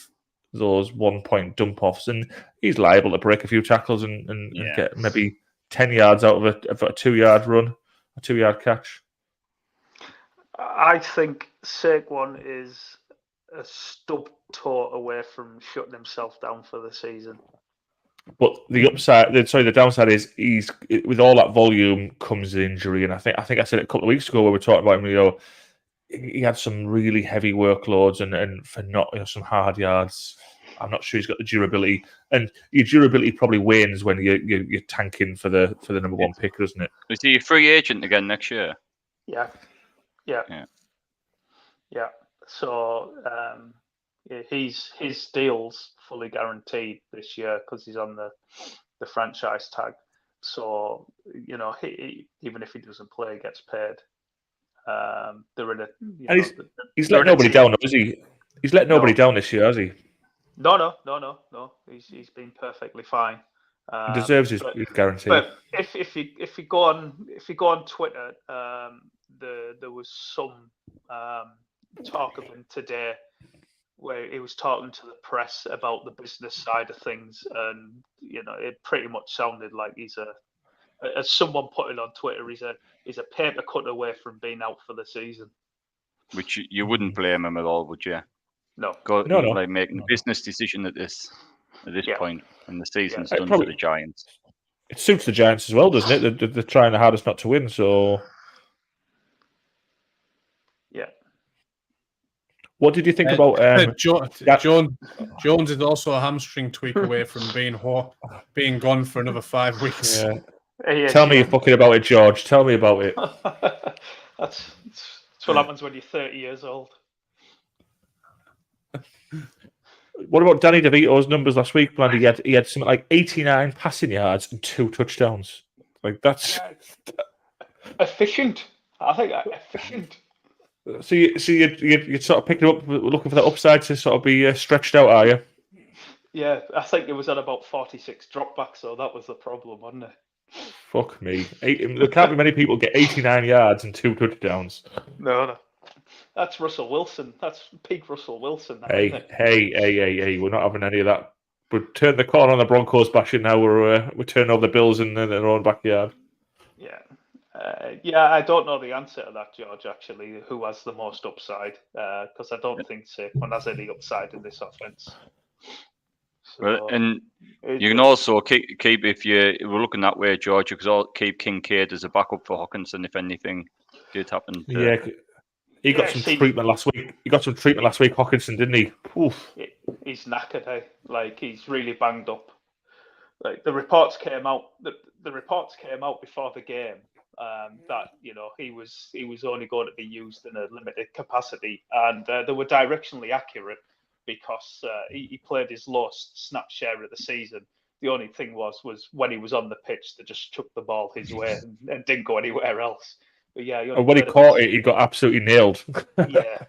those 1-point dump-offs, and he's liable to break a few tackles and get maybe 10 yards out of a 2-yard run, a 2-yard catch. I think Saquon is a stub toe away from shutting himself down for the season. But the downside is he's with all that volume comes the injury, and I think I said it a couple of weeks ago where we were talking about him. He had some really heavy workloads and for not some hard yards. I'm not sure he's got the durability, and your durability probably wanes when you're tanking for the number one pick, doesn't it? Is he a free agent again next year? Yeah. So his deal's fully guaranteed this year because he's on the franchise tag. So even if he doesn't play, he gets paid. They're in a. He's let nobody down, has he? He's let nobody down this year, has he? No. He's been perfectly fine. He deserves his guarantee. But if you go on Twitter, there was some talk of him today where he was talking to the press about the business side of things, and it pretty much sounded like he's as someone put it on Twitter, he's a paper cut away from being out for the season. Which you wouldn't blame him at all, would you? No. Like making a business decision at this point, and the season's done for the Giants. It suits the Giants as well, doesn't it? They're trying the hardest not to win, so. Yeah. What did you think about Jones is also a hamstring tweak away from being gone for another 5 weeks. Yeah. Tell me fucking about it, George. Tell me about it. That's what happens when you're 30 years old. What about Danny DeVito's numbers last week, Blandy? He had something like 89 passing yards and 2 touchdowns. Like that's efficient. I think efficient. So you're sort of picking up, looking for that upside to sort of be stretched out, are you? Yeah, I think it was at about 46 dropbacks, so that was the problem, wasn't it? Fuck me. There can't be many people get 89 yards and 2 touchdowns. No. That's Russell Wilson. That's peak Russell Wilson. Hey. We're not having any of that. We've turned the corner on the Broncos bashing now. We're turning over the Bills in their own backyard. Yeah. I don't know the answer to that, George, actually, who has the most upside, because I don't think Saquon has any upside in this offense. So, and you can also keep if we're looking that way, George, you could keep Kincaid as a backup for Hockenson if anything did happen. He got some treatment last week. Hockenson, didn't he? Oof. He's knackered, eh? Like, he's really banged up. Like, the reports came out. The reports came out before the game that he was only going to be used in a limited capacity, and they were directionally accurate because he played his lowest snap share of the season. The only thing was when he was on the pitch, they just chucked the ball his way and didn't go anywhere else. But yeah, and when he caught it, he got absolutely nailed. Yeah.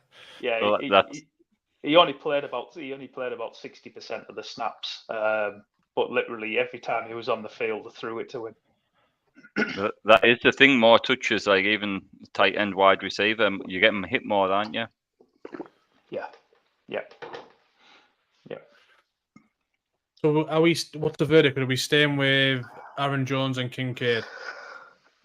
He only played about 60% of the snaps, but literally every time he was on the field, they threw it to him. That is the thing. More touches, like even tight end, wide receiver, you get them hit more, aren't you? Yeah. So what's the verdict? Are we staying with Aaron Jones and Kincaid?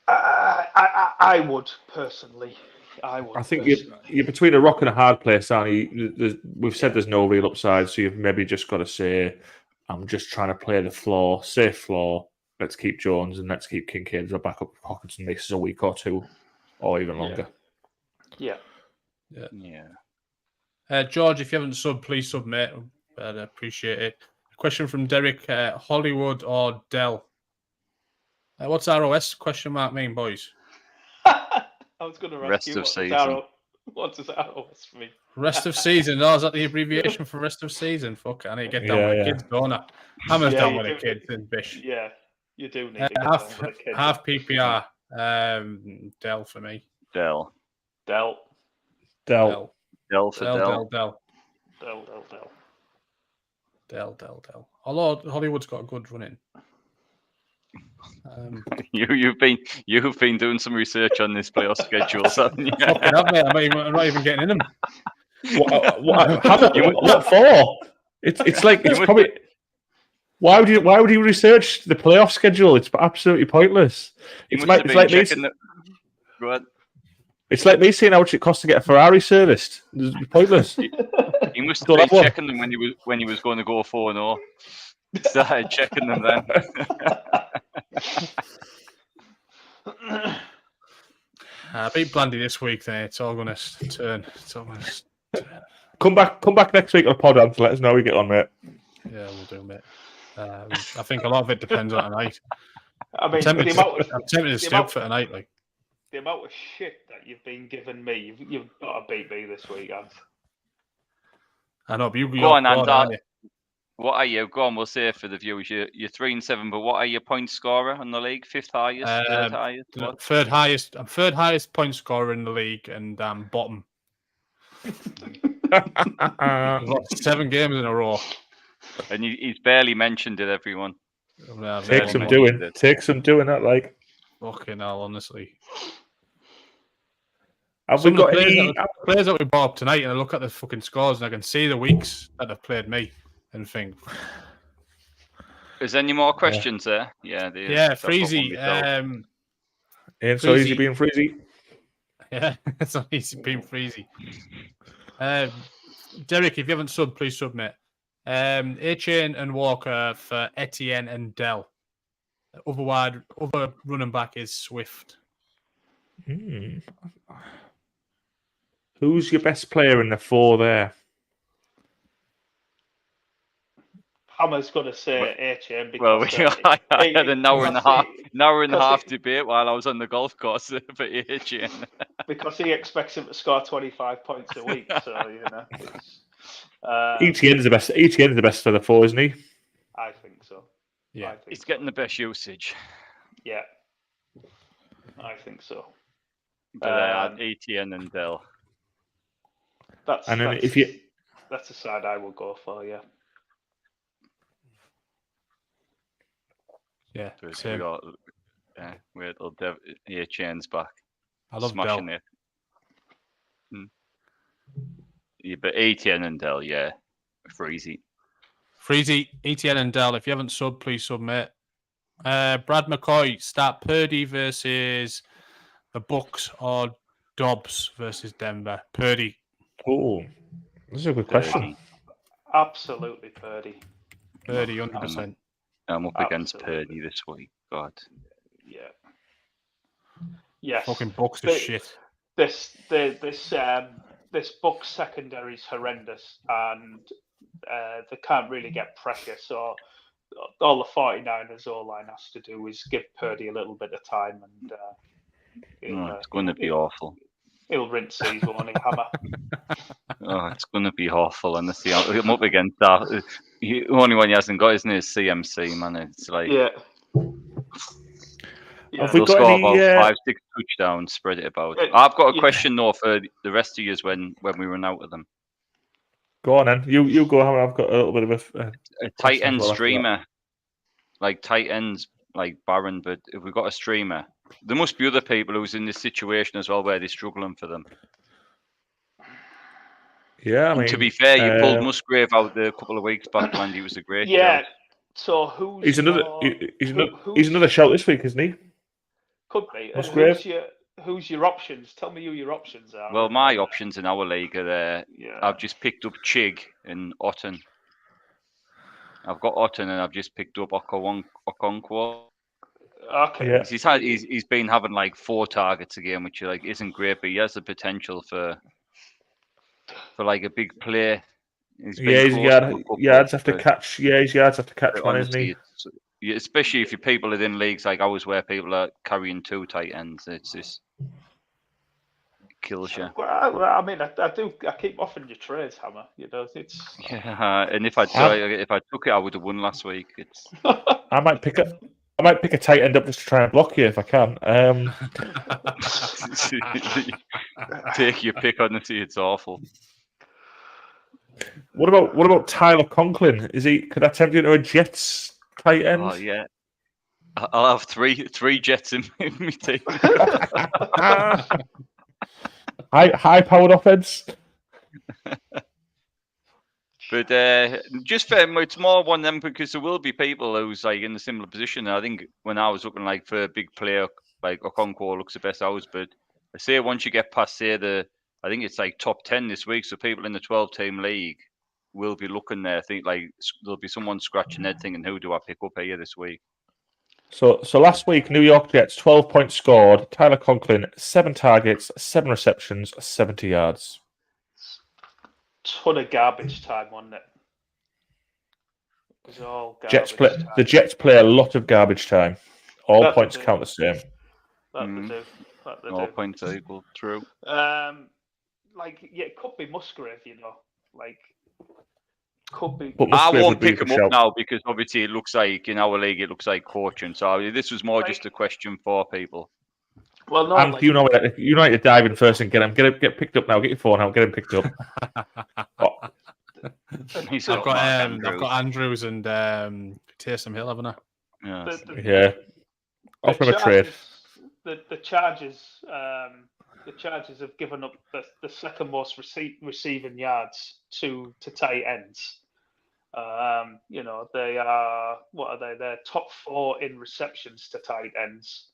I would personally. I think you're between a rock and a hard place, aren't you? We've said there's no real upside, so you've maybe just got to say, I'm just trying to play the floor, safe floor. Let's keep Jones and let's keep Kincaid as a backup if Hockenson misses a week or two, or even longer. Yeah. George, if you haven't subbed, please submit. I'd appreciate it. A question from Derek: Hollywood or Dell? What's ROS question mark mean, boys? I was going to ask you what does ROS mean? Rest of season. Oh, is that the abbreviation for rest of season? Fuck, I need to get down with the kids, don't I? Hammer's down with the kids in Bish. Yeah, you do need to get down with the kids. Half PPR. Dell for me. Dell. Although Hollywood's got a good run in. You've been doing some research on this playoff schedule, haven't you? Fucking up, mate. I'm not even getting in them. What for? It's like it's probably. Why would you research the playoff schedule? It's absolutely pointless. It's like me saying how much it costs to get a Ferrari serviced. It's pointless. He must have been checking them when he was going to go 4-0. Started checking them then. Beat Blandy this week, then it's all going to turn. Come back next week on the pod and let us know how we get on, mate. Yeah, we'll do, mate. I think a lot of it depends on tonight. I mean, I'm tempted to stay up for tonight. Like the amount of shit that you've been giving me, you've got to beat me this week, Ant. I know, but you go on, Ant. What are you? Go on, we'll say for the viewers, you're 3-7, but what are your point scorer in the league? Fifth highest? Third highest? Third highest. I'm third highest point scorer in the league, and bottom. I've lost 7 games in a row. And he's barely mentioned it, everyone. Takes some doing that, like. Fucking hell, honestly. Have we got any players that we bought up tonight, and I look at the fucking scores, and I can see the weeks that they've played me, and think. Is there any more questions there? Yeah, Freezy. Ain't so easy being Freezy. Yeah, it's not easy being Freezy. Derek, if you haven't subbed, please submit. A-Chain and Walker for Etienne and Dell. Other running back is Swift. Who's your best player in the 4 there? Hammer's going to say A-Chain because I had an hour and a half debate while I was on the golf course for A-Chain. Because he expects him to score 25 points a week, so Etienne's the best for the 4, isn't he? I think so. Yeah, he's getting the best usage. Yeah, I think so. But Etienne and Dell. That's a side I will go for, yeah. Yeah. Wait till Etienne's back. I love smashing Dell. It. Yeah, but Etienne and Dell, yeah, Freezy. Etienne and Dell. If you haven't subbed, please submit. Brad McCoy, start Purdy versus the Bucks or Dobbs versus Denver. Purdy. Oh, this is a good question. Absolutely Purdy. 100%. I'm up against Purdy this week. God. Yeah. Yes. Fucking Bucks is shit. This Bucks secondary is horrendous, and they can't really get pressure. So all the 49ers O-line has to do is give Purdy a little bit of time, and it's going to be awful. He'll rinse these, won't he, Hammer? It's going to be awful. And I'm up against that. The only one he hasn't got is CMC, man. It's like... Yeah. Have we got score any, about 5-6 touchdowns, spread it about. I've got a question, though, for the rest of you when we run out of them. Go on, then. You go, Hammer. I've got a little bit of a tight end streamer. Like tight ends, like Barron, but if we've got a streamer, there must be other people who's in this situation as well where they're struggling for them. Yeah, I mean, to be fair, you pulled Musgrave out there a couple of weeks back when he was a great shout. So he's another shout this week, isn't he? Could be. Musgrave. Who's your options? Tell me who your options are. Well, my options in our league are there. Yeah. I've just picked up Chig and Otten. I've got Otten and I've just picked up Okonkwo. Okay. Yeah. He's been having like 4 targets a game, which like isn't great, but he has the potential for like a big play. His yards have to catch. Yeah, his yards have to catch one, isn't he? Especially if your people are in leagues like ours where people are carrying 2 tight ends, it's just kills you. Well, I mean, I keep offering you trades, Hammer. You know, it's. Yeah, and if I took it, I would have won last week. It's. I might pick a tight end up just to try and block you if I can. Take your pick, honestly, it's awful. What about Tyler Conklin? Could I tempt you into a Jets tight end? Oh yeah, I'll have three Jets in my team. High-powered offense. But just for him, it's more one of them because there will be people who's like in a similar position. I think when I was looking like for a big player, like Okonkwo looks the best hours. But I say once you get past I think it's like top 10 this week. So people in the 12-team league will be looking there. I think like there'll be someone scratching their thinking, who do I pick up here this week? So last week, New York Jets, 12 points scored. Tyler Conklin, 7 targets, 7 receptions, 70 yards. Ton of garbage time, wasn't it? It was all garbage time. The Jets play a lot of garbage time. All points count the same. All points are equal. True. It could be Musgrave, you know. Could be. I won't pick him up now because obviously it looks like in our league it looks like coaching. So this was more just a question for people. Well, no, and you know to dive in first and get picked up now. Get your phone out, get him picked up. I've got Andrews and Taysom Hill, haven't I? Yeah. Offer him a trade. The Chargers have given up the second most receiving yards to tight ends. They are They're top 4 in receptions to tight ends.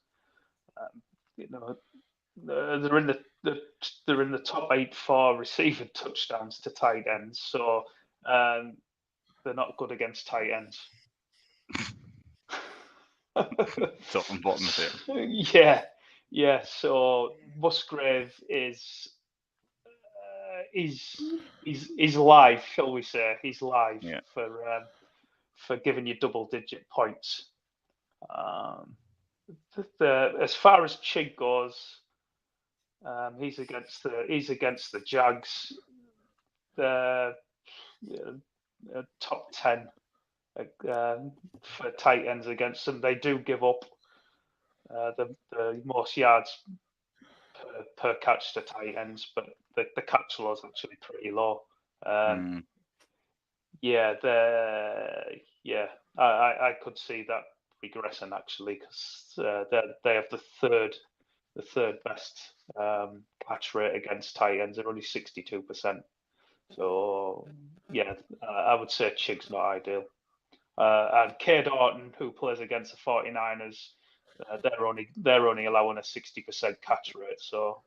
They're in the top 8 for receiving touchdowns to tight ends. So they're not good against tight ends. Top and bottom of it. Yeah. So Musgrave is live, shall we say? He's live for giving you double-digit points. As far as Chig goes, he's against the Jags. The top 10 for tight ends against them. They do give up the most yards per catch to tight ends, but the catch low is actually pretty low. I could see that regressing actually, because they have the third best catch rate against tight ends. They're only 62%. So yeah, I would say Chigg's not ideal. And Cade Orton, who plays against the 49ers, they're only allowing a 60% catch rate, so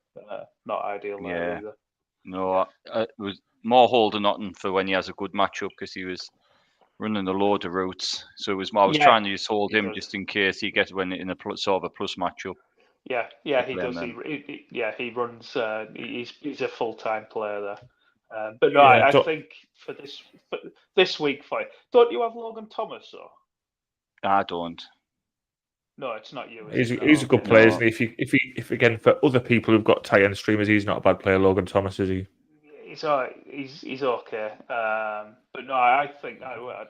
not ideal there either. No, it was more holding Orton for when he has a good matchup, because he was running a load of routes. So I was trying to just hold him just in case he gets when in a sort of a plus matchup. Yeah, he does. He runs. He's a full-time player there. But no, I think for this week fight, don't you have Logan Thomas or? I don't. No, it's not you. He's a good player, isn't he? If again for other people who've got tight end streamers, he's not a bad player. Logan Thomas, is he? He's okay. But no, I think I'd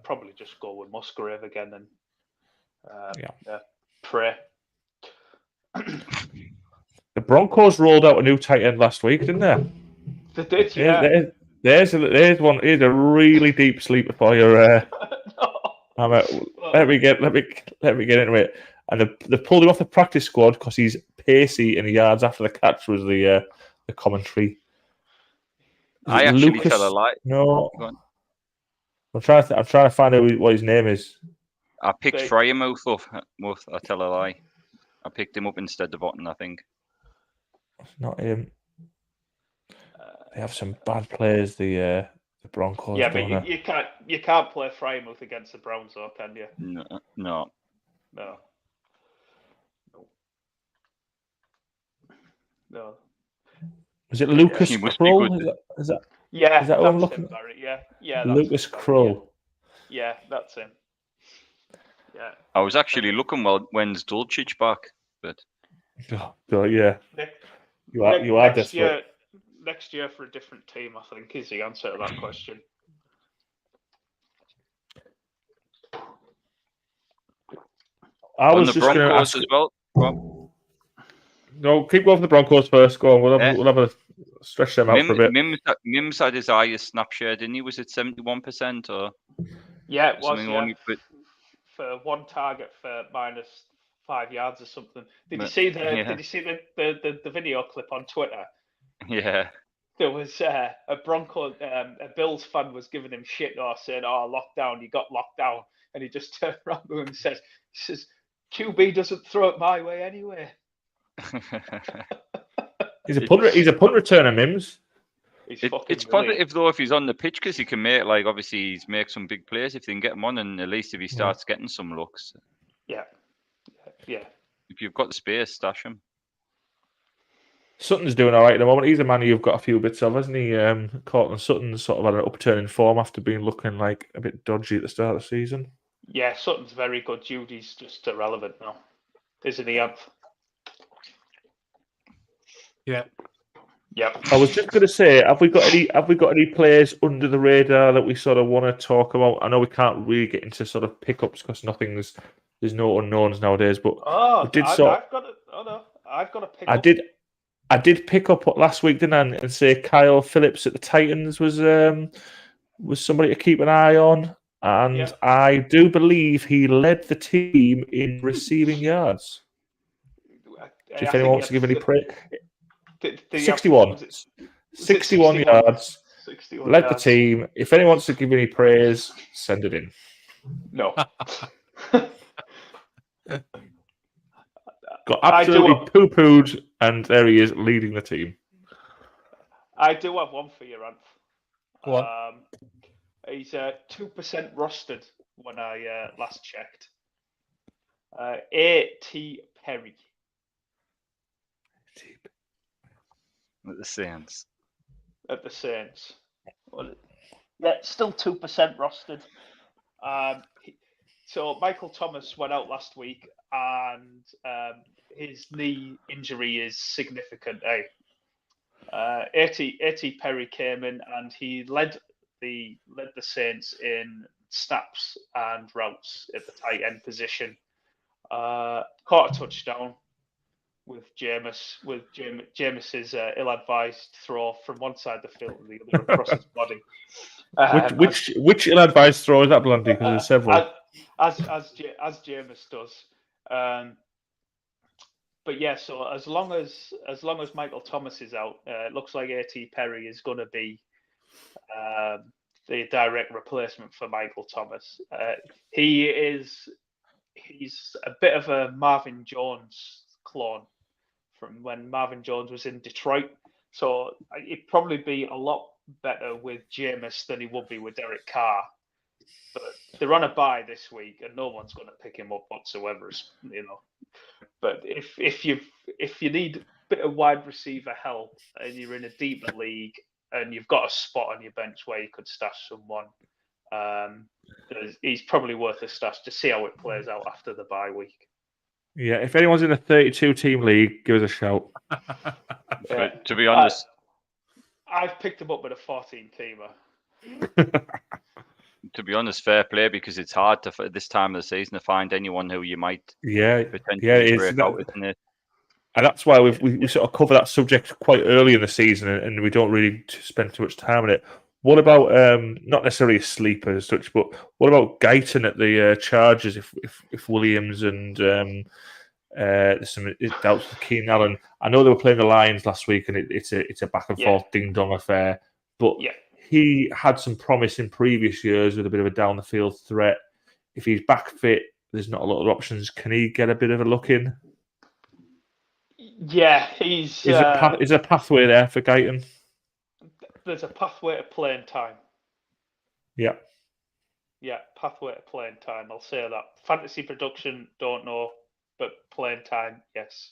probably just go with Musgrave again and pray. The Broncos rolled out a new tight end last week, didn't they? They did, yeah. There's one. Here's a really deep sleeper for you. Let me get into it. And they pulled him off the practice squad because he's pacey and yards after the catch was the commentary. I actually tell a lie. No, I'm trying to find out what his name is. I picked Freiermuth up. I tell a lie. I picked him up instead of Orton, I think. It's not him. They have some bad players. The Broncos. Yeah, but you can't play Freiermuth against the Browns, though, can you? No. Is it Lucas Krull? Is that that's what I'm looking at? Yeah. Lucas Krull. Yeah, that's him. Yeah. I was actually looking when's Dulcich back, but yeah. You are desperate. Next year for a different team, I think, is the answer to that question. I was just going to ask as well. Rob? No, keep going for the Broncos first. Go on. We'll have a stretch them out for a bit. Mims had his highest snap share, didn't he? Was it 71% or? Yeah, it was. Yeah. For one target for minus 5 yards or something. Did you see the video clip on Twitter? Yeah. There was a Bills fan was giving him shit or saying, "Oh, lockdown, you got locked down," and he just turned around to him and says, "QB doesn't throw it my way anyway." He's a punt returner, Mims. It's positive though if he's on the pitch, because he can make obviously he's make some big plays if they can get him on, and at least if he starts getting some looks. Yeah. If you've got the space, stash him. Sutton's doing all right at the moment. He's a man you've got a few bits of, hasn't he? Cortland Sutton's sort of had an upturn in form after being looking like a bit dodgy at the start of the season. Yeah, Sutton's very good. Judy's just irrelevant now, isn't he? Yeah. Yep. I was just going to say, have we got any players under the radar that we sort of want to talk about? I know we can't really get into sort of pickups because there's no unknowns nowadays. But I've got a pick. I did pick up last week, didn't I? And say Kyle Phillips at the Titans was somebody to keep an eye on, and I do believe he led the team in receiving yards. If anyone wants to give any praise. 61 yards. 61 led yards. The team. If anyone wants to give any praise, send it in. No. Got absolutely poo-pooed, and there he is leading the team. I do have one for you, Ralph. Go on. He's 2% rostered when I last checked. A.T. Perry. At the Saints. Well, yeah, still 2% rostered. So Michael Thomas went out last week, and his knee injury is significant. A.T. Perry came in and he led the Saints in snaps and routes at the tight end position. Caught a touchdown. with Jameis's ill-advised throw from one side of the field to the other across his body. Which ill-advised throw is that, Blandy? Because there's several. As Jameis does. But yeah, so as long as Michael Thomas is out, it looks like A.T. Perry is going to be the direct replacement for Michael Thomas. He's a bit of a Marvin Jones clone from when Marvin Jones was in Detroit. So it'd probably be a lot better with Jameis than he would be with Derek Carr. But they're on a bye this week, and no one's going to pick him up whatsoever. But if you need a bit of wide receiver help and you're in a deeper league and you've got a spot on your bench where you could stash someone, he's probably worth a stash to see how it plays out after the bye week. Yeah, if anyone's in a 32-team league, give us a shout. To be honest, I've picked him up with a 14-teamer. To be honest, fair play, because it's hard at this time of the season to find anyone who you might potentially break out with. And that's why we sort of cover that subject quite early in the season, and we don't really spend too much time on it. What about not necessarily a sleeper as such, but what about Guyton at the Chargers? If Williams and there's some doubts with Keenan Allen. I know they were playing the Lions last week, and it's a back and forth ding dong affair, but. Yeah. He had some promise in previous years with a bit of a down the field threat. If he's back fit, there's not a lot of options. Can he get a bit of a look in? Yeah, is there a pathway there for Guyton? There's a pathway to playing time. Yeah. Yeah, pathway to playing time. I'll say that. Fantasy production, don't know, but playing time, yes.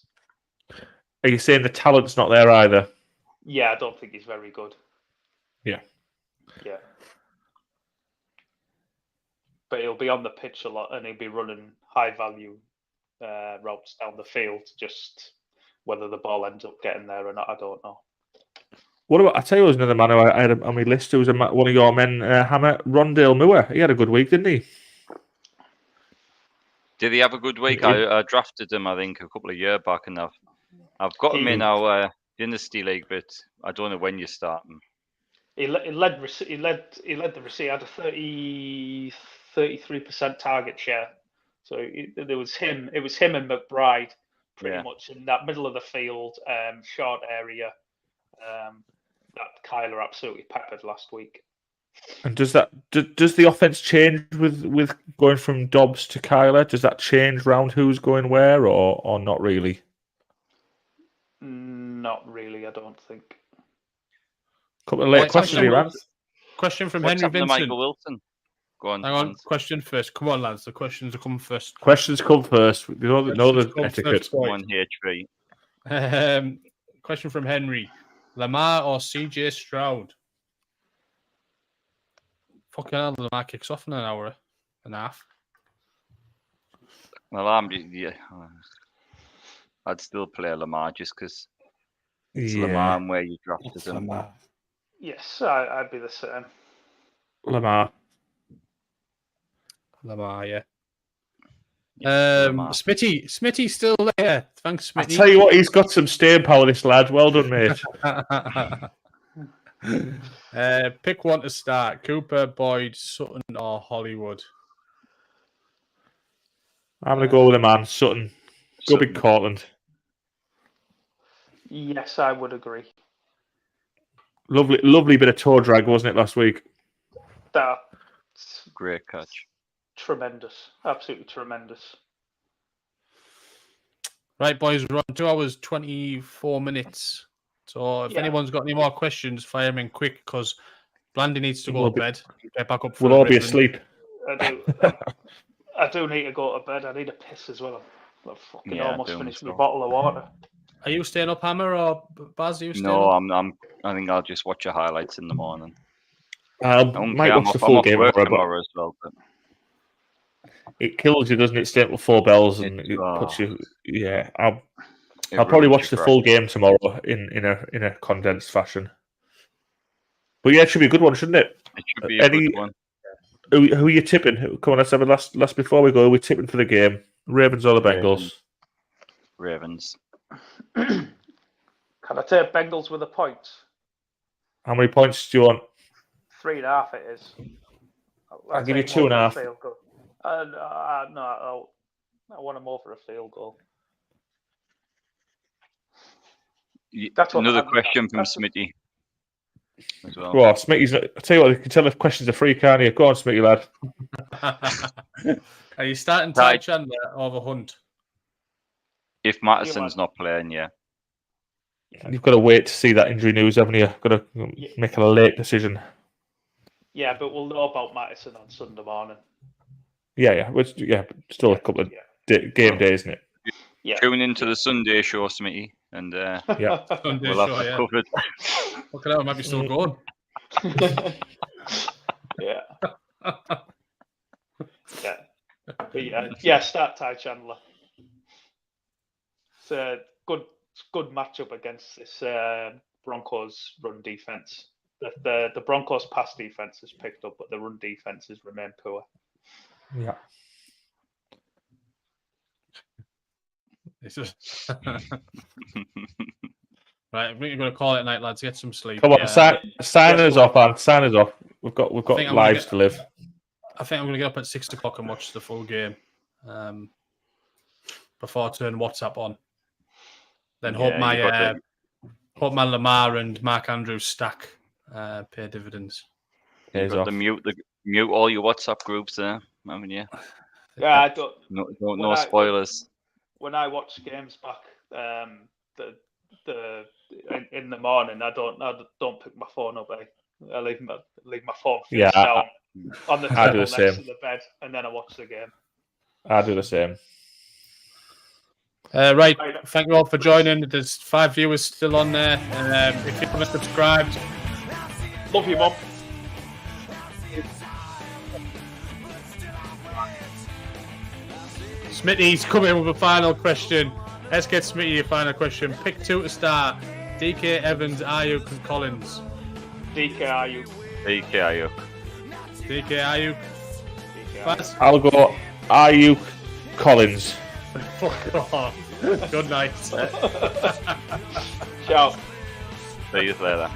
Are you saying the talent's not there either? Yeah, I don't think he's very good. Yeah. Yeah. But he'll be on the pitch a lot, and he'll be running high-value routes down the field. Just whether the ball ends up getting there or not, I don't know. What about? I tell you, there's another man who I had on my list who was one of your men, Hammer, Rondale Moore. He had a good week, didn't he? Did he have a good week? I drafted him, I think, a couple of years back, and I've got him in our Dynasty League, but I don't know when you start him. He led the receipt. Had a 33% target share. So it was him and McBride pretty much in that middle of the field, short area that Kyler absolutely peppered last week. And does the offense change with going from Dobbs to Kyler? Does that change round who's going where, or not really? Not really, I don't think. Couple of late questions, Lance. Question from Henry Vincent. Michael Wilson. Go on. Hang on. Question first. Come on, lads. The questions will come first. Questions come first. You know the etiquette. Come on, H3. Question from Henry. Lamar or CJ Stroud? Fucking hell, Lamar kicks off in an hour and a half. Well, I'd still play Lamar just because it's Lamar and where you drafted him. Lamar. Yes, I'd be the same. Lamar, yeah. Smitty's still there. Thanks, Smitty. I tell you what, he's got some staying power, this lad. Well done, mate. Pick one to start: Cooper, Boyd, Sutton, or Hollywood. I'm going to go with a man, Sutton. Go big Cortland. Yes, I would agree. Lovely bit of toe drag, wasn't it, last week? That's great catch. Tremendous. Absolutely tremendous. Right, boys, we're on 2 hours, 24 minutes. So if anyone's got any more questions, fire them in quick, because Blandy needs to go to bed. Get back up. We'll all be asleep. I do need to go to bed. I need a piss as well. I've fucking almost finished my bottle of water. Are you staying up, Hammer, or Baz? Are you staying up? I think I'll just watch your highlights in the morning. Might watch the full game tomorrow as well. But... It kills you, doesn't it? Stay up with 4 bells, and it puts you. Yeah, I'll probably watch the full game tomorrow in a condensed fashion. But yeah, it should be a good one, shouldn't it? It should be a good one. Who are you tipping? Come on, let's have a last before we go. We're tipping for the game. Ravens or the Bengals? Ravens. Can I take Bengals with a point? How many points do you want? 3.5 it is. I'll give you 2.5. No, I want them over a field goal. Another question from Smitty as well. Well, Smitty's. I tell you what, you can tell if questions are free, can't you? Go on, Smitty lad. Are you starting Ty Chandler over Hunt? If Mattison's not playing, yeah. You've got to wait to see that injury news, haven't you? Got to make a late decision. Yeah, but we'll know about Mattison on Sunday morning. Yeah. Still a couple of game days, isn't it? Yeah. Tune into the Sunday show, Smitty, and yeah, Sunday we'll show, have it covered. Look at that, might be still going. Yeah. Start Ty Chandler. It's a good matchup against this Broncos run defense. The Broncos pass defense has picked up, but the run defense has remained poor. Yeah. It's just right. I think you're going to call it a night, lads. Get some sleep. Come on, sign us off, man. Sign us off. We've got lives to live. I think I'm going to get up at 6 o'clock and watch the full game before I turn WhatsApp on. Then hope my Lamar and Mark Andrews stack pay dividends. You've got to mute all your WhatsApp groups there, haven't you? Yeah, I don't. No spoilers. When I watch games back, in the morning, I don't pick my phone up. I leave my phone face down on the table next to the bed, and then I watch the game. I do the same. Right. Thank you all for joining. There's 5 viewers still on there. If you haven't subscribed, love you, Mum. Smitty's coming with a final question. Let's get Smitty a final question. Pick 2 to start. DK, Evans, Ayuk, and Collins. DK, Ayuk. DK, Ayuk. I'll go Ayuk, Collins. Fuck off. Good night. Ciao. See you later.